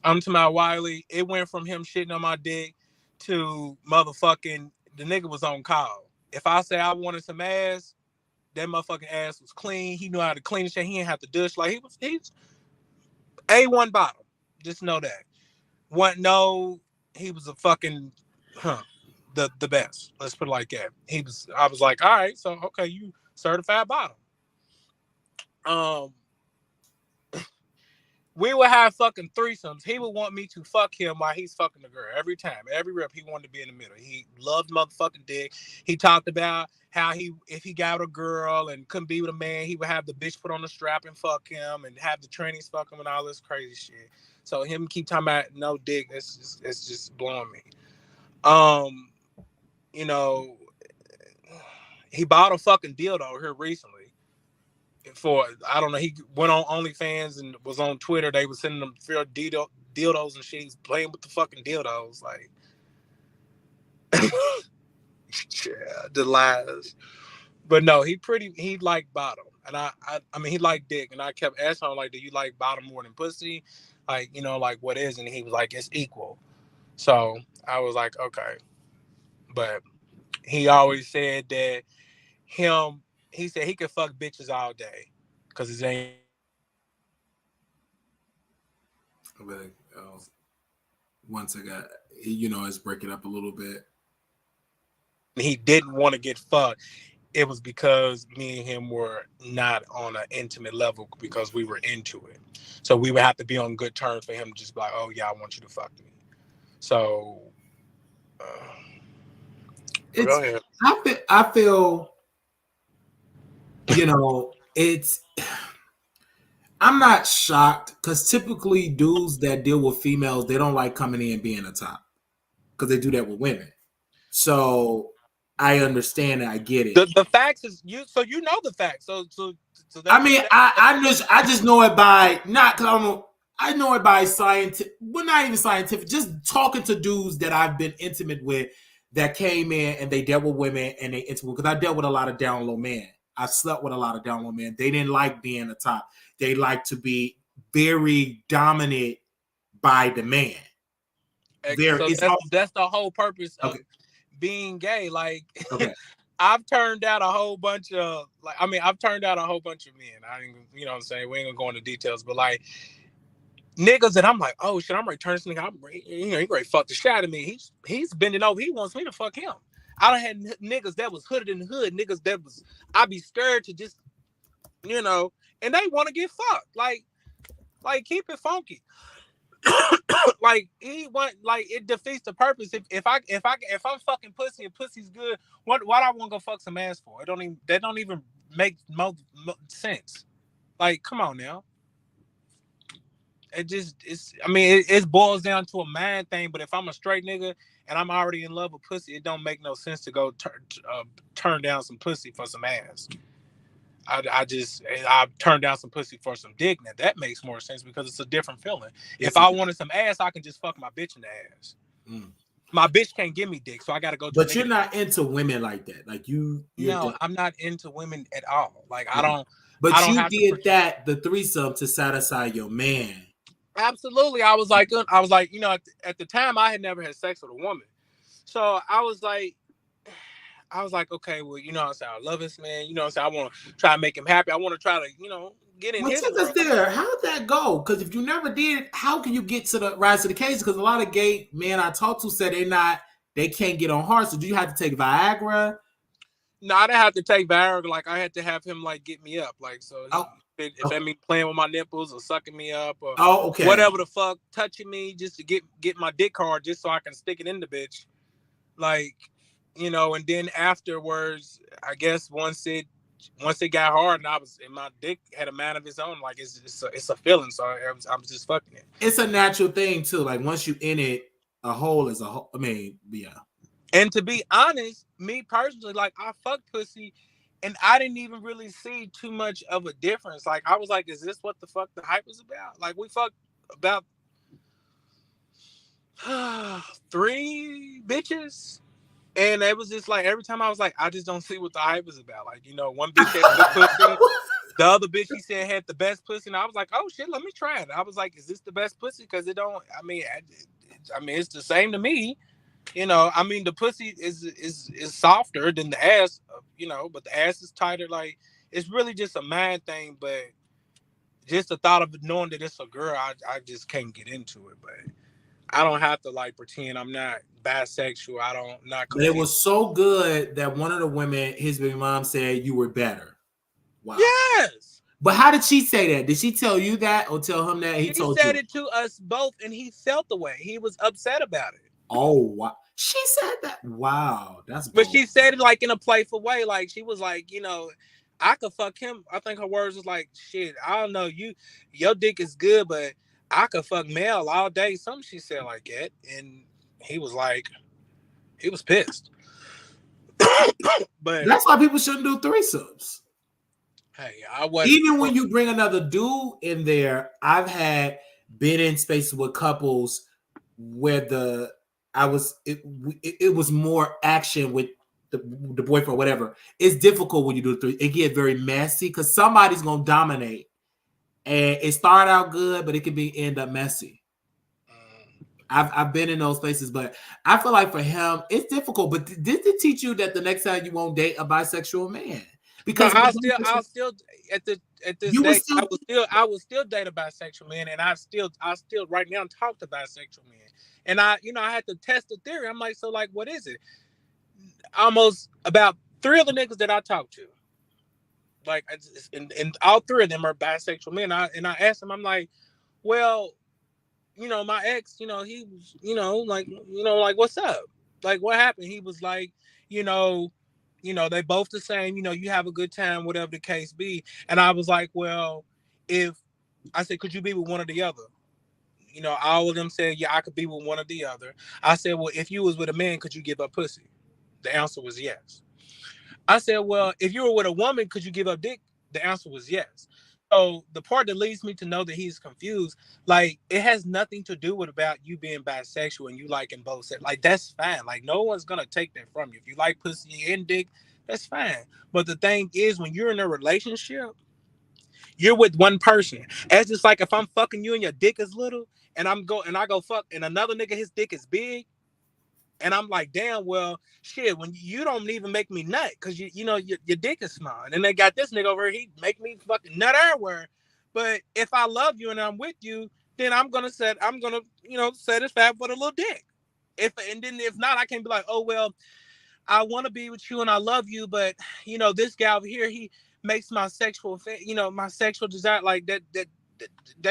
I'm to my Wiley. It went from him shitting on my dick to motherfucking the nigga was on call. If I say I wanted some ass, that motherfucking ass was clean. He knew how to clean the shit. He didn't have to douche. Like he's A1 bottom. Just know that. He was a fucking the best. Let's put it like that. I was like, all right, so okay, you certified bottom. We would have fucking threesomes. He would want me to fuck him while he's fucking the girl every time. Every rep, he wanted to be in the middle. He loved motherfucking dick. He talked about how if he got a girl and couldn't be with a man, he would have the bitch put on the strap and fuck him and have the trannies fuck him and all this crazy shit. So him keep talking about no dick, it's just blowing me. You know, he bought a fucking dildo here recently. I don't know, he went on OnlyFans and was on Twitter. They were sending him dildos and shit. He's playing with the fucking dildos, like, yeah, the lies. But no, he liked bottom, and I mean, he liked dick, and I kept asking him, like, do you like bottom more than pussy? Like, you know, like, what is? And he was like, it's equal. So I was like, okay, but he always said that he said he could fuck bitches all day because his ain't. Once I got, you know, it's breaking up a little bit. He didn't want to get fucked. It was because me and him were not on an intimate level because we were into it. So we would have to be on good terms for him to just be like, oh yeah, I want you to fuck me. So go ahead. I feel, you know, I'm not shocked because typically dudes that deal with females, they don't like coming in being a top because they do that with women. So I understand it. I get it. The facts is so you know the facts. So I mean, I just know it by not because I know it by scientific. Well, not even scientific. Just talking to dudes that I've been intimate with that came in and they dealt with women and they intimate because I dealt with a lot of down low men. I slept with a lot of down low men. They didn't like being a top. They like to be very dominant by the man. That's the whole purpose of being gay. Like, I've turned out a whole bunch of men. I ain't, you know what I'm saying? We ain't gonna go into details, but like niggas that I'm like, oh shit, I'm ready to turn this nigga. He ready to fuck the shit out of me. He's bending over. He wants me to fuck him. I done had niggas that was hooded in the hood. Niggas that was, I'd be scared to just, you know, and they want to get fucked. Like keep it funky. Like it defeats the purpose. If I'm fucking pussy and pussy's good, why do I want to go fuck some ass for? That don't even make sense. Like, come on now. It boils down to a man thing. But if I'm a straight nigga and I'm already in love with pussy, it don't make no sense to go turn down some pussy for some ass. I turned down some pussy for some dick. Now that makes more sense because it's a different feeling. If I wanted some ass, I can just fuck my bitch in the ass. My bitch can't give me dick, so I gotta go. But you're not into women like that. Like I'm not into women at all. Like I don't. But you did the threesome to satisfy your man. Absolutely, I was like, you know, at the time I had never had sex with a woman, so I was like, okay, well, you know what I'm saying? I love this man. You know what I'm saying? I want to try to make him happy. I want to try to, you know, get in his world. There. How did that go? Because if you never did, how can you get to the rise to the occasion? Because a lot of gay men I talked to said they can't get on hard. So do you have to take Viagra? No, I didn't have to take Viagra. Like I had to have him like get me up. Like so, if that means playing with my nipples or sucking me up or whatever the fuck, touching me just to get my dick hard, just so I can stick it in the bitch. Like. You know, and then afterwards, I guess once it got hard and my dick had a mind of its own, like it's a feeling. So I'm just fucking it. It's a natural thing too. Like once you in it, a hole is a hole. I mean, yeah. And to be honest, me personally, like I fucked pussy, and I didn't even really see too much of a difference. Like I was like, is this what the fuck the hype was about? Like we fucked about 3 bitches. And it was just like every time I was like, I just don't see what the hype is about. Like, one bitch had good pussy. The other bitch he said had the best pussy, and I was like, oh shit, let me try it. I was like, is this the best pussy? Because it don't. I mean, it's the same to me. I mean, the pussy is softer than the ass. But the ass is tighter. Like, it's really just a mind thing. But just the thought of knowing that it's a girl, I just can't get into it. But I don't have to like pretend I'm not bisexual. Not. But it was so good that one of the women, his baby mom, said you were better. Wow. Yes. But how did she say that? Did she tell you that or tell him that? He told said it to us both, and he felt the way. He was upset about it. Oh, wow. She said that? Wow. That's bold. But she said it like in a playful way. Like, she was like, I could fuck him. I think her words was like, shit, I don't know. Your dick is good, but I could fuck Mel all day. Something she said like that. And he was like, he was pissed. But that's why people shouldn't do threesomes. Hey, I wasn't. Even when you bring another dude in there, I've been in spaces with couples where it was more action with the boyfriend or whatever. It's difficult when you do three. It get very messy because somebody's gonna dominate, and it start out good, but it can end up messy. I've been in those places, but I feel like for him it's difficult. But did it teach you that the next time you won't date a bisexual man? Because I'll still at this date, I will still date a bisexual man, and I still right now talk to bisexual men. And I had to test the theory. I'm like, so like, what is it? Almost about 3 of the niggas that I talk to, like, and all 3 of them are bisexual men. I asked them, I'm like, well, my ex, he was, like, what's up? Like, what happened? He was like, they both the same, you have a good time, whatever the case be. And I was like, well, I said, could you be with one or the other? All of them said, yeah, I could be with one or the other. I said, well, if you was with a man, could you give up pussy? The answer was yes. I said, well, if you were with a woman, could you give up dick? The answer was yes. So the part that leads me to know that he's confused, like, it has nothing to do with about you being bisexual and you liking both sex. Like, that's fine. Like, no one's gonna take that from you. If you like pussy and dick, that's fine. But the thing is, when you're in a relationship, you're with one person. It's just like if I'm fucking you and your dick is little, and I go fuck, and another nigga, his dick is big, and I'm like, damn, well, shit, when you don't even make me nut because your dick is small. And then they got this nigga over here, he make me fucking nut everywhere. But if I love you and I'm with you, then I'm gonna satisfy for the little dick. If not, I can be like, oh well, I want to be with you and I love you, but this guy over here, he makes my sexual my sexual desire like that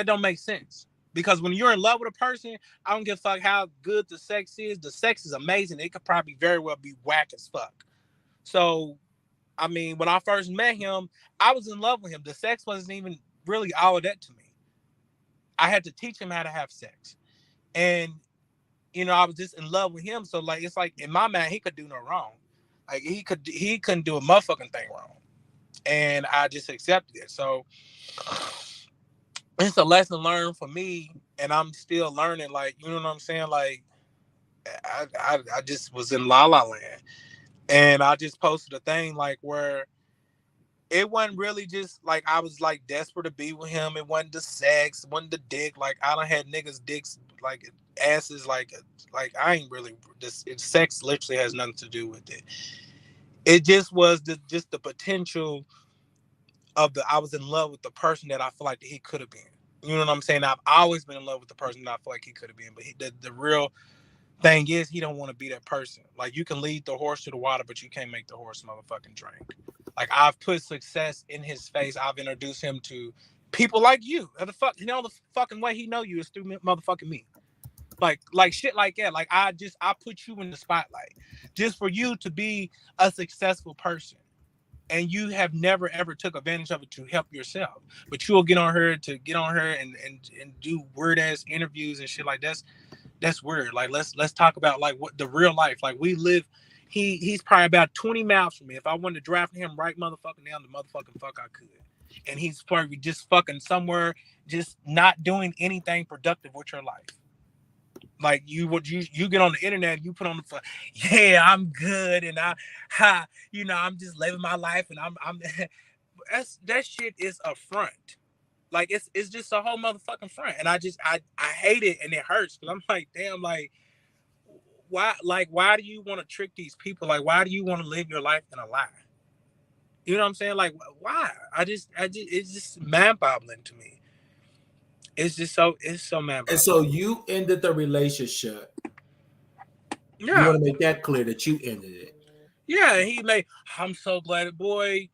don't make sense. Because when you're in love with a person, I don't give a fuck how good the sex is. The sex is amazing. It could probably very well be whack as fuck. So, I mean, when I first met him, I was in love with him. The sex wasn't even really all of that to me. I had to teach him how to have sex. And, I was just in love with him. So, like, it's like, in my mind, he could do no wrong. Like, he couldn't do a motherfucking thing wrong. And I just accepted it. So, it's a lesson learned for me, and I'm still learning. Like, you know what I'm saying? Like, I just was in La La Land, and I just posted a thing like where it wasn't really just like I was like desperate to be with him. It wasn't the sex, it wasn't the dick. Like, I done had niggas dicks like asses like I ain't really sex literally has nothing to do with it. It just was just the potential of I was in love with the person that I feel like that he could have been. You know what I'm saying? I've always been in love with the person that I feel like he could have been. But the real thing is, he don't want to be that person. Like, you can lead the horse to the water, but you can't make the horse motherfucking drink. Like, I've put success in his face. I've introduced him to people like you. The fucking way he know you is through motherfucking me. Like shit like that. Like, I put you in the spotlight just for you to be a successful person. And you have never ever took advantage of it to help yourself, but you'll get on her and do weird ass interviews and shit like that's weird. Like, let's talk about like what the real life. Like, we live. He's probably about 20 miles from me. If I wanted to draft him right motherfucking down the motherfucking fuck, I could. And he's probably just fucking somewhere, just not doing anything productive with your life. Like you get on the internet, you put on the yeah, I'm good, and I'm just living my life, and I'm that shit is a front. Like it's just a whole motherfucking front, and I hate it, and it hurts because I'm like, damn, like why do you want to trick these people? Like why do you want to live your life in a lie? You know what I'm saying? Like why? It's just mind boggling to me. It's so mind boggling. And so you ended the relationship. Yeah. You want to make that clear that you ended it. Yeah, I'm so glad, boy.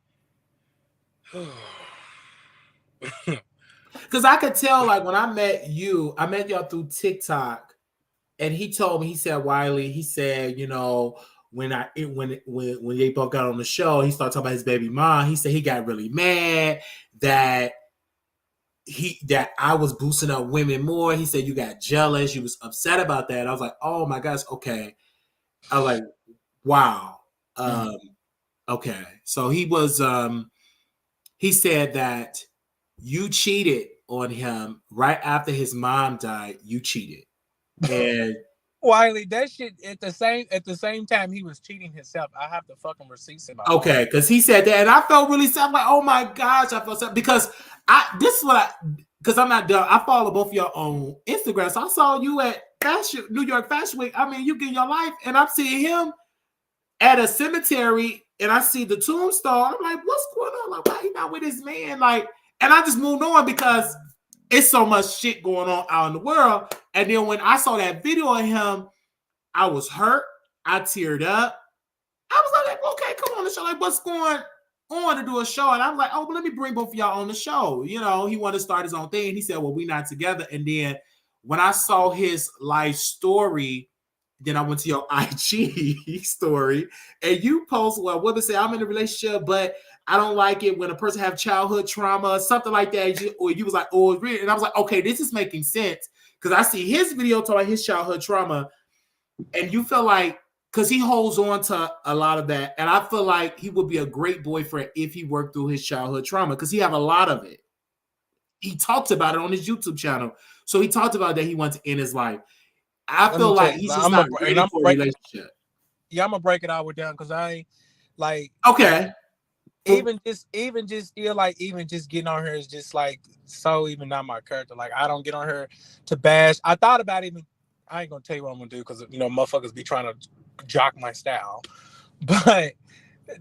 Because I could tell, like when I met y'all through TikTok, and he told me, he said, Wiley, he said, when they both got on the show, he started talking about his baby mom. He said he got really mad that I was boosting up women more. He said you got jealous, you was upset about that. I was like, oh my gosh, okay. I was like, wow. Okay. So he was he said that you cheated on him right after his mom died. You cheated. And Wiley, that shit at the same time he was cheating himself. I have the fucking receipts in my okay, because he said that, and I felt really sad. I'm like, oh my gosh, I felt sad because because I'm not done. I follow both of y'all on Instagram, so I saw you at New York Fashion Week. I mean, you get your life, and I'm seeing him at a cemetery, and I see the tombstone. I'm like, what's going on? Like, why he not with his man? Like, and I just moved on because it's so much shit going on out in the world. And then when I saw that video of him, I was hurt. I teared up. I was like, okay, come on the show. Like, what's going on to do a show? And I'm like, oh, well, let me bring both of y'all on the show. He wanted to start his own thing. He said, well, we're not together. And then when I saw his life story, then I went to your IG story, and you post, well, women say I'm in a relationship, but I don't like it when a person have childhood trauma, something like that. Or you was like, oh, it's real. And I was like, okay, this is making sense because I see his video talking about his childhood trauma, and you feel like, because he holds on to a lot of that, and I feel like he would be a great boyfriend if he worked through his childhood trauma because he have a lot of it. He talks about it on his YouTube channel. So he talked about that he wants to end his life. I feel like he's just not ready for a relationship. Yeah, I'm gonna break it all with them because I ain't like okay. Even just feel like even just getting on her is just like so even not my character. Like I don't get on her to bash. I thought about even. I ain't gonna tell you what I'm gonna do because motherfuckers be trying to jock my style, but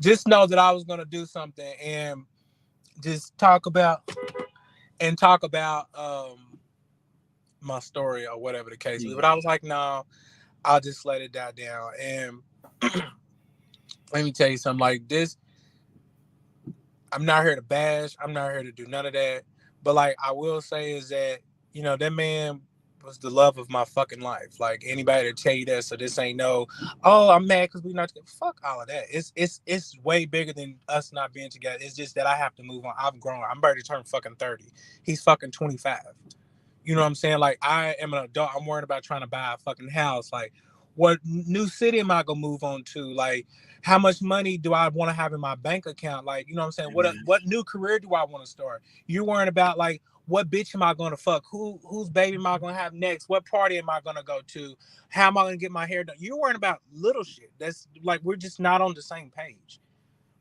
just know that I was gonna do something and just talk about my story or whatever the case is. But I was like, no, I'll just let it die down. And let me tell you something like this. I'm not here to bash. I'm not here to do none of that. But like I will say is that, that man was the love of my fucking life. Like anybody to tell you that, so this ain't I'm mad because we not together. Fuck all of that. It's way bigger than us not being together. It's just that I have to move on. I've grown. I'm ready to turn fucking 30. He's fucking 25. You know what I'm saying? Like I am an adult. I'm worried about trying to buy a fucking house. Like what new city am I gonna move on to? Like how much money do I want to have in my bank account? Like, you know what I'm saying? What new career do I want to start? You're worrying about like what bitch am I gonna fuck? Whose baby am I gonna have next? What party am I gonna go to? How am I gonna get my hair done? You're worrying about little shit. That's like we're just not on the same page.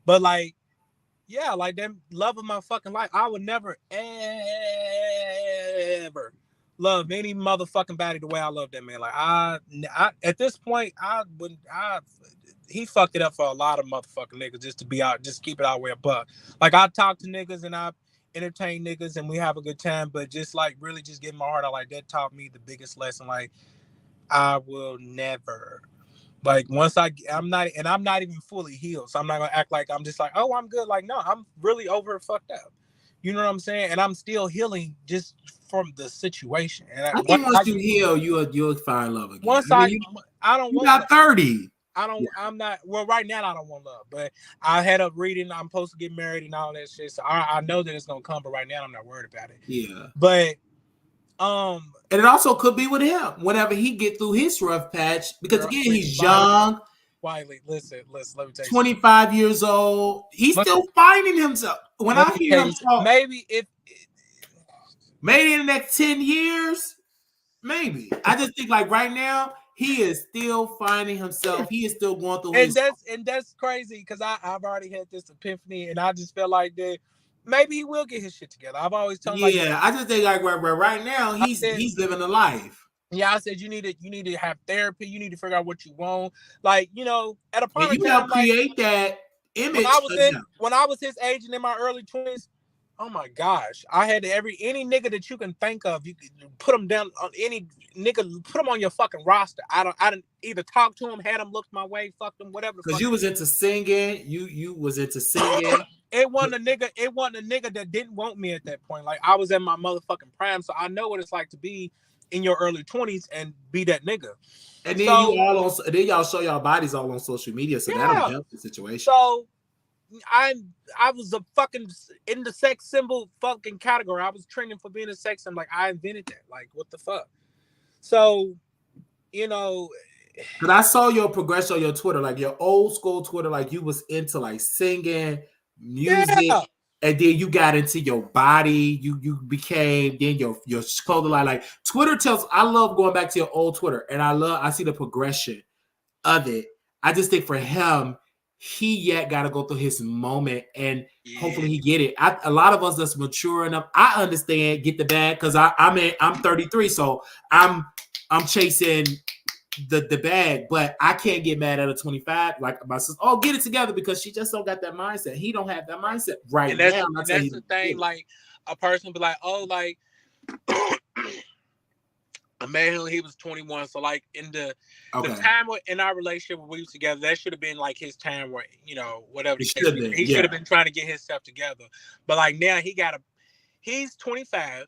But like, yeah, like that love of my fucking life. I would never ever love any motherfucking body the way I love that man. Like I at this point, he fucked it up for a lot of motherfucking niggas just to be out, just keep it out where a buck. Like I talk to niggas and I entertain niggas and we have a good time, but just like really just get my heart out. Like that taught me the biggest lesson. Like I will never. Like once I'm not even fully healed, so I'm not gonna act like I'm just like, oh, I'm good. Like no, I'm really over fucked up. You know what I'm saying? And I'm still healing just from the situation. And I think once you heal, you'll find love again. Once I don't. You got 30. I don't. Yeah. I'm not. Well, right now I don't want love, but I had a reading. I'm supposed to get married and all that shit. So I know that it's gonna come, but right now I'm not worried about it. Yeah. But and it also could be with him whenever he get through his rough patch, because again he's young. Wiley, listen. Let me tell you. 25 years old. He's still finding himself. When I hear him talk, maybe in the next 10 years, Maybe. I just think like right now he is still finding himself. He is still going through And his. that's crazy because I've already had this epiphany, and I just felt like that maybe he will get his shit together. I've always told him like, Yeah, I just think like right now I said, he's living a life. yeah, I said you need to have therapy. You need to figure out what you want. Like, you know, at a And point in you time, help like create that image of him. when I was his age and in my early 20s, oh my gosh, I had any nigga that you can think of, you could put them down on any nigga, put them on your fucking roster. I didn't either talk to him, had them looked my way, fucked them, whatever the Because fuck. you was into singing, you was into singing. It wasn't a nigga that didn't want me at that point. Like I was at my motherfucking prime, so I know what it's like to be in your early 20s and be that nigga. And then So then y'all show y'all bodies all on social media, so that'll help the situation. So I was a fucking in the sex symbol fucking category. I was training for being a sex symbol. Like I invented that. Like what the fuck? So, you know, because I saw your progression on your Twitter, like your old school Twitter, like you was into like singing, music, and then you got into your body. You became then your clothing line. Like Twitter tells. I love going back to your old Twitter, and I see the progression of it. I just think for him, he yet got to go through his moment, and hopefully he get it. A lot of us that's mature enough, I understand, get the bag because I'm 33, so I'm chasing the bag, but I can't get mad at a 25 like my sister. Oh, get it together because she just don't got that mindset. He don't have that mindset right now. And that's the thing. Like a person be like, oh, like. I met him. He was 21, so like in the time in our relationship when we was together, that should have been like his time where whatever he should have been trying to get himself together. But like now he's 25,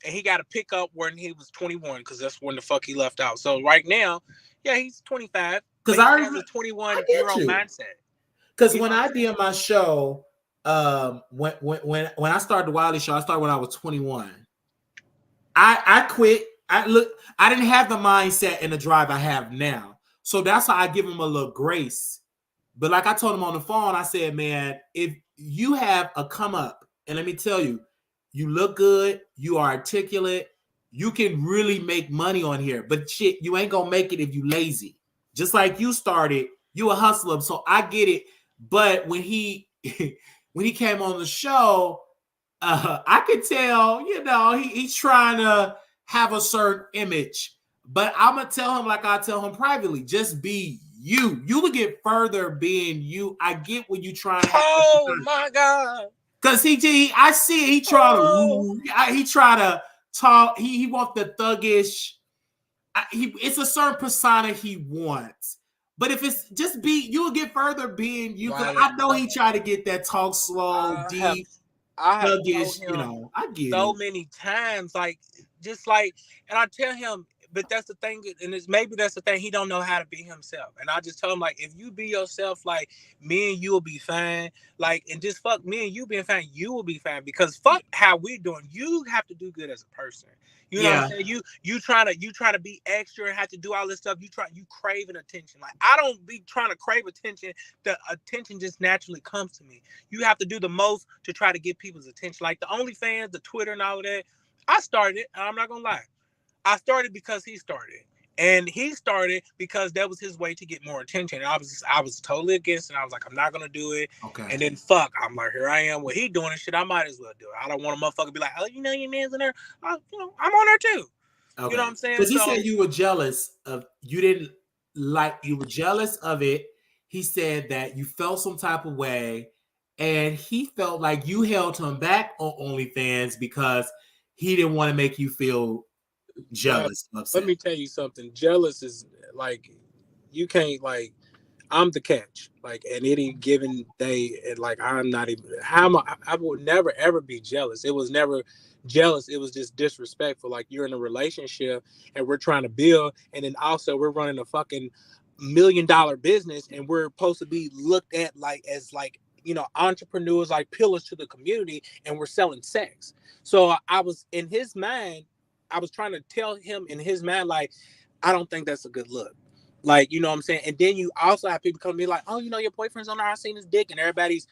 and he got to pick up when he was 21 because that's when the fuck he left out. So right now, yeah, he's 25 because he has a 21-year-old mindset. Because when I did my show, when I started the Wiley Show, I started when I was 21. I quit. I didn't have the mindset and the drive I have now. So that's why I give him a little grace. But like I told him on the phone, I said, man, if you have a come up, and let me tell you, you look good, you are articulate, you can really make money on here. But shit, you ain't gonna make it if you lazy. Just like you started, you a hustler. So I get it. But when he came on the show, I could tell, he's trying to have a certain image, but I'm gonna tell him like I tell him privately, just be you. You will get further being you. I get what you trying to. Oh my god! Because I see he try to talk. He wants the thuggish. It's a certain persona he wants. But if it's just you'll get further being you. Because I know he tried to get that talk slow, deep. I have told him I get so many times, like just like, and I tell him, but that's the thing, and maybe that's the thing, he don't know how to be himself. And I just tell him like, if you be yourself, like me and you will be fine. Like, and just fuck me and you being fine, you will be fine. Because fuck how we doing. You have to do good as a person. You know what I'm saying? You trying to be extra and have to do all this stuff. You craving attention. Like I don't be trying to crave attention. The attention just naturally comes to me. You have to do the most to try to get people's attention. Like the OnlyFans, the Twitter, and all of that. I started it. I'm not gonna lie. I started because he started. And he started because that was his way to get more attention. And I was totally against it. I was like, I'm not gonna do it. Okay. And then I'm like, here I am. Well, he doing this shit. I might as well do it. I don't want a motherfucker to be like, oh, your man's in there. I'm on there too. Okay. You know what I'm saying? Because he said you were jealous of. You were jealous of it. He said that you felt some type of way, and he felt like you held him back on OnlyFans because he didn't want to make you feel jealous. Let me tell you something. Jealous is like, you can't, like, I'm the catch. Like at any given day, and like I'm not even. I would never ever be jealous. It was never jealous. It was just disrespectful. Like you're in a relationship and we're trying to build, and then also we're running a fucking $1 million business, and we're supposed to be looked at like as like entrepreneurs, like pillars to the community, and we're selling sex. So I was in his mind. I was trying to tell him in his mind, like, I don't think that's a good look. Like, you know what I'm saying? And then you also have people come to me like, oh, your boyfriend's on there, I seen his dick. And everybody's,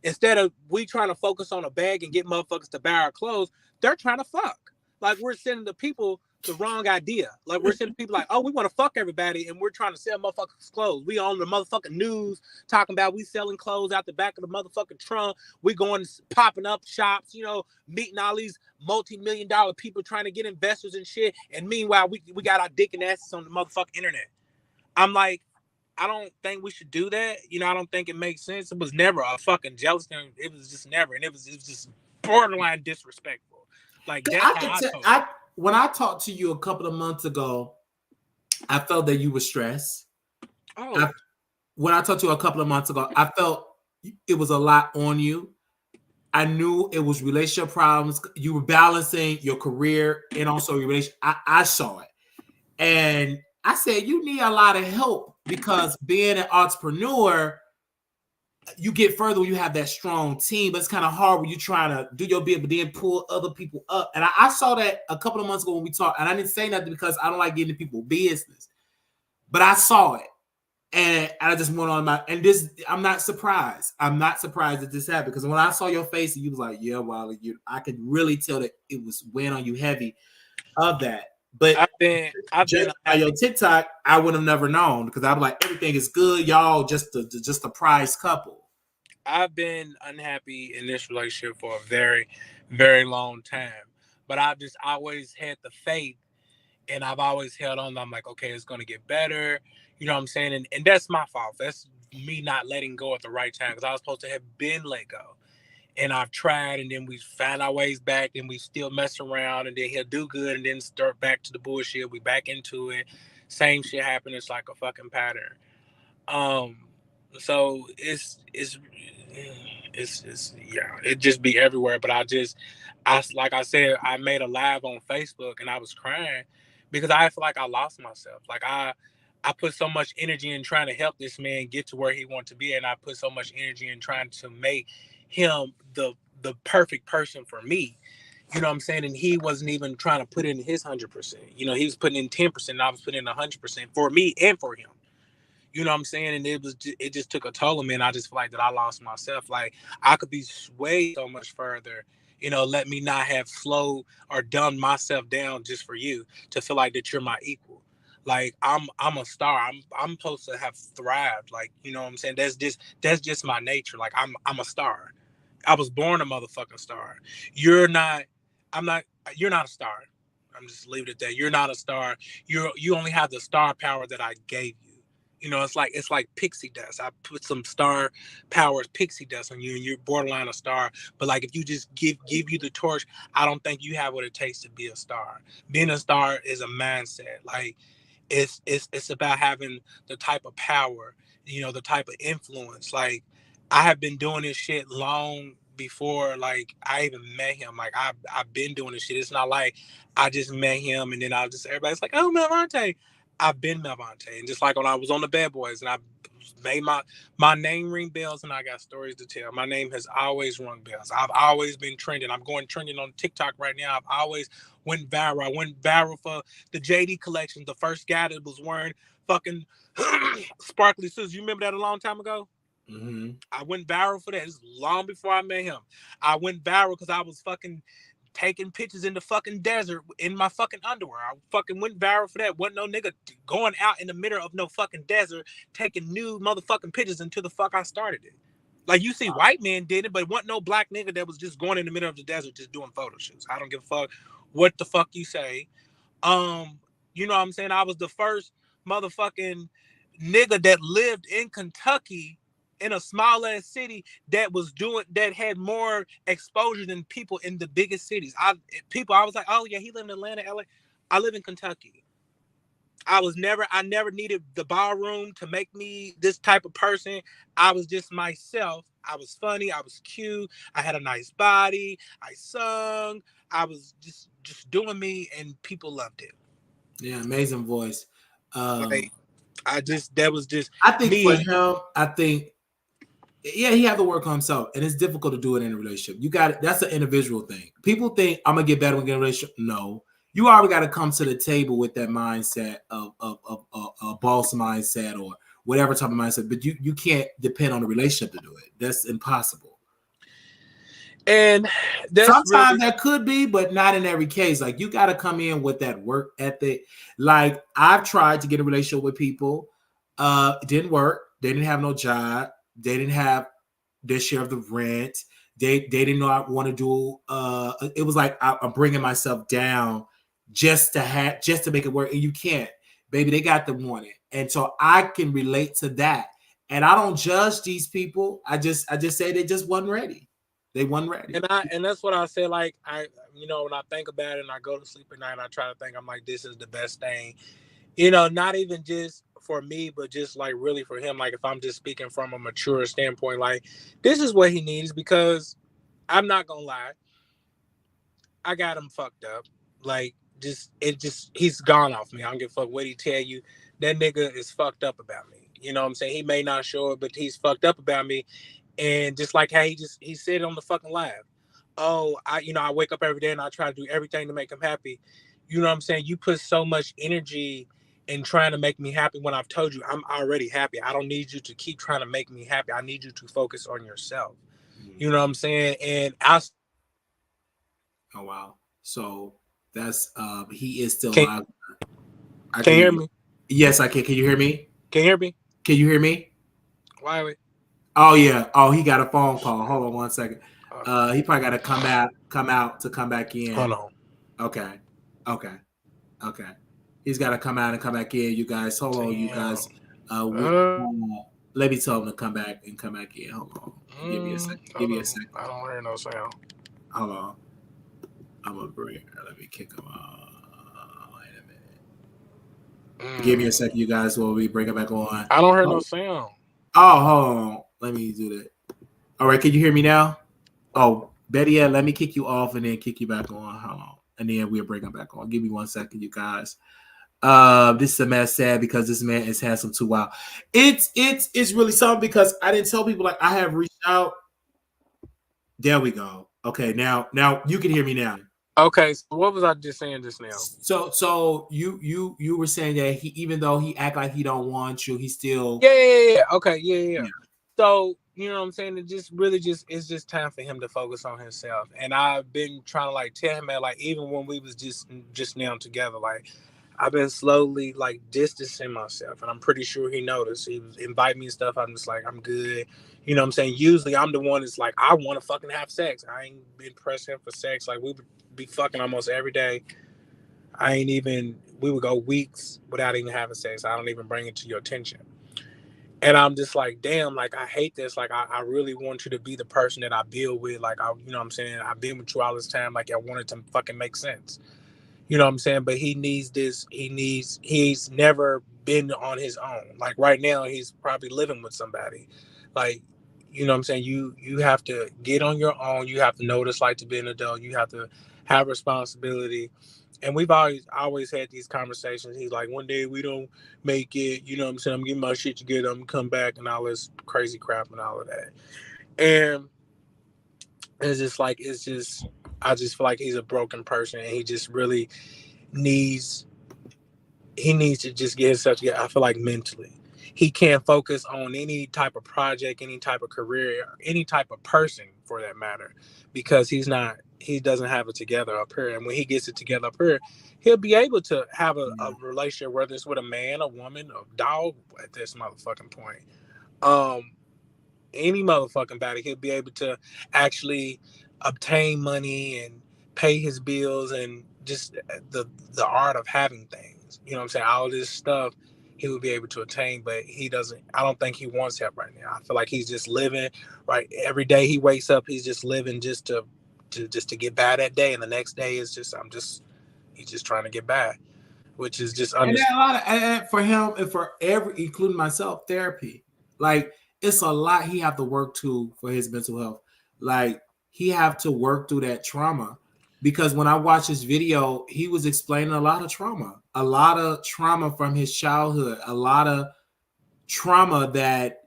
instead of we trying to focus on a bag and get motherfuckers to buy our clothes, they're trying to fuck. Like, we're sending the people the wrong idea. Like we're sending people like, oh, we want to fuck everybody, and we're trying to sell motherfuckers clothes. We on the motherfucking news talking about we selling clothes out the back of the motherfucking trunk. We going popping up shops, you know, meeting all these multi-million-dollar people trying to get investors and shit. And meanwhile, we got our dick and asses on the motherfucking internet. I'm like, I don't think we should do that. You know, I don't think it makes sense. It was never a fucking jealous thing. It was just never, and it was just borderline disrespectful. Like that's how I told. When I talked to you a couple of months ago, I felt that you were stressed. Oh. When I talked to you a couple of months ago, I felt it was a lot on you. I knew it was relationship problems. You were balancing your career and also your relationship. I saw it. And I said, you need a lot of help because being an entrepreneur, you get further when you have that strong team, but it's kind of hard when you're trying to do your bit, but then pull other people up. And I saw that a couple of months ago when we talked, and I didn't say nothing because I don't like getting into people's business, but I saw it. And I just went on and this, I'm not surprised. I'm not surprised that this happened because when I saw your face, and you was like, yeah, well, I could really tell that it was weighing on you heavy of that. But I've been by your TikTok, I would have never known because I'm like, everything is good, y'all. Just a prize couple. I've been unhappy in this relationship for a very, very long time, but I've just always had the faith, and I've always held on. I'm like, okay, it's gonna get better. You know what I'm saying? And that's my fault. That's me not letting go at the right time because I was supposed to have been let go. And I've tried, and then we find our ways back, and we still mess around, and then he'll do good, and then start back to the bullshit. We back into it. Same shit happen. It's like a fucking pattern. So it's yeah, it just be everywhere. But I like I said, I made a live on Facebook, and I was crying because I feel like I lost myself. Like I put so much energy in trying to help this man get to where he wanted to be, and I put so much energy in trying to make him the perfect person for me. You know what I'm saying? And he wasn't even trying to put in his 100%. You know, he was putting in 10%, and I was putting in 100% for me and for him. You know what I'm saying? And it just took a toll on me, and I just feel like that I lost myself. Like I could be way so much further. You know, let me not have slowed or dumbed myself down just for you to feel like that you're my equal. Like I'm a star. I'm supposed to have thrived. Like, you know what I'm saying? That's just my nature. Like I'm a star. I was born a motherfucking star. You're not a star. I'm just leave it at that. You're not a star. You only have the star power that I gave you. You know, it's like pixie dust. I put some star powers pixie dust on you, and you're borderline a star. But like, if you just give you the torch, I don't think you have what it takes to be a star. Being a star is a mindset. Like, it's about having the type of power, you know, the type of influence. Like, I have been doing this shit long before like I even met him. Like I've been doing this shit. It's not like I just met him and then everybody's like, oh, Melvante. I've been Melvante. And just like when I was on the Bad Boys and I made my name ring bells and I got stories to tell. My name has always rung bells. I've always been trending. I'm going trending on TikTok right now. I've always went viral. I went viral for the JD collection. The first guy that was wearing fucking sparkly suits. You remember that a long time ago? Mm-hmm. I went viral for that. It's long before I met him. I went viral because I was fucking taking pictures in the fucking desert in my fucking underwear. I fucking went viral for that. Wasn't no nigga going out in the middle of no fucking desert taking nude motherfucking pictures until the fuck I started it. Like, you see white men did it, but wasn't no black nigga that was just going in the middle of the desert just doing photo shoots. I don't give a fuck what the fuck you say. You know what I'm saying? I was the first motherfucking nigga that lived in Kentucky in a small ass city that had more exposure than people in the biggest cities. I was like, oh yeah, he lived in Atlanta, LA. I live in Kentucky. I never needed the ballroom to make me this type of person. I was just myself. I was funny. I was cute. I had a nice body. I sung. I was just doing me, and people loved it. Yeah, amazing voice. That was just I think me. for him, yeah, he had to work on himself, and it's difficult to do it in a relationship. You got it. That's an individual thing. People think I'm gonna get better when we get in a relationship. No, you already got to come to the table with that mindset of a boss mindset or whatever type of mindset. But you can't depend on the relationship to do it. That's impossible. And that's sometimes really that could be, but not in every case. Like you got to come in with that work ethic. Like I've tried to get a relationship with people, it didn't work. They didn't have no job. They didn't have their share of the rent. They did not want to do. It was like I'm bringing myself down just to make it work, and you can't, baby. They got the money, and so I can relate to that. And I don't judge these people. I just say they just wasn't ready. They wasn't ready. and that's what I say. Like when I think about it and I go to sleep at night, I try to think. I'm like, this is the best thing. Not even just for me, but just like really for him. Like if I'm just speaking from a mature standpoint, like this is what he needs, because I'm not gonna lie, I got him fucked up. Like he's gone off me. I don't give a fuck what he tell you. That nigga is fucked up about me. You know what I'm saying? He may not show it, but he's fucked up about me. And just like how he said it on the fucking live. Oh, I wake up every day and I try to do everything to make him happy. You know what I'm saying? You put so much energy in trying to make me happy when I've told you I'm already happy. I don't need you to keep trying to make me happy. I need you to focus on yourself. You know what I'm saying? And oh wow. So that's he is still can alive. you hear me? Yes, I can. Can you hear me? Can you hear me? Can you hear me? Why? Oh yeah. Oh, he got a phone call. Hold on 1 second. He probably got to come out to come back in. Hold on. Okay. He's got to come out and come back in. You guys, hold on. You guys, let me tell him to come back in. Hold on. Give me a second. I don't hear no sound. Hold on. I'm gonna bring. Let me kick him off. Wait a minute. Give me a second, you guys, while we bring it back on. I don't hear no sound. Oh, hold on. Let me do that. All right, can you hear me now? Oh, Betty, let me kick you off and then kick you back on. Hold on. And then we'll bring him back on. Give me 1 second, you guys. This is a mess sad because this man is handsome too. Wow. It's really something because I didn't tell people, like I have reached out. There we go. Okay, now you can hear me now. Okay, so what was I just saying just now? So you were saying that he, even though he act like he don't want you, he still yeah. Okay, yeah. So you know what I'm saying? It just really it's just time for him to focus on himself. And I've been trying to like tell him that, like even when we was just now together, like I've been slowly like distancing myself, and I'm pretty sure he noticed. He was inviting me and stuff. I'm just like, I'm good. You know what I'm saying? Usually I'm the one that's like, I want to fucking have sex. I ain't been pressing for sex. Like we would be fucking almost every day. We would go weeks without even having sex. I don't even bring it to your attention. And I'm just like, damn, like I hate this. Like I really want you to be the person that I build with. Like you know what I'm saying? I've been with you all this time. Like I want it to fucking make sense. You know what I'm saying? But he needs this. He's never been on his own. Like right now, he's probably living with somebody. Like, you know what I'm saying? You have to get on your own. You have to know what it's like to be an adult. You have to have responsibility. And we've always had these conversations. He's like, one day we don't make it. You know what I'm saying? I'm getting my shit together. I'm gonna come back and all this crazy crap and all of that. And it's just like, I just feel like he's a broken person, and he just really needs to just get himself together. I feel like mentally, he can't focus on any type of project, any type of career, any type of person for that matter, because he doesn't have it together up here. And when he gets it together up here, he'll be able to have a relationship, whether it's with a man, a woman, a dog at this motherfucking point. Any motherfucking body, he'll be able to actually obtain money and pay his bills and just the art of having things. You know what I'm saying? All this stuff he would be able to attain, but he doesn't. I don't think he wants help right now. I feel like he's just living right. Every day he wakes up, he's just living just to get by that day, and the next day is just he's just trying to get by, which is just and a lot of for him and for including myself, therapy. Like it's a lot he have to work to for his mental health. Like he have to work through that trauma, because when I watched his video, he was explaining a lot of trauma from his childhood, a lot of trauma that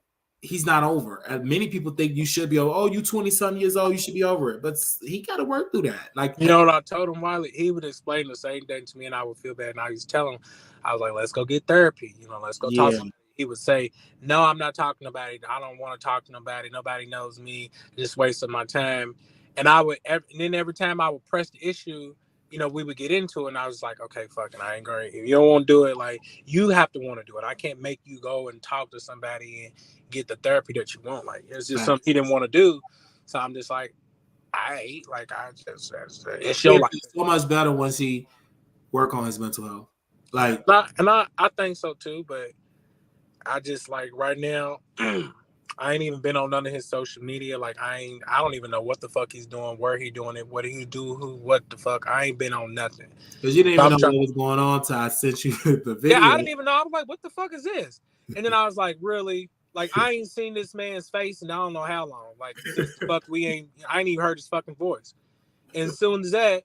he's not over. And many people think you should be over. Oh, you 20-something years old, you should be over it. But he got to work through that. Like, you know what I told him, Wiley? He would explain the same thing to me, and I would feel bad. And I used to tell him, I was like, let's go get therapy. You know, let's go talk to him. He would say, no, I'm not talking about it. I don't want to talk to nobody. Nobody knows me. Just wasting my time. And then every time I would press the issue, you know, we would get into it, and I was like, okay, fucking, I ain't going. If you don't want to do it, like, you have to want to do it. I can't make you go and talk to somebody and get the therapy that you want. Like, it's just something he didn't want to do. So I'm just like, it's your life. So much better once he work on his mental health. Like, I think so too, but I just, like, right now, I ain't even been on none of his social media. Like, I don't even know what the fuck he's doing, where he doing it, what he do, what the fuck. I ain't been on nothing. Because you didn't even know what was going on till I sent you the video. Yeah, I didn't even know. I was like, what the fuck is this? And then I was like, really? Like, I ain't seen this man's face in I don't know how long. Like, since the fuck I ain't even heard his fucking voice. And as soon as that,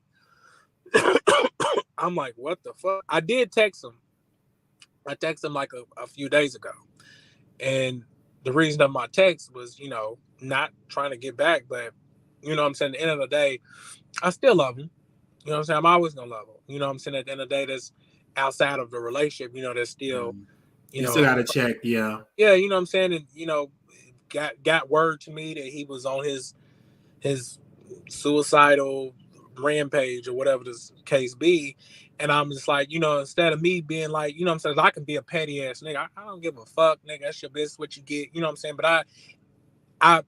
I'm like, what the fuck? I did text him. I texted him like a few days ago. And the reason of my text was, you know, not trying to get back, but, you know what I'm saying, at the end of the day, I still love him. You know what I'm saying? I'm always going to love him. You know what I'm saying? At the end of the day, that's outside of the relationship, you know, that's still, you still got to check, yeah. Yeah, you know what I'm saying? And, you know, got word to me that he was on his suicidal rampage or whatever this case be. And I'm just like, you know, instead of me being like, you know what I'm saying, I can be a petty ass nigga. I don't give a fuck, nigga. That's your business, what you get. You know what I'm saying? But I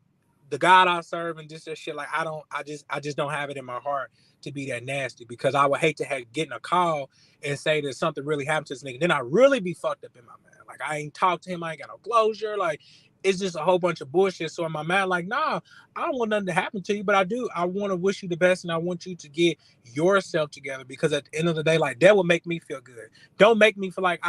the God I serve and just that shit, like, I just don't have it in my heart to be that nasty, because I would hate to getting a call and say that something really happened to this nigga. Then I really be fucked up in my mind. Like, I ain't talked to him. I ain't got no closure. Like, it's just a whole bunch of bullshit. So in my mind, like, nah, I don't want nothing to happen to you, but I want to wish you the best, and I want you to get yourself together, because at the end of the day, like, that would make me feel good. Don't make me feel like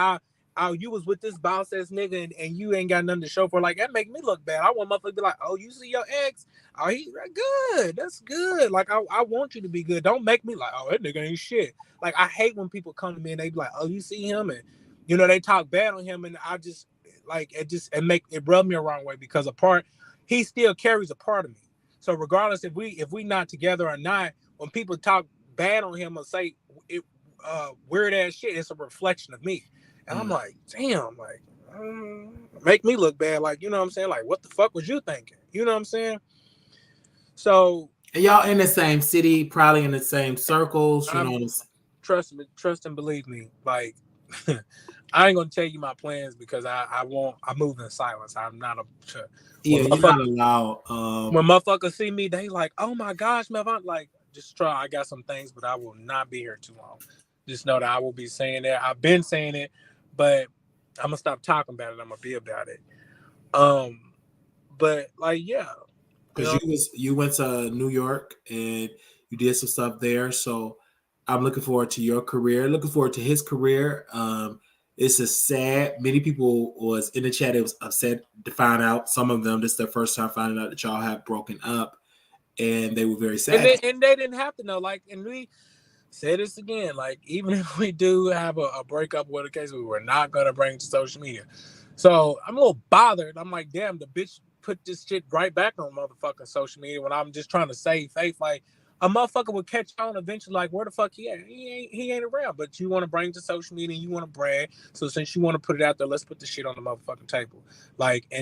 you was with this boss ass nigga and you ain't got nothing to show for. Like, that make me look bad. I want motherfuckers to be like, oh, you see your ex? Oh, he good. That's good. Like, I want you to be good. Don't make me like, oh, that nigga ain't shit. Like, I hate when people come to me and they be like, oh, you see him? And, you know, they talk bad on him, and I just, like, it rub me the wrong way, because he still carries a part of me. So regardless if we not together or not, when people talk bad on him or say weird ass shit, it's a reflection of me. And I'm like, damn, like, make me look bad. Like, you know what I'm saying? Like, what the fuck was you thinking? You know what I'm saying? So, and y'all in the same city, probably in the same circles, you know. Trust and believe me. Like, I ain't gonna tell you my plans, because I move in silence. I'm not you're not allowed. When motherfuckers see me, they like, oh my gosh, man. I'm like, just try. I got some things, but I will not be here too long. Just know that I will be saying that. I've been saying it, but I'm gonna stop talking about it. I'm gonna be about it. But, like, yeah, because you went to New York and you did some stuff there, so I'm looking forward to your career. Looking forward to his career. It's a sad. Many people was in the chat. It was upset to find out. Some of them, this is their first time finding out that y'all have broken up, and they were very sad. And they didn't have to know. Like, and we say this again. Like, even if we do have a breakup, what the case, we were not gonna bring it to social media. So I'm a little bothered. I'm like, damn, the bitch put this shit right back on motherfucking social media when I'm just trying to save face. Like, a motherfucker would catch on eventually, like, where the fuck he at? He ain't around. But you want to bring it to social media and you want to brag. So since you want to put it out there, let's put the shit on the motherfucking table. Like,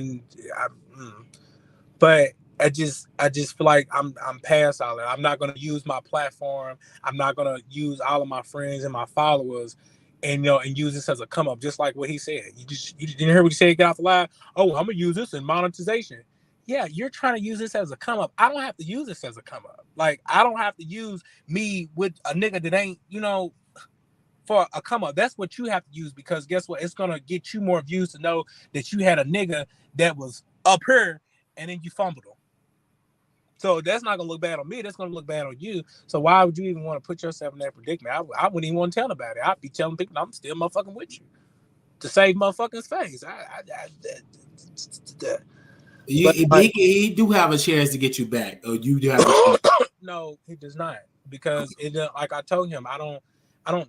but I just feel like I'm past all that. I'm not gonna use my platform. I'm not gonna use all of my friends and my followers, and use this as a come up. Just like what he said. You didn't hear what he said? Get off the line. Oh, I'm gonna use this in monetization. Yeah, you're trying to use this as a come up. I don't have to use this as a come up. Like, I don't have to use me with a nigga that ain't, for a come up. That's what you have to use, because guess what? It's gonna get you more views to know that you had a nigga that was up here and then you fumbled him. So that's not gonna look bad on me. That's gonna look bad on you. So why would you even want to put yourself in that predicament? I wouldn't even want to tell about it. I'd be telling people I'm still motherfucking with you to save motherfucking face. He do have a chance to get you back. Or you do have a chance. No, he does not, because like I told him, I don't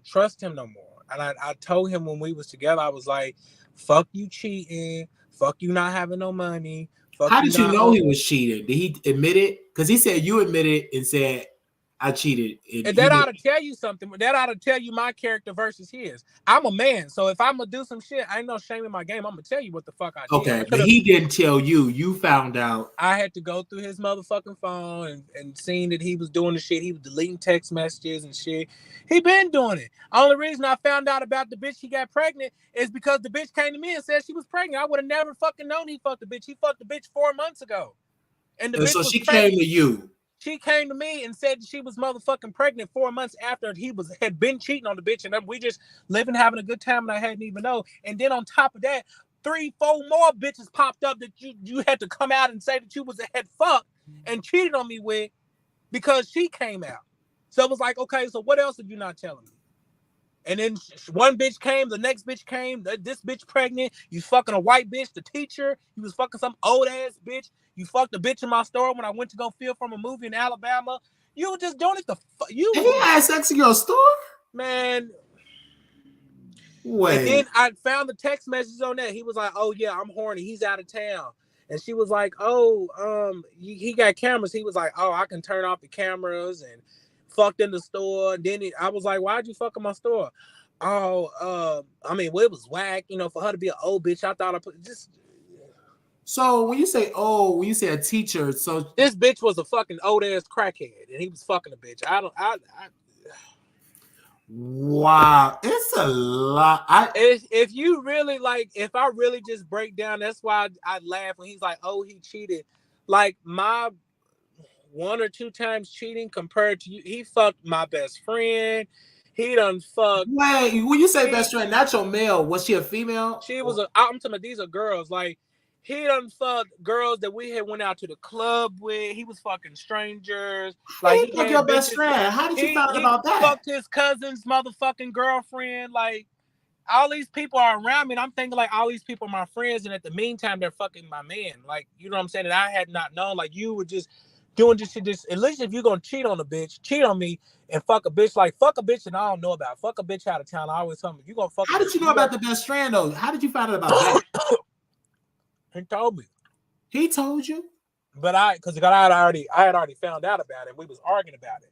trust him no more. And I told him when we was together, I was like, fuck you cheating, fuck you not having no money. How did you know he was cheating? Did he admit it? Because he said you admitted and said, I cheated. And that ought to tell you something. That ought to tell you my character versus his. I'm a man, so if I'm gonna do some shit, I ain't no shame in my game. I'm gonna tell you what the fuck I did. Okay, but he didn't tell you. You found out. I had to go through his motherfucking phone and seeing that he was doing the shit. He was deleting text messages and shit. He been doing it. Only reason I found out about the bitch he got pregnant is because the bitch came to me and said she was pregnant. I would have never fucking known he fucked the bitch. He fucked the bitch 4 months ago. And the bitch so was she pregnant. came to you. She came to me and said she was motherfucking pregnant 4 months after he had been cheating on the bitch, and we just living, having a good time, and I hadn't even know. And then on top of that, 3-4 more bitches popped up that you had to come out and say that you had fucked and cheated on me with because she came out. So it was like, okay, so what else are you not telling me? And then one bitch came, the next bitch came, this bitch pregnant, you fucking a white bitch, the teacher, you was fucking some old ass bitch, you fucked a bitch in my store when I went to go film from a movie in Alabama. You were just doing it you. He had sex in your store? Man. Wait. And then I found the text messages on that. He was like, oh yeah, I'm horny. He's out of town. And she was like, oh, he got cameras. He was like, oh, I can turn off the cameras and fucked in the store. And then I was like, why'd you fuck in my store? Oh, I mean, well, it was whack, for her to be an old bitch. I thought I put just. So when you say a teacher, so this bitch was a fucking old ass crackhead, and he was fucking a bitch. Wow, it's a lot. If you really if I really just break down, that's why I laugh when he's like, oh, he cheated. Like my 1 or 2 times cheating compared to you, he fucked my best friend. He done fucked. Wait, when you say best friend, not your male, was she a female? She was I'm talking about these are girls. Like he done fucked girls that we had went out to the club with. He was fucking strangers. Like he had your best friend. How did you find out about that? He fucked his cousin's motherfucking girlfriend. Like all these people are around me, and I'm thinking like all these people are my friends, and at the meantime they're fucking my man. Like you know what I'm saying? And I had not known. Like you were just doing this shit. At least if you're gonna cheat on a bitch, cheat on me and fuck a bitch. Like fuck a bitch and I don't know about. Fuck a bitch out of town. I always tell me you gonna fuck. How did you know about the best friend though? How did you find out about that? He told me. He told you? But I had already found out about it. We was arguing about it.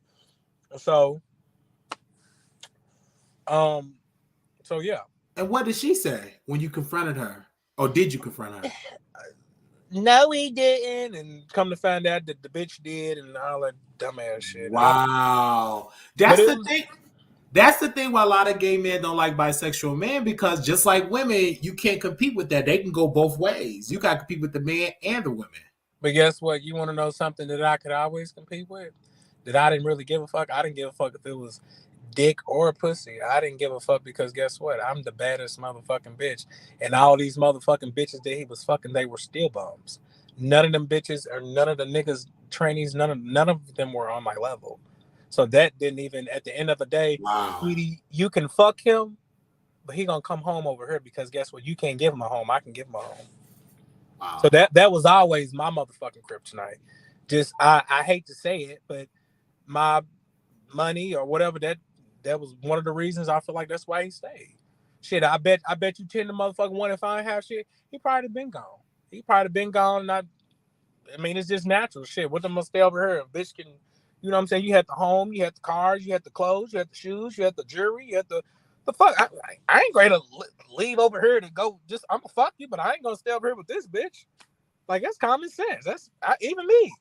So yeah. And what did she say when you confronted her? Or did you confront her? No, he didn't. And come to find out that the bitch did and all that dumbass shit. Wow. That's the thing. That's the thing why a lot of gay men don't like bisexual men, because just like women, you can't compete with that. They can go both ways. You got to compete with the men and the women. But guess what? You want to know something that I could always compete with? That I didn't really give a fuck? I didn't give a fuck if it was dick or pussy. I didn't give a fuck because guess what? I'm the baddest motherfucking bitch. And all these motherfucking bitches that he was fucking, they were still bums. None of them bitches or none of the niggas, trainees, none of them were on my level. So that didn't even, at the end of the day, sweetie, you can fuck him, but he gonna come home over here because guess what? You can't give him a home. I can give him a home. Wow. So that was always my motherfucking kryptonite. Just I hate to say it, but my money or whatever, that was one of the reasons I feel like that's why he stayed. Shit, I bet you 10 the motherfucking one if I didn't have shit, he probably been gone. He probably been gone. I mean, it's just natural shit. What am I gonna stay over here? A bitch can. You know what I'm saying? You had the home, you had the cars, you had the clothes, you had the shoes, you had the jewelry, you had the fuck. I ain't going to leave over here to go. Just I'm gonna fuck you, but I ain't gonna stay over here with this bitch. Like that's common sense. That's even me.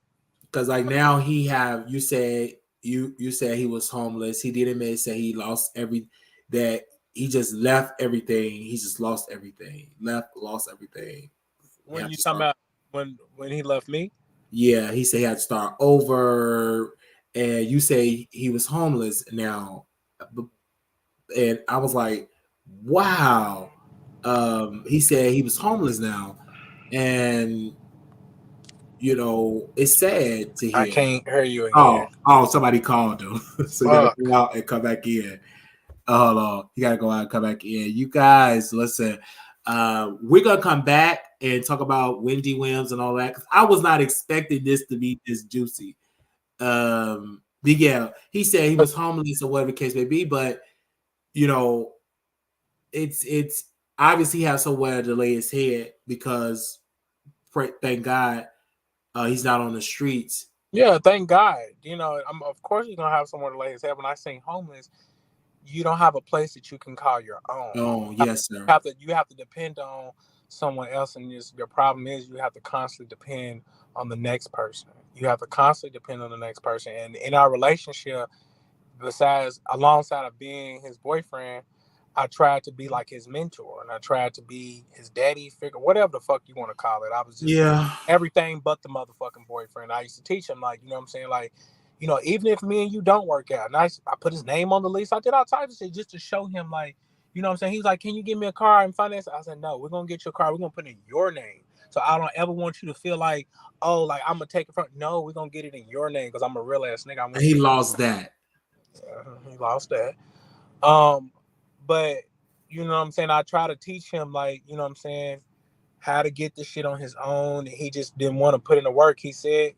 Because like now you said he was homeless. He didn't admit, say he lost that he just left everything. He just lost everything. Lost everything. When you talking about when he left me? Yeah, he said he had to start over. And you say he was homeless now. And I was like, wow. He said he was homeless now. And, it's sad to hear. I can't hear you again. Oh, somebody called him. So you got to go out and come back in. Hold on. You got to go out and come back in. You guys, listen. We're going to come back and talk about Wendy Williams and all that. Because I was not expecting this to be this juicy. But yeah, he said he was homeless or whatever the case may be, but it's obviously he has somewhere to lay his head because thank God he's not on the streets. Yeah, thank God. You know, of course you're gonna have somewhere to lay his head. When I say homeless, you don't have a place that you can call your own. Oh, yes, sir. You have to depend on someone else, and your problem is you have to constantly depend on the next person. You have to constantly depend on the next person. And in our relationship, besides alongside of being his boyfriend, I tried to be like his mentor, and I tried to be his daddy figure, whatever the fuck you want to call it. I was just Yeah. everything but the motherfucking boyfriend. I used to teach him, like, you know what I'm saying, like, you know, even if me and you don't work out, and I put his name on the lease. I did all types of shit just to show him, like, you know what I'm saying. He's like, "Can you give me a car and finance it?" I said, "No, we're gonna get you a car. We're gonna put it in your name. So I don't ever want you to feel like, oh, like I'm gonna take it from. No, we're gonna get it in your name because I'm a real ass nigga. I want He you to." lost that. He lost that. Um, but you know what I'm saying. I try to teach him, like, you know what I'm saying, how to get this shit on his own. He just didn't want to put in the work. He said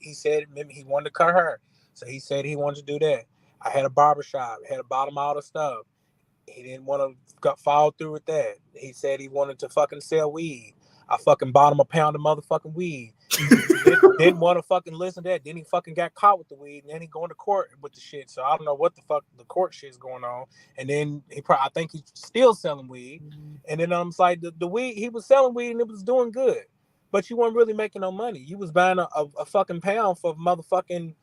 maybe he wanted to cut her, so he said he wanted to do that. I had a barbershop, had to bottom all the stuff. He didn't want to follow through with that. He said he wanted to fucking sell weed. I fucking bought him a pound of motherfucking weed. Didn't want to fucking listen to that. Then he fucking got caught with the weed, and then he going to court with the shit. So I don't know what the fuck the court shit's going on. And then I think he's still selling weed. And then I'm like, the weed, he was selling weed and it was doing good, but you weren't really making no money. You was buying a fucking pound for motherfucking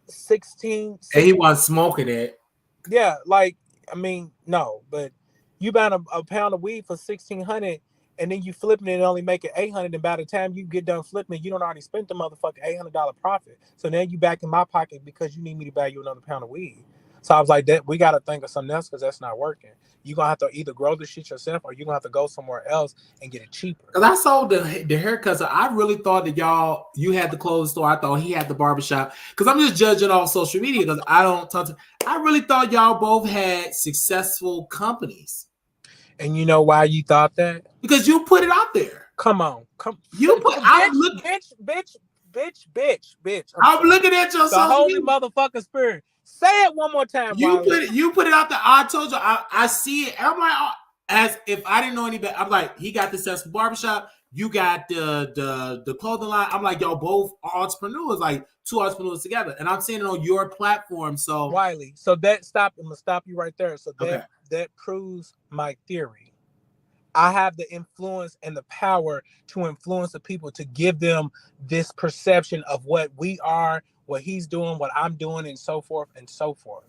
16. And he wasn't smoking it. Yeah, like, I mean, no, but you buying a pound of weed for 1,600, and then you flipping it and only make it 800, and by the time you get done flipping it, you don't already spent the motherfucking $800 profit. So now you back in my pocket because you need me to buy you another pound of weed. So I was like, that we got to think of something else because that's not working. You're gonna have to either grow the shit yourself or you're gonna have to go somewhere else and get it cheaper. Cause I sold the haircuts. So I really thought that you had the clothes store. I thought he had the barbershop. Cause I'm just judging off social media because I don't talk to. I really thought y'all both had successful companies. And you know why you thought that? Because you put it out there. Come on, come. You put. Bitch. I'm looking at your the social holy media. motherfucking spirit. Say it one more time. You Wiley. put it out there. I told you. I see it. I'm like, as if I didn't know any better. I'm like, he got the successful barbershop. You got the clothing line. I'm like, y'all both are entrepreneurs, like two entrepreneurs together. And I'm seeing it on your platform. So Wiley. So I'm gonna stop you right there. So okay. that proves my theory. I have the influence and the power to influence the people, to give them this perception of what we are, what he's doing, what I'm doing, and so forth and so forth.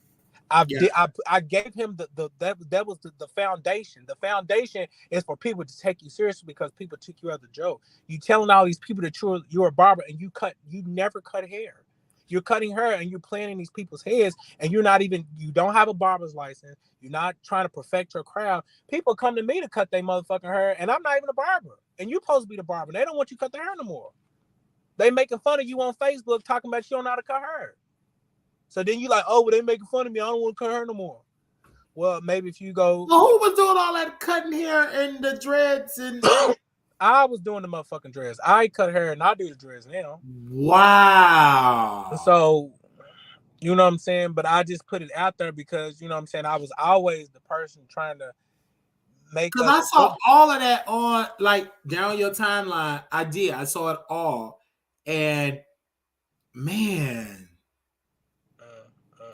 I gave him that was the foundation. The foundation is for people to take you seriously because people took you as a joke. You telling all these people that you're a barber and you never cut hair. You're cutting hair and you're planning these people's heads, and you don't have a barber's license. You're not trying to perfect your craft. People come to me to cut their motherfucking hair, and I'm not even a barber. And you're supposed to be the barber. They don't want you to cut their hair no more. They making fun of you on Facebook talking about you don't know how to cut hair. So then you like, oh, well, they making fun of me. I don't want to cut hair no more. Well, maybe if you go. Well, who was doing all that cutting hair and the dreads and? I was doing the motherfucking dreads. I cut hair and I do the dreads now. Wow. So, you know what I'm saying? But I just put it out there because, you know what I'm saying, I was always the person trying to make. Because I saw all of that on, like, down your timeline. I saw it all. And man,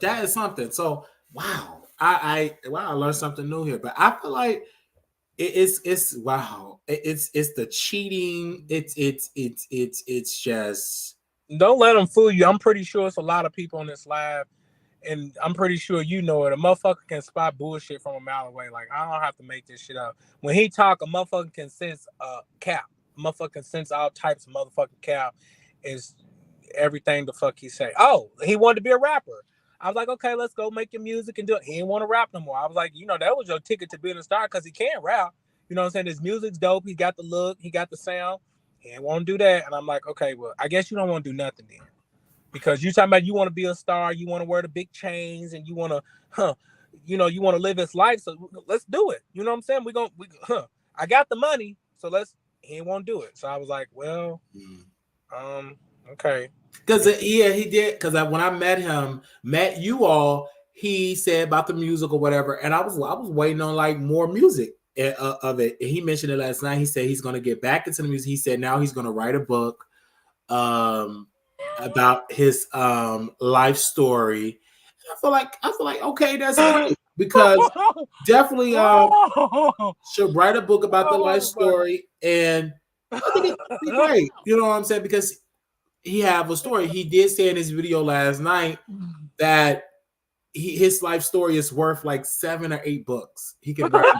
that is something. So, wow. I learned something new here. But I feel like it's wow. It's the cheating. It's just. Don't let them fool you. I'm pretty sure it's a lot of people on this live, and I'm pretty sure you know it. A motherfucker can spot bullshit from a mile away. Like, I don't have to make this shit up. When he talk, a motherfucker can sense cap. A motherfucker can sense all types of motherfucking cap. Is everything the fuck he say. Oh, he wanted to be a rapper. I was like, okay, let's go make your music and do it. He didn't want to rap no more. I was like, you know, that was your ticket to being a star because he can't rap. You know what I'm saying? His music's dope. He got the look. He got the sound. He didn't want to do that. And I'm like, okay, well, I guess you don't want to do nothing then. Because you talking about you want to be a star. You want to wear the big chains and you want to, you want to live his life. So let's do it. You know what I'm saying? I got the money. So he didn't want to do it. So I was like, well, okay. Because he did. Because when I met you all, he said about the music or whatever, and I was waiting on like more music of it. And he mentioned it last night. He said he's going to get back into the music. He said now he's going to write a book. about his life story. I feel like okay, that's great because definitely should write a book about the life story, and I think it'd be great. You know what I'm saying? Because he have a story. He did say in his video last night that his life story is worth like 7 or 8 books. He can write.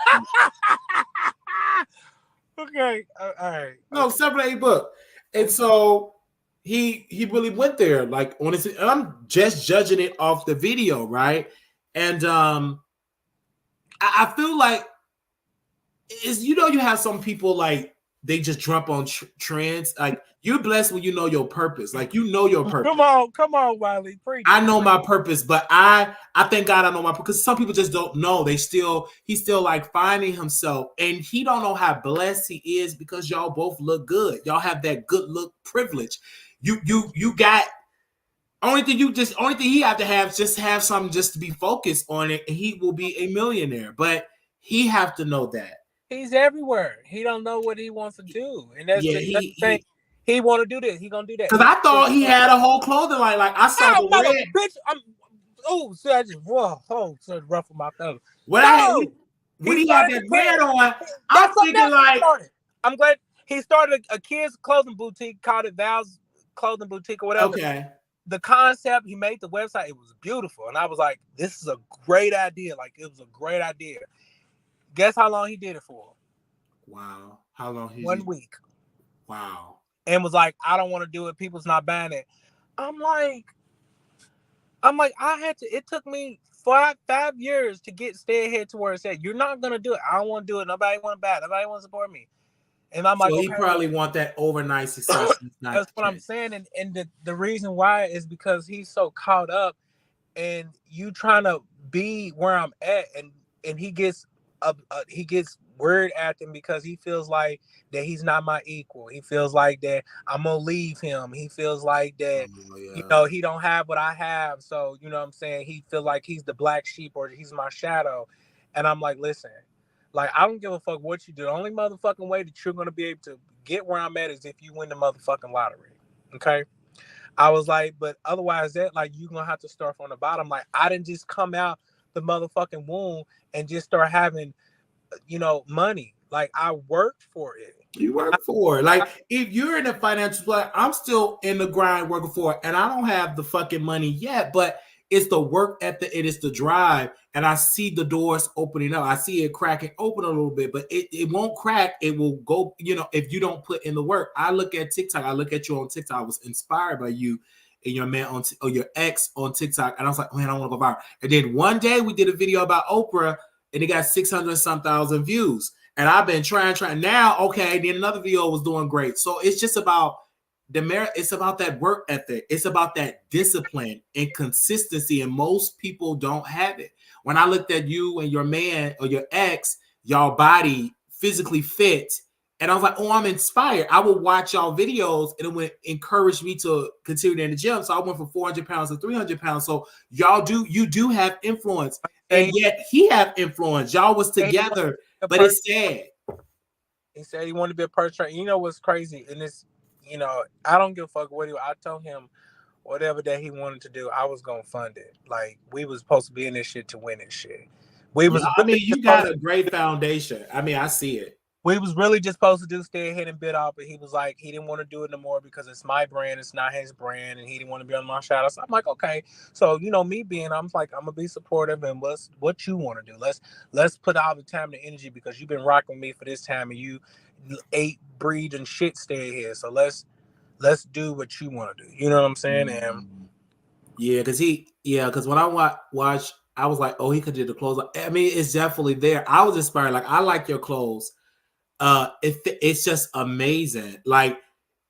Okay, all right. No, 7 or 8 books, and so he really went there. Like on his, and I'm just judging it off the video, right? And I feel like is you have some people like they just jump on trends. Like you're blessed when you know your purpose. Like you know your purpose. Come on, Wiley. Preach. I know my purpose, but I thank God I know my purpose because some people just don't know. He's still like finding himself, and he don't know how blessed he is because y'all both look good. Y'all have that good look privilege. You got only thing he have to have just have something just to be focused on it, and he will be a millionaire. But he have to know that. He's everywhere. He don't know what he wants to do, and that's the thing. He want to do this. He gonna do that. Because I thought he had a whole clothing line. Like I saw the red. Bitch, so I just so ruffled my feathers. When he had that red on, I'm thinking like. I'm glad he started a kids clothing boutique, called it Val's Clothing Boutique or whatever. Okay. The concept, he made the website. It was beautiful, and I was like, "This is a great idea." Like it was a great idea. Guess how long he did it for? Wow. How long? 1 week. Wow. And was like, I don't want to do it. People's not buying it. I'm like, it took me 5 years to stay ahead to where it said, you're not going to do it. I don't want to do it. Nobody want to buy it. Nobody want to support me. And I'm like, so he probably want that overnight success. That's what I'm saying. And the reason why is because he's so caught up and you trying to be where I'm at. And he gets word at him because he feels like that he's not my equal. He feels like that I'm gonna leave him. He feels like that he don't have what I have. So you know what I'm saying, he feels like he's the black sheep or he's my shadow. And I'm like, listen, like I don't give a fuck what you do. The only motherfucking way that you're gonna be able to get where I'm at is if you win the motherfucking lottery. Okay. I was like, but otherwise that like you're gonna have to start from the bottom. Like I didn't just come out the motherfucking womb and just start having money. Like I worked for it. You work for it. Like if you're in a financial plan, I'm still in the grind working for it, and I don't have the fucking money yet, but it's the work ethic, it is the drive, and I see the doors opening up. I see it cracking open a little bit, but it won't crack. It will go, if you don't put in the work. I look at TikTok. I look at you on TikTok. I was inspired by you and your man or your ex on TikTok, and I was like, man, I want to go viral. And then one day we did a video about Oprah, and it got 600-some thousand views. And I've been trying. Now, okay, then another video was doing great. So it's just about the merit. It's about that work ethic. It's about that discipline and consistency. And most people don't have it. When I looked at you and your man or your ex, y'all body physically fit, and I was like, oh, I'm inspired. I would watch y'all videos, and it would encourage me to continue in the gym. So I went from 400 pounds to 300 pounds. So you do have influence. And yet he have influence. Y'all was together, but it's sad. He said he wanted to be a person. You know what's crazy? And it's, I don't give a fuck what I told him whatever that he wanted to do, I was gonna fund it. Like we was supposed to be in this shit to win this shit. You got a great foundation. I mean, I see it. We was really just supposed to stay ahead and bid off, but he was like, he didn't want to do it no more because it's my brand, it's not his brand, and he didn't want to be on my shadow. So I'm like, okay. So me being, I'm like, I'm gonna be supportive, and what you want to do. Let's put all the time and energy because you've been rocking with me for this time, and you ate, breathe, and shit stay here. So let's do what you want to do. You know what I'm saying? And because when I watched, I was like, oh, he could do the clothes. I mean, it's definitely there. I was inspired. Like, I like your clothes. It's just amazing. Like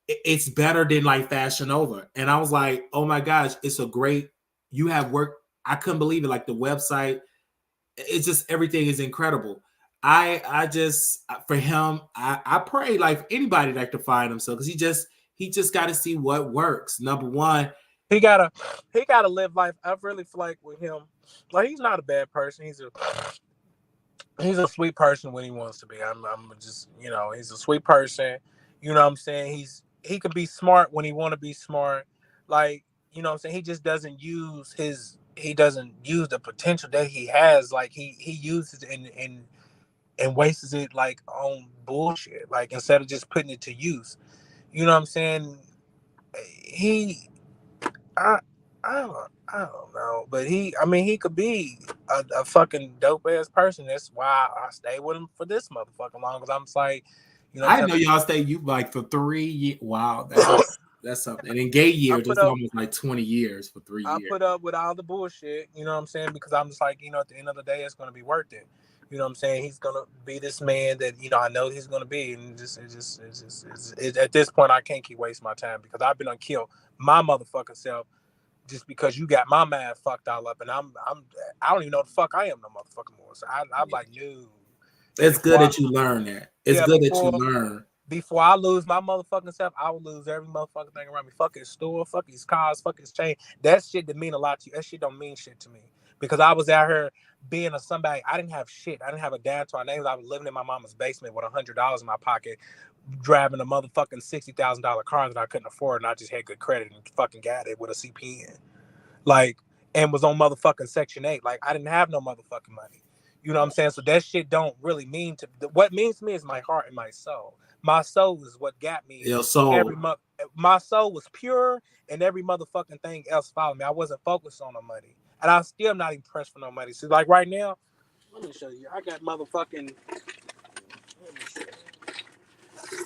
it's better than like Fashion Nova. And I was like, oh my gosh, you have work. I couldn't believe it. Like the website, it's just, everything is incredible. I just, for him, I pray like anybody like to find himself, because he just got to see what works. Number one, he gotta live life. I really feel like with him, like he's not a bad person. He's a sweet person when he wants to be. I'm just, he's a sweet person. You know what I'm saying? He can be smart when he want to be smart, Like, you know what I'm saying? He just doesn't use the potential that he has. Like he uses it and wastes it like on bullshit. Like instead of just putting it to use. You know what I'm saying? He I I don't know. But he could be a fucking dope ass person. That's why I stay with him for this motherfucking long, because I'm just like, you know what I I'm didn't know saying? y'all stayed you like for 3 years. Wow, that's something. And in gay years, it's almost like 20 years for 3 I years. put up with all the bullshit, you know what I'm saying? Because I'm just like, at the end of the day, it's going to be worth it. You know what I'm saying? He's going to be this man that, I know he's going to be. And at this point, I can't keep wasting my time, because I've been on kill my motherfucking self just because you got my mind fucked all up. And I don't even know what the fuck I am no motherfucking more. So I'm like, no. It's good that you learn that. It's good that you learn. Before I lose my motherfucking self, I will lose every motherfucking thing around me. Fuck his store, fuck his cars, fuck his chain. That shit that mean a lot to you. That shit don't mean shit to me. Because I was out here being a somebody. I didn't have shit. I didn't have a dime to our names. I was living in my mama's basement with $100 in my pocket, driving a motherfucking $60,000 car that I couldn't afford, and I just had good credit and fucking got it with a CPN. Like, and was on motherfucking Section 8. Like, I didn't have no motherfucking money. You know what I'm saying? So that shit don't really mean to. What means to me is my heart and my soul. My soul is what got me. Your soul. My soul was pure, and every motherfucking thing else followed me. I wasn't focused on no money, and I still not even pressed for no money. See, like right now, let me show you. I got motherfucking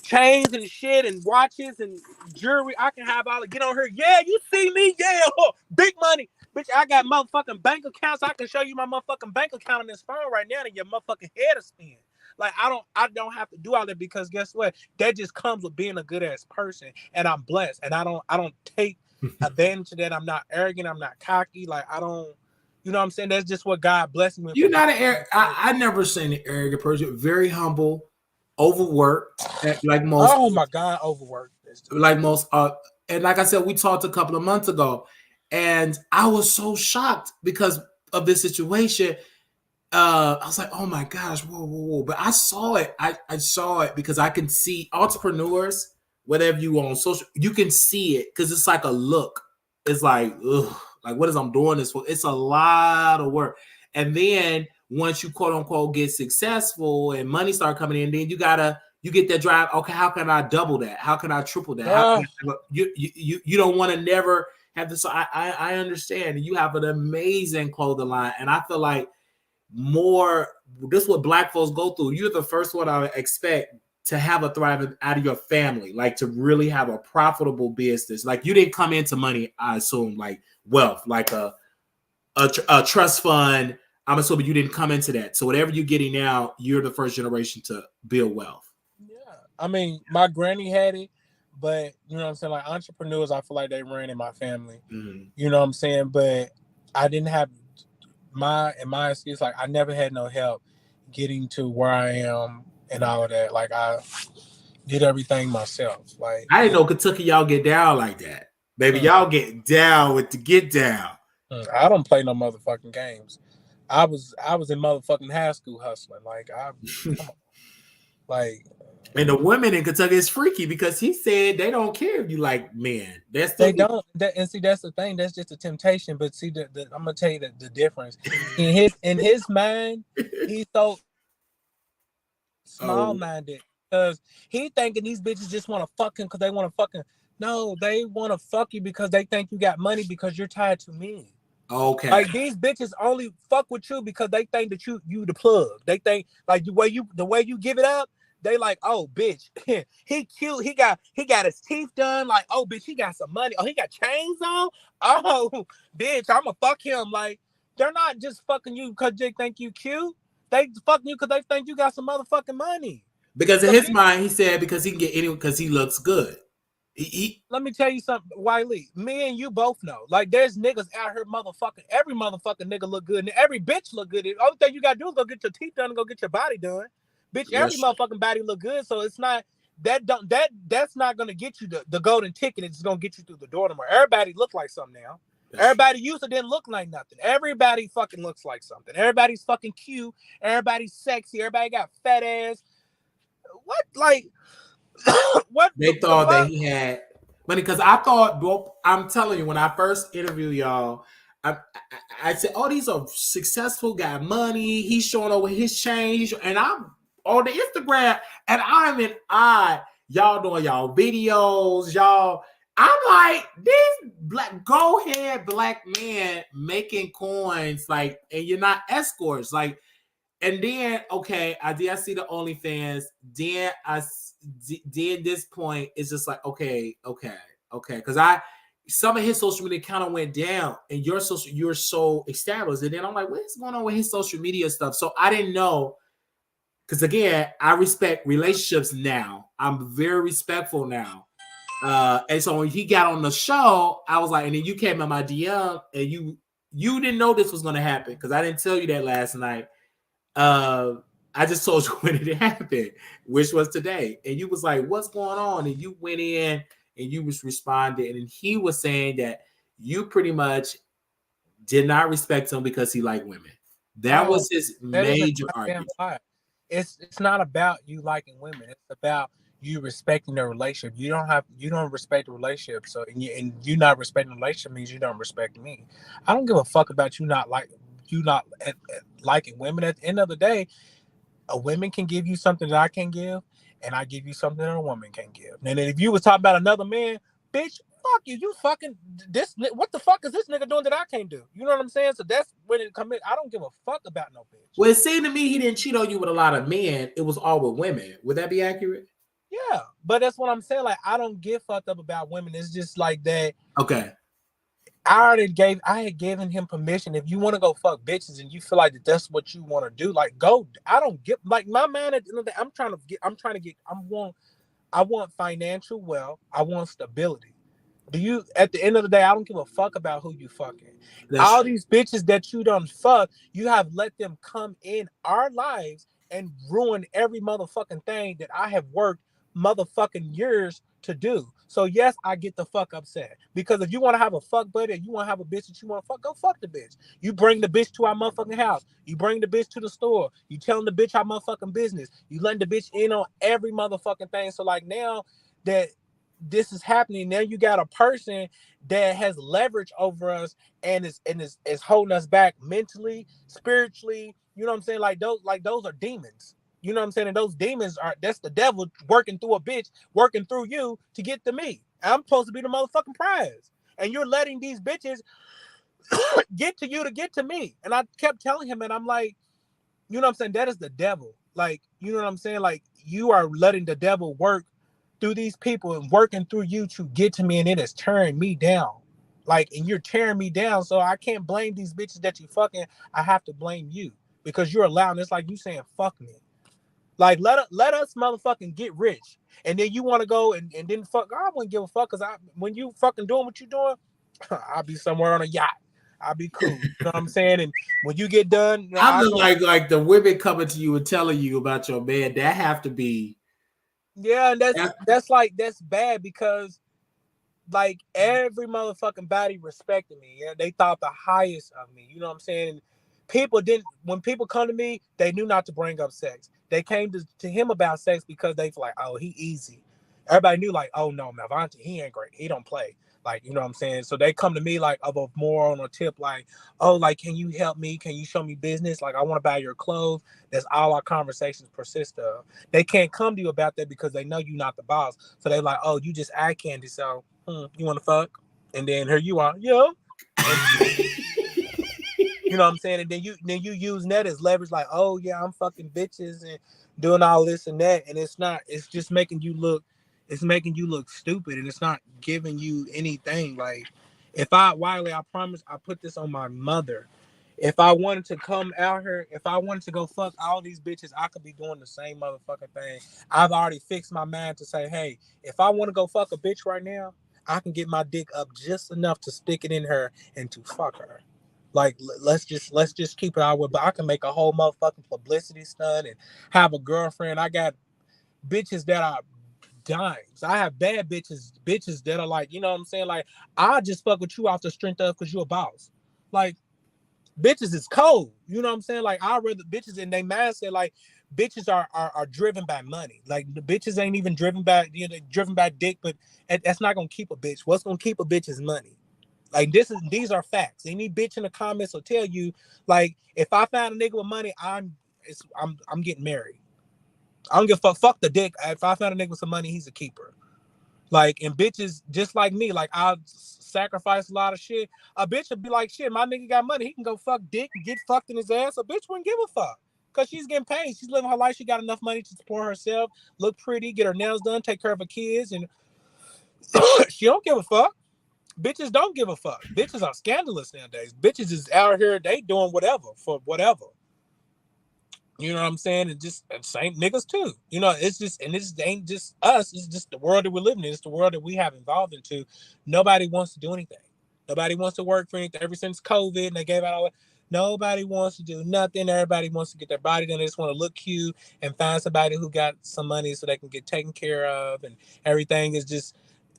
chains and shit and watches and jewelry. I can have all the get on here. Yeah, you see me? Yeah, big money. Bitch, I got motherfucking bank accounts. I can show you my motherfucking bank account on this phone right now, and your motherfucking head is spin. Like, I don't have to do all that, because guess what? That just comes with being a good ass person, and I'm blessed, and I don't take advantage of that. I'm not arrogant. I'm not cocky. Like, I don't, you know what I'm saying? That's just what God blessed me with. You're not I never seen an arrogant person. Very humble, overworked, like most. Oh my God, overworked. Like most. And like I said, we talked a couple of months ago, and I was so shocked because of this situation. I was like, oh my gosh, whoa. But I saw it. I saw it because I can see entrepreneurs, whatever you on social, you can see it because it's like a look. It's like, ugh, like what is I'm doing this for? It's a lot of work. And then once you quote unquote get successful and money start coming in, then you get that drive. Okay, how can I double that? How can I triple that? How can you don't want to never have this. So I understand. You have an amazing clothing line, and I feel like this is what Black folks go through. You're the first one I would expect to have a thriving out of your family, like to really have a profitable business. Like you didn't come into money, I assume, like wealth, like a trust fund. I'm assuming you didn't come into that. So whatever you're getting now, you're the first generation to build wealth. Yeah, I mean, my granny had it, but you know what I'm saying. Like entrepreneurs, I feel like they ran in my family. Mm-hmm. You know what I'm saying, but I didn't have. My excuse, like I never had no help getting to where I am and all of that. Like I did everything myself. Like I didn't know Kentucky y'all get down like that. Baby, y'all get down with the get down. I don't play no motherfucking games. I was in motherfucking high school hustling. Like come on. Like, and the women in Kentucky is freaky because he said they don't care if you like men. They don't. And see, that's the thing. That's just a temptation. But see, I'm gonna tell you the difference. In his mind, he's so small-minded because he thinking these bitches just want to fuck him because they want to fuck him. No, they want to fuck you because they think you got money because you're tied to men. Okay. Like these bitches only fuck with you because they think that you the plug. They think like the way you give it up. They like, oh, bitch, he cute. He got his teeth done. Like, oh, bitch, he got some money. Oh, he got chains on. Oh, bitch, I'ma fuck him. Like, they're not just fucking you because they think you cute. They fucking you because they think you got some motherfucking money. Because in his mind, he said because he can get anyone because he looks good. Let me tell you something, Wiley. Me and you both know. Like, there's niggas out here, motherfucking. Every motherfucking nigga look good, and every bitch look good. The only thing you gotta do is go get your teeth done and go get your body done. Bitch, every motherfucking body look good, so it's not that's not gonna get you the golden ticket. It's gonna get you through the door tomorrow. Everybody look like something now. Everybody used to didn't look like nothing. Everybody fucking looks like something. Everybody's fucking cute. Everybody's sexy. Everybody got fat ass. What like? What they thought that he had But because I thought, well, I'm telling you, when I first interviewed y'all, I said, "Oh, these are successful, got money. He's showing over his change," and I'm on the Instagram, and I'm in eye. Y'all doing y'all videos, y'all. I'm like, these go ahead black men making coins, like, and you're not escorts, like. And then, okay, I see the OnlyFans. Then then this point is just like, okay, because some of his social media kind of went down, and you're so established, and then I'm like, what's going on with his social media stuff? So I didn't know, because again, I respect relationships now. I'm very respectful now. And so when he got on the show, I was like, and then you came in my DM, and you didn't know this was going to happen because I didn't tell you that last night. I just told you when it happened, which was today. And you was like, what's going on? And you went in and you was responding. And he was saying that you pretty much did not respect him because he liked women. That was his major argument. It's not about you liking women. It's about you respecting the relationship. You don't respect the relationship. So and you not respecting the relationship means you don't respect me. I don't give a fuck about you not liking women. At the end of the day, a woman can give you something that I can give, and I give you something that a woman can give. And if you was talking about another man, bitch, fuck you. You fucking this. What the fuck is this nigga doing that I can't do? You know what I'm saying? So that's when it comes in. I don't give a fuck about no bitch. Well, it seemed to me he didn't cheat on you with a lot of men. It was all with women. Would that be accurate? Yeah, but that's what I'm saying. Like, I don't get fucked up about women. It's just like that. Okay. I had given him permission. If you want to go fuck bitches and you feel like that's what you want to do, like, go. I don't get, like, my man at the end of the day, I want financial wealth. I want stability. At the end of the day, I don't give a fuck about who you fucking. All these bitches that you done fuck, you have let them come in our lives and ruin every motherfucking thing that I have worked motherfucking years to do. So yes, I get the fuck upset. Because if you want to have a fuck buddy, you want to have a bitch that you want to fuck, go fuck the bitch. You bring the bitch to our motherfucking house. You bring the bitch to the store. You telling the bitch our motherfucking business. You letting the bitch in on every motherfucking thing. So like now that this is happening, now you got a person that has leverage over us and is holding us back mentally, spiritually. You know what I'm saying? Like those are demons. You know what I'm saying? And those demons that's the devil working through a bitch, working through you to get to me. I'm supposed to be the motherfucking prize. And you're letting these bitches get to you to get to me. And I kept telling him, and I'm like, you know what I'm saying? That is the devil. Like, you know what I'm saying? Like, you are letting the devil work through these people and working through you to get to me, and it is tearing me down. Like, and you're tearing me down. So I can't blame these bitches that you fucking. I have to blame you because you're allowing. It's like you saying, fuck me. Like, let us motherfucking get rich. And then you want to go and then fuck. I wouldn't give a fuck because when you fucking doing what you doing, I'll be somewhere on a yacht. I'll be cool. You know what I'm saying? And when you get done, you know, I'm just like the women coming to you and telling you about your man. That have to be. Yeah, and that's bad because like every motherfucking body respected me. Yeah, they thought the highest of me. You know what I'm saying? And when people come to me, they knew not to bring up sex. They came to him about sex because they feel like, oh, he easy. Everybody knew like, oh no, Malvante, he ain't great. He don't play. Like, you know what I'm saying? So they come to me like of a more on a tip, like, oh, like, can you help me? Can you show me business? Like, I want to buy your clothes. That's all our conversations persist of. They can't come to you about that because they know you're not the boss. So they're like, oh, you just eye candy. So you want to fuck? And then here you are. Yeah. You know what I'm saying? And then you using that as leverage, like, oh yeah, I'm fucking bitches and doing all this and that. And it's just making you look stupid, and it's not giving you anything. Like, Wiley, I promise I put this on my mother. If I wanted to come out here, if I wanted to go fuck all these bitches, I could be doing the same motherfucking thing. I've already fixed my mind to say, hey, if I want to go fuck a bitch right now, I can get my dick up just enough to stick it in her and to fuck her. Like, let's just keep it our way. But I can make a whole motherfucking publicity stunt and have a girlfriend. I got bitches that are dimes. I have bad bitches that are like, you know what I'm saying? Like, I just fuck with you off the strength of because you're a boss. Like, bitches is cold. You know what I'm saying? Like, I'd rather bitches in their mindset, like, bitches are driven by money. Like the bitches ain't even driven by driven by dick, but that's not gonna keep a bitch. What's gonna keep a bitch is money. Like these are facts. Any bitch in the comments will tell you, like, if I find a nigga with money, I'm getting married. I don't give a fuck the dick. If I find a nigga with some money, he's a keeper. Like, and bitches just like me, like I'll sacrifice a lot of shit. A bitch would be like, shit, my nigga got money, he can go fuck dick and get fucked in his ass. A bitch wouldn't give a fuck. Cause she's getting paid. She's living her life. She got enough money to support herself, look pretty, get her nails done, take care of her kids, and she don't give a fuck. Bitches don't give a fuck. Bitches are scandalous nowadays. Bitches is out here, they doing whatever for whatever. You know what I'm saying? And just same niggas too. You know, it's just, and this ain't just us. It's just the world that we're living in. It's the world that we have involved into. Nobody wants to do anything. Nobody wants to work for anything. Ever since COVID, and they gave out all. Nobody wants to do nothing. Everybody wants to get their body done. They just want to look cute and find somebody who got some money so they can get taken care of. And everything is just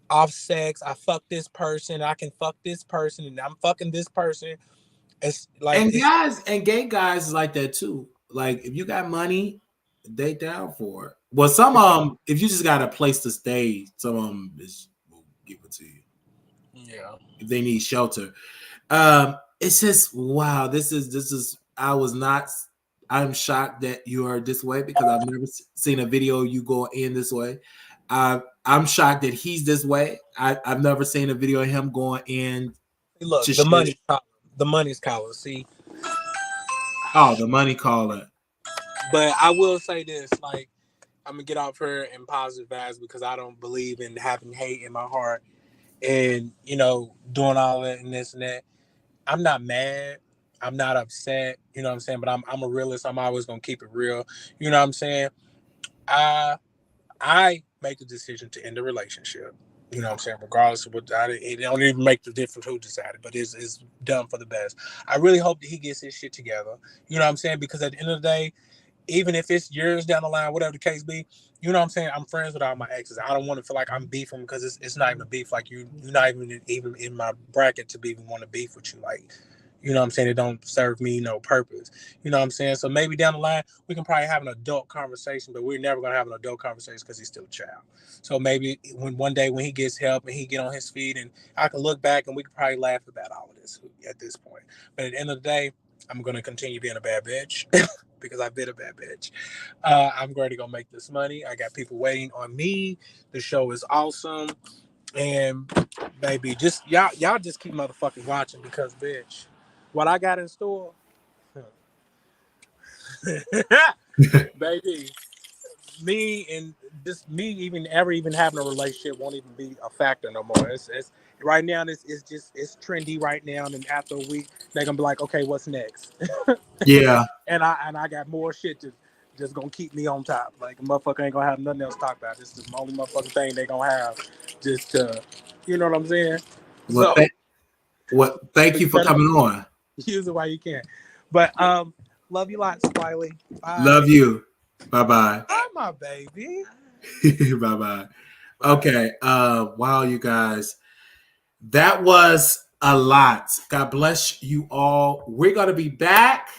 off sex. I fuck this person. I can fuck this person, and I'm fucking this person. It's like, and guys and gay guys is like that too. Like, if you got money, they down for it. Well, some if you just got a place to stay, some of them will give it to you. Yeah. If they need shelter. It's just, wow, this is I'm shocked that you are this way, because I've never seen a video of you go in this way. I'm shocked that he's this way. I've never seen a video of him going in. Look, the money's collar. See. Oh, the money caller. But I will say this, like, I'm gonna get off her in positive vibes, because I don't believe in having hate in my heart and, you know, doing all that and this and that. I'm not mad. I'm not upset. You know what I'm saying? But I'm a realist. I'm always gonna keep it real. You know what I'm saying? I make the decision to end the relationship. You know what I'm saying? Regardless of what, it don't even make the difference who decided, but it's done for the best. I really hope that he gets his shit together. You know what I'm saying? Because at the end of the day, even if it's years down the line, whatever the case be, you know what I'm saying? I'm friends with all my exes. I don't want to feel like I'm beefing, because it's not even a beef. Like, you're not even in my bracket to be even want to beef with you. Like, you know what I'm saying? It don't serve me no purpose. You know what I'm saying? So maybe down the line, we can probably have an adult conversation, but we're never going to have an adult conversation because he's still a child. So maybe one day when he gets help and he get on his feet, and I can look back and we can probably laugh about all of this at this point. But at the end of the day, I'm going to continue being a bad bitch because I've been a bad bitch. I'm going to go make this money. I got people waiting on me. The show is awesome. And baby, just y'all just keep motherfucking watching, because bitch, what I got in store, baby, me even having a relationship won't even be a factor no more. It's right now. It's trendy right now, and after a week, they're gonna be like, okay, what's next? Yeah. and I got more shit to just gonna keep me on top. Like, a motherfucker ain't gonna have nothing else to talk about. This is the only motherfucking thing they gonna have, just to, you know what I'm saying? Well, thank you for coming on. Use it while you can. But love you lots, Wiley. Bye. Love you. Bye-bye. Bye, my baby. Bye-bye. Okay. Wow, you guys. That was a lot. God bless you all. We're gonna be back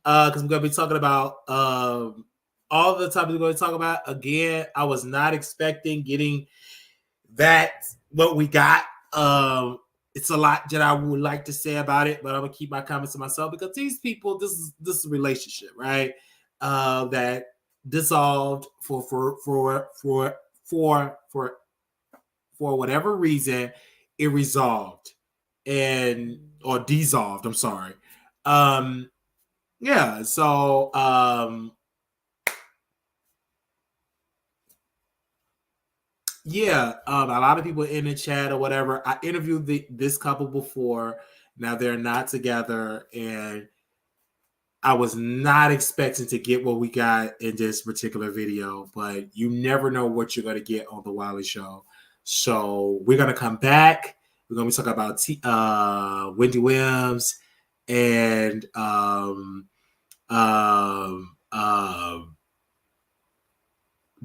because we're gonna be talking about all the topics we're going to talk about. Again, I was not expecting getting that what we got. It's a lot that I would like to say about it, but I'm gonna keep my comments to myself, because these people, this is a relationship, right? That dissolved for whatever reason, it resolved or dissolved. I'm sorry. Yeah. So yeah, a lot of people in the chat or whatever. I interviewed this couple before. Now they're not together, and I was not expecting to get what we got in this particular video, but you never know what you're going to get on the Wiley Show. So we're going to come back. We're going to be talking about Wendy Williams and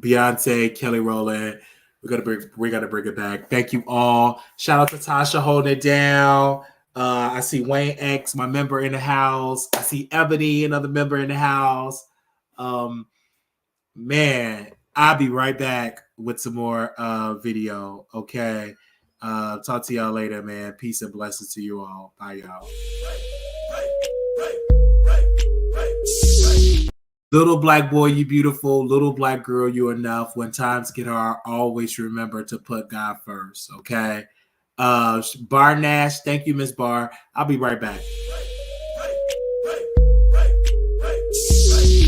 Beyonce, Kelly Rowland. We're gonna bring it back. Thank you all. Shout out to Tasha holding it down. I see Wayne X, my member in the house. I see Ebony, another member in the house. Man, I'll be right back with some more video. Okay. Talk to y'all later, man. Peace and blessings to you all. Bye, y'all. Little black boy, you beautiful. Little black girl, you enough. When times get hard, always remember to put God first. Okay. Bar Nash, thank you, Miss Bar. I'll be right back.